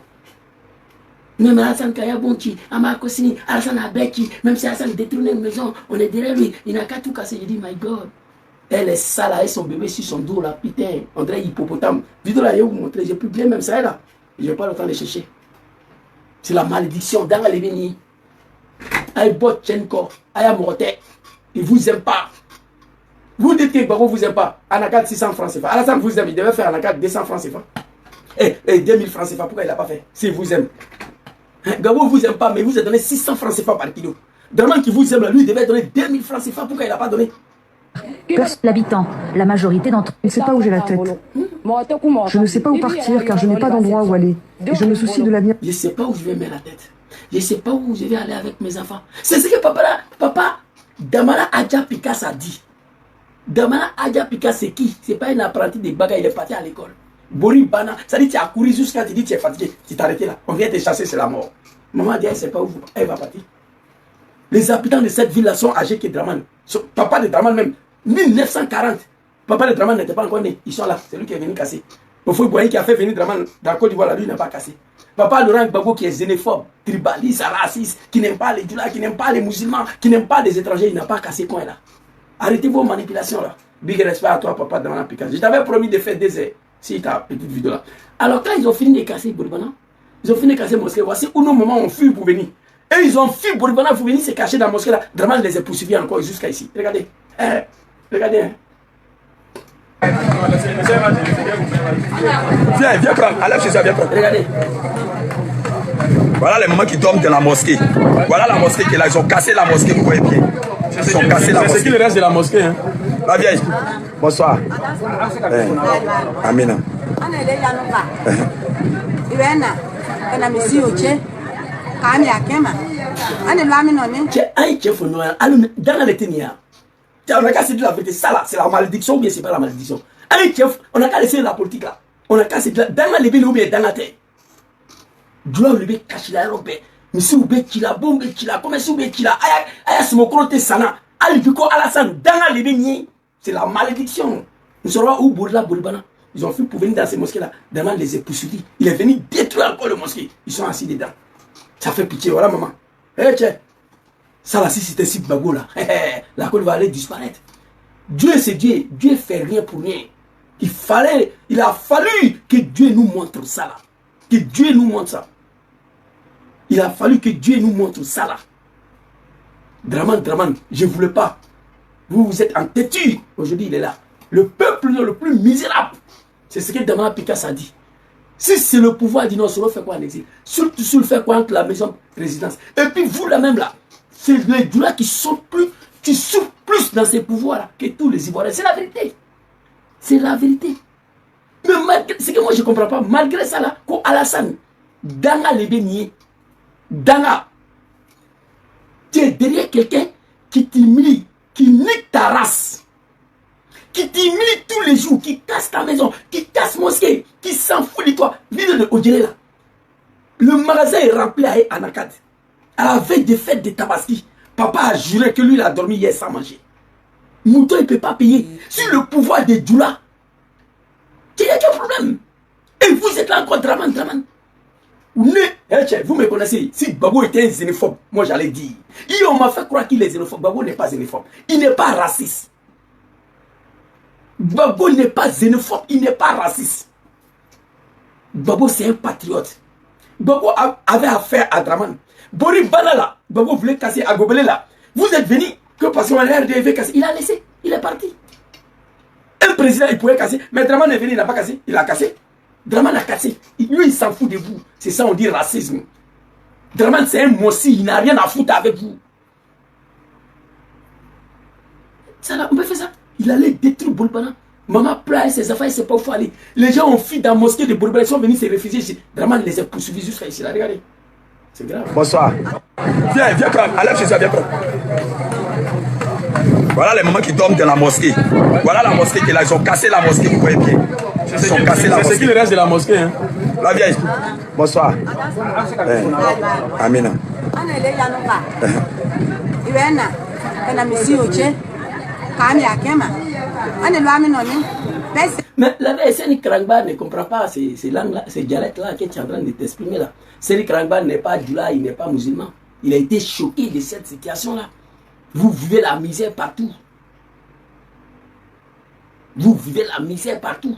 Même Hassan Kaya Bonchi, Ama Kosini, Hassan Abeki, même si Hassan détruit une maison, on est derrière lui, il n'a qu'à tout casser. Je dis, my God. Elle est sale avec son bébé sur son dos là, putain, on dirait hippopotame. Vidéo là, je vais vous montrer, j'ai publié même ça là. Je n'ai pas le temps de chercher. C'est la malédiction dans les bénis. Aïe bot Tchenko, aïe morté. Il vous aime pas. Vous dites que Gbagbo vous aime pas. Anakat 600 francs CFA. Alassane vous aime, il devait faire Anakat 200 francs CFA. Et 2000 francs CFA, pourquoi il n'a pas fait? S'il vous aime. Gbagbo vous aime pas, mais vous a donné 600 francs CFA par kilo. Draman qui vous aime, lui, il devait donner 2000 francs CFA, pourquoi il n'a pas donné? L'habitant, la majorité d'entre eux ne sait pas où j'ai la tête. Je ne sais pas où partir car je n'ai pas d'endroit où aller. Et je me soucie de l'avenir. Je ne sais pas où je vais mettre la tête. Je ne sais pas où je vais aller avec mes enfants. C'est ce que papa Damala Adja Pikas a dit. Damala Adja Pikas, c'est qui? C'est pas un apprenti de Baga, il est parti à l'école. Bori Bana, ça dit tu as couru jusqu'à tu dis tu es fatigué. Tu t'es arrêté là. On vient te chasser, c'est la mort. Maman dit elle ne sait pas où elle va partir. Les habitants de cette ville-là sont âgés que Draman. Papa de Draman même, 1940. Papa de Draman n'était pas encore né. Ils sont là. C'est lui qui est venu casser. Il faut voir qui a fait venir Draman dans la Côte d'Ivoire, lui, il n'a pas cassé. Papa Laurent Gbagbo qui est xénophobe, tribaliste, raciste, qui n'aime pas les Dula, qui n'aime pas les musulmans, qui n'aime pas les étrangers, il n'a pas cassé coin là. Arrêtez vos manipulations là. Big respect à toi, papa Draman Pikas. Je t'avais promis de faire des airs, si ta petite vidéo là. Alors quand ils ont fini de casser Bouribana, ils ont fini de casser la mosquée, voici où nos moments ont fui pour venir. Et ils ont fui Bouribana pour venir se cacher dans la mosquée là. Draman les a poursuivis encore jusqu'à ici. Regardez. Regardez. Viens prendre, enlève chez ça, viens prendre. Regardez. Voilà les mamans qui dorment dans la mosquée. Voilà la mosquée qui est là, ils ont cassé la mosquée, vous voyez bien. Ils ont cassé la mosquée. C'est qui le reste de la mosquée, hein? La vieille. Bonsoir. Amina. Dans les ténières. On n'a qu'à se dire la vérité, ça là, c'est la malédiction ou bien c'est pas la malédiction. Allez, chef, on n'a qu'à laisser la politique là. On n'a qu'à se dire dans la ville ou bien dans la terre. Doit le cacher la robe. Mais si vous êtes qui la bombe, qui la comme si vous êtes qui la aïe, c'est mon côté sana. Allez, puis quoi, Alassane, dans la ville, c'est la malédiction. Nous saurons où Bourla, Bouribana. Ils ont fait pour venir dans ces mosquées là. Demain, les a poursuivis. Il est venu détruire encore le mosquée. Ils sont assis dedans. Ça fait pitié, voilà, maman. Hé, tiens. Ça là, si c'était si Gbagbo là, la Côte va aller disparaître. Dieu c'est Dieu. Dieu fait rien pour rien. Il a fallu que Dieu nous montre ça là. Que Dieu nous montre ça. Il a fallu que Dieu nous montre ça là. Draman, je ne voulais pas. Vous êtes en têtu. Aujourd'hui, il est là. Le peuple le plus misérable. C'est ce que Damala Pikas a dit. Si c'est le pouvoir du Nord, fait quoi en exil? Surtout le fait quoi entre la maison résidence. Et puis vous là même là. C'est les Doula qui souffrent plus dans ces pouvoirs-là que tous les Ivoiriens. C'est la vérité. C'est la vérité. Mais malgré, c'est que moi je ne comprends pas. Malgré ça, là, quand Alassane, Danga les béniers, Danga, tu es derrière quelqu'un qui t'humilie, qui nique ta race, qui t'humilie tous les jours, qui casse ta maison, qui casse mosquée, qui s'en fout de toi. Vidéo de Odjele là. Le magasin est rempli à Anakat. À la veille des fêtes de Tabaski, papa a juré que lui il a dormi hier sans manger. Mouton il ne peut pas payer. Sur le pouvoir des Djoula, il y a quel problème? Et vous êtes là encore, Draman. Vous me connaissez. Si Gbagbo était un xénophobe, moi j'allais dire. On m'a fait croire qu'il est xénophobe. Gbagbo n'est pas xénophobe. Il n'est pas raciste. Gbagbo n'est pas xénophobe. Il n'est pas raciste. Gbagbo c'est un patriote. Gbagbo avait affaire à Draman. Bori Banala, Gbagbo voulait casser à Gobelé là. Vous êtes venu que parce qu'on a RDV cassé. Il a laissé, il est parti. Un président, il pouvait casser, mais Draman est venu, il n'a pas cassé. Il a cassé. Draman a cassé. Lui, il s'en fout de vous. C'est ça, on dit racisme. Draman, c'est un mossi, il n'a rien à foutre avec vous. Ça là, on peut faire ça. Il allait détruire Bouribana. Maman pleure ses enfants, il ne sait pas où il faut aller. Les gens ont fui dans la mosquée de Bouribana, ils sont venus se réfugier ici. Draman les a poursuivis jusqu'à ici. Là, regardez. C'est grave. Bonsoir. Viens prendre. Enlève chez ça, viens prendre. Voilà les mamans qui dorment dans la mosquée. Voilà la mosquée qui est là. Ils ont cassé la mosquée, vous voyez bien. Ils ont cassé la mosquée. C'est ce qui reste de la mosquée. Hein? La vieille. Bonsoir. Amina. Mais la Séni Krangba ne comprend pas ces langues-là, ces dialectes-là que tu es en train de t'exprimer là. Séni Krangba n'est pas djoula, il n'est pas musulman. Il a été choqué de cette situation-là. Vous vivez la misère partout. Vous vivez la misère partout.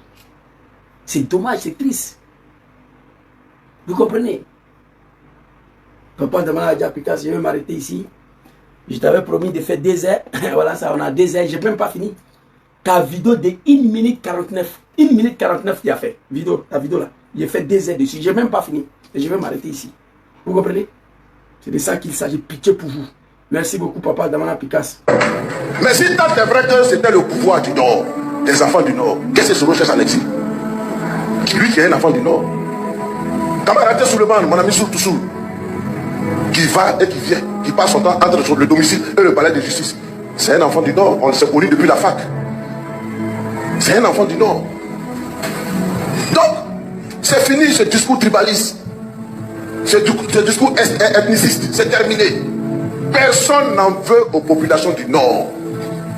C'est dommage, c'est triste. Vous comprenez? Papa demande à Diapika si je vais m'arrêter ici. Je t'avais promis de faire 2 heures. Voilà, ça, on a 2 heures. Je n'ai même pas fini. Ta vidéo de 1 minute 49. 1 minute 49 tu as fait. Ta vidéo là. J'ai fait 2 heures dessus. Je n'ai même pas fini. Et je vais m'arrêter ici. Vous comprenez? C'est de ça qu'il s'agit. Pitié pour vous. Merci beaucoup, papa Damana Picasso. Mais si tant est vrai que c'était le pouvoir du Nord, des enfants du Nord, qu'est-ce que ce recherche en exil? Lui qui est un enfant du Nord. Camarade Souleymane, mon ami Soul, qui va et qui vient, qui passe son temps entre le domicile et le palais de justice. C'est un enfant du Nord, on s'est connu depuis la fac. C'est un enfant du Nord. Donc, c'est fini ce discours tribaliste, ce discours ethniciste, c'est terminé. Personne n'en veut aux populations du Nord.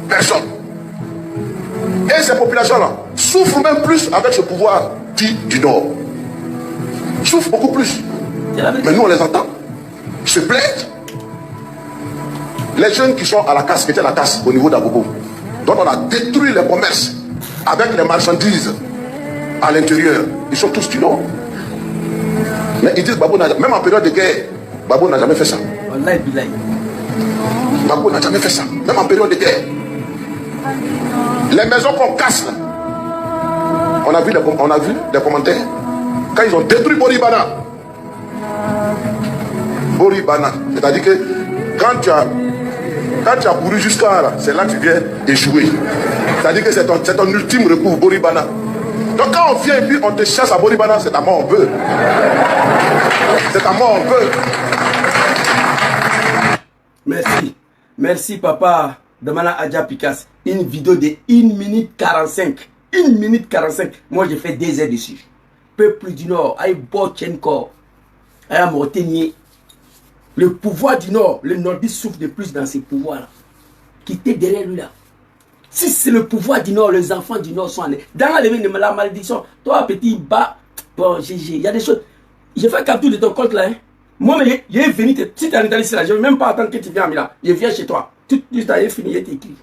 Personne. Et ces populations-là souffrent même plus avec ce pouvoir dit du Nord. Souffrent beaucoup plus. Mais nous, on les entend. Ils se plaignent. Les jeunes qui sont à la casse, qui étaient à la casse au niveau d'Agogo, dont on a détruit les commerces avec les marchandises à l'intérieur, ils sont tous du Nord. Mais ils disent, Babou, même en période de guerre, Babou n'a jamais fait ça. Babou n'a jamais fait ça, même en période de guerre. Les maisons qu'on casse, là, on a vu les commentaires. Quand ils ont détruit Boribana, c'est-à-dire que quand tu as couru jusqu'à là, c'est là que tu viens échouer. C'est-à-dire que c'est ton ultime recours, Boribana. Donc quand on vient et puis on te chasse à Boribana, c'est ta mort on veut. C'est ta mort on veut. Merci. Merci papa Damana Adja Picasso. Une vidéo de 1 minute 45. 1 minute 45. Moi j'ai fait 2 heures dessus. Peuple du Nord, aïe Bochenko, aïe Mortenier. Le pouvoir du Nord, le Nordiste souffre de plus dans ces pouvoirs-là. Qui était derrière lui là. Si c'est le pouvoir du Nord, les enfants du Nord sont allés. Dans la malédiction, toi petit bas, bon, il y a des choses. J'ai fait capture de ton compte là. Hein. Moi, mais j'ai venu, si tu es en Italie, je ne vais même pas attendre que tu viennes à Milan. Je viens chez toi. Tout est fini, il est écrit.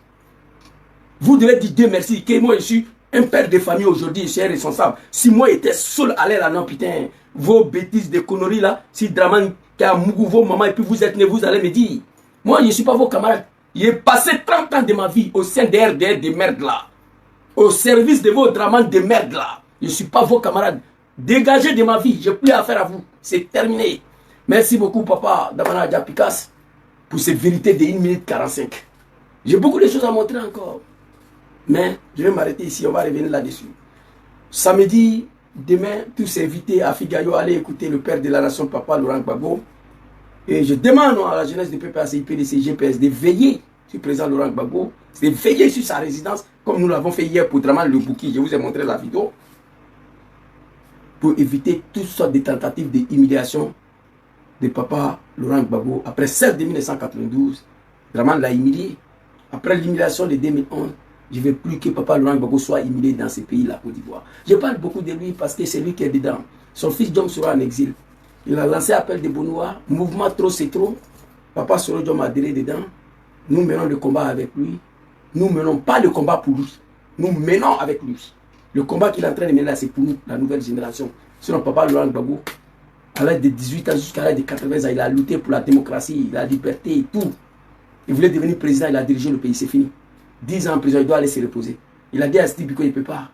Vous devez dire Dieu merci, que moi je suis un père de famille aujourd'hui, je suis responsable. Si moi j'étais seul à l'air là, non putain, vos bêtises de conneries là, si Draman qui a mougou vos mamans et puis vous êtes nés, vous allez me dire. Moi je ne suis pas vos camarades. J'ai passé 30 ans de ma vie au sein des RDR de merde là. Au service de vos Draman de merde là. Je ne suis pas vos camarades. Dégagez de ma vie, je n'ai plus affaire à vous. C'est terminé. Merci beaucoup papa Damana Adja Picasso pour cette vérité de 1 minute 45. J'ai beaucoup de choses à montrer encore. Mais je vais m'arrêter ici, on va revenir là-dessus. Samedi, demain, tous invités à Figayo, allez écouter le père de la nation, papa Laurent Gbagbo. Et je demande à la jeunesse de PPAC, IPDC, GPS de veiller sur le président Laurent Gbagbo, de veiller sur sa résidence, comme nous l'avons fait hier pour Draman le Bouki. Je vous ai montré la vidéo. Pour éviter toutes sortes de tentatives d'humiliation de papa Laurent Gbagbo. Après celle de 1992, Draman l'a humilié. Après l'humiliation de 2011, je ne veux plus que papa Laurent Gbagbo soit humilié dans ce pays-là, Côte d'Ivoire. Je parle beaucoup de lui parce que c'est lui qui est dedans. Son fils Diom sera en exil. Il a lancé appel de Bonoua, mouvement trop c'est trop. Papa Soro Diom a adhéré dedans. Nous menons le combat avec lui. Nous ne menons pas le combat pour lui. Nous menons avec lui. Le combat qu'il est en train de mener là, c'est pour nous, la nouvelle génération. Sinon, papa Laurent Gbagbo, à l'âge de 18 ans jusqu'à l'âge de 80 ans, il a lutté pour la démocratie, la liberté et tout. Il voulait devenir président, il a dirigé le pays, c'est fini. 10 ans en prison, il doit aller se reposer. Il a dit à Steve qu'il ne peut pas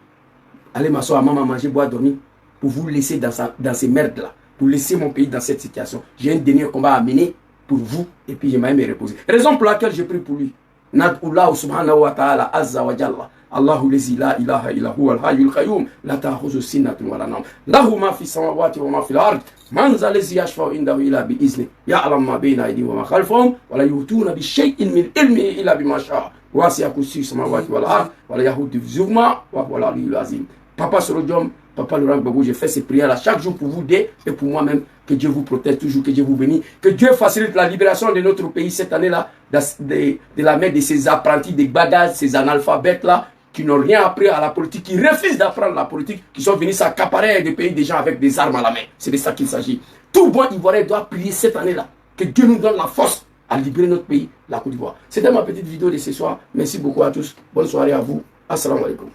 aller m'asseoir à maman, manger, boire, dormir, pour vous laisser dans ces merdes-là, pour laisser mon pays dans cette situation. J'ai un dernier combat à mener pour vous, et puis je vais me reposer. Raison pour laquelle j'ai pris pour lui. Nad'Allah subhanahu wa ta'ala azza wa jalla. Allahu lazi la ilaha illa huwa al-hayyul qayyum la ta'khudhuhu sinatun wa la nawm lahu ma fi samawati wa ma fi al-ard man za lazi yashfa'u indahu illa bi izni ya'lamu ma bayna aydihim wa ma khalfahum wa la yu'tuna bi shay'in min ilmihi illa bima sha'a wasi'a kursiyyu samawati wal ard wa la yahudu hifdhuhuma wa huwa al-aliyyul azim. Papa Solodium, Papa Laurent Gbagbo, je fais ces prières là chaque jour pour vous deux et pour moi-même. Que Dieu vous protège toujours, que Dieu vous bénisse. Que Dieu facilite la libération de notre pays cette année-là, de la main de ces apprentis, des bagages, ces analphabètes-là, qui n'ont rien appris à la politique, qui refusent d'apprendre la politique, qui sont venus s'accaparer des pays des gens avec des armes à la main. C'est de ça qu'il s'agit. Tout bon Ivoirien doit prier cette année-là. Que Dieu nous donne la force à libérer notre pays, la Côte d'Ivoire. C'était ma petite vidéo de ce soir. Merci beaucoup à tous. Bonne soirée à vous. Assalamu alaikum.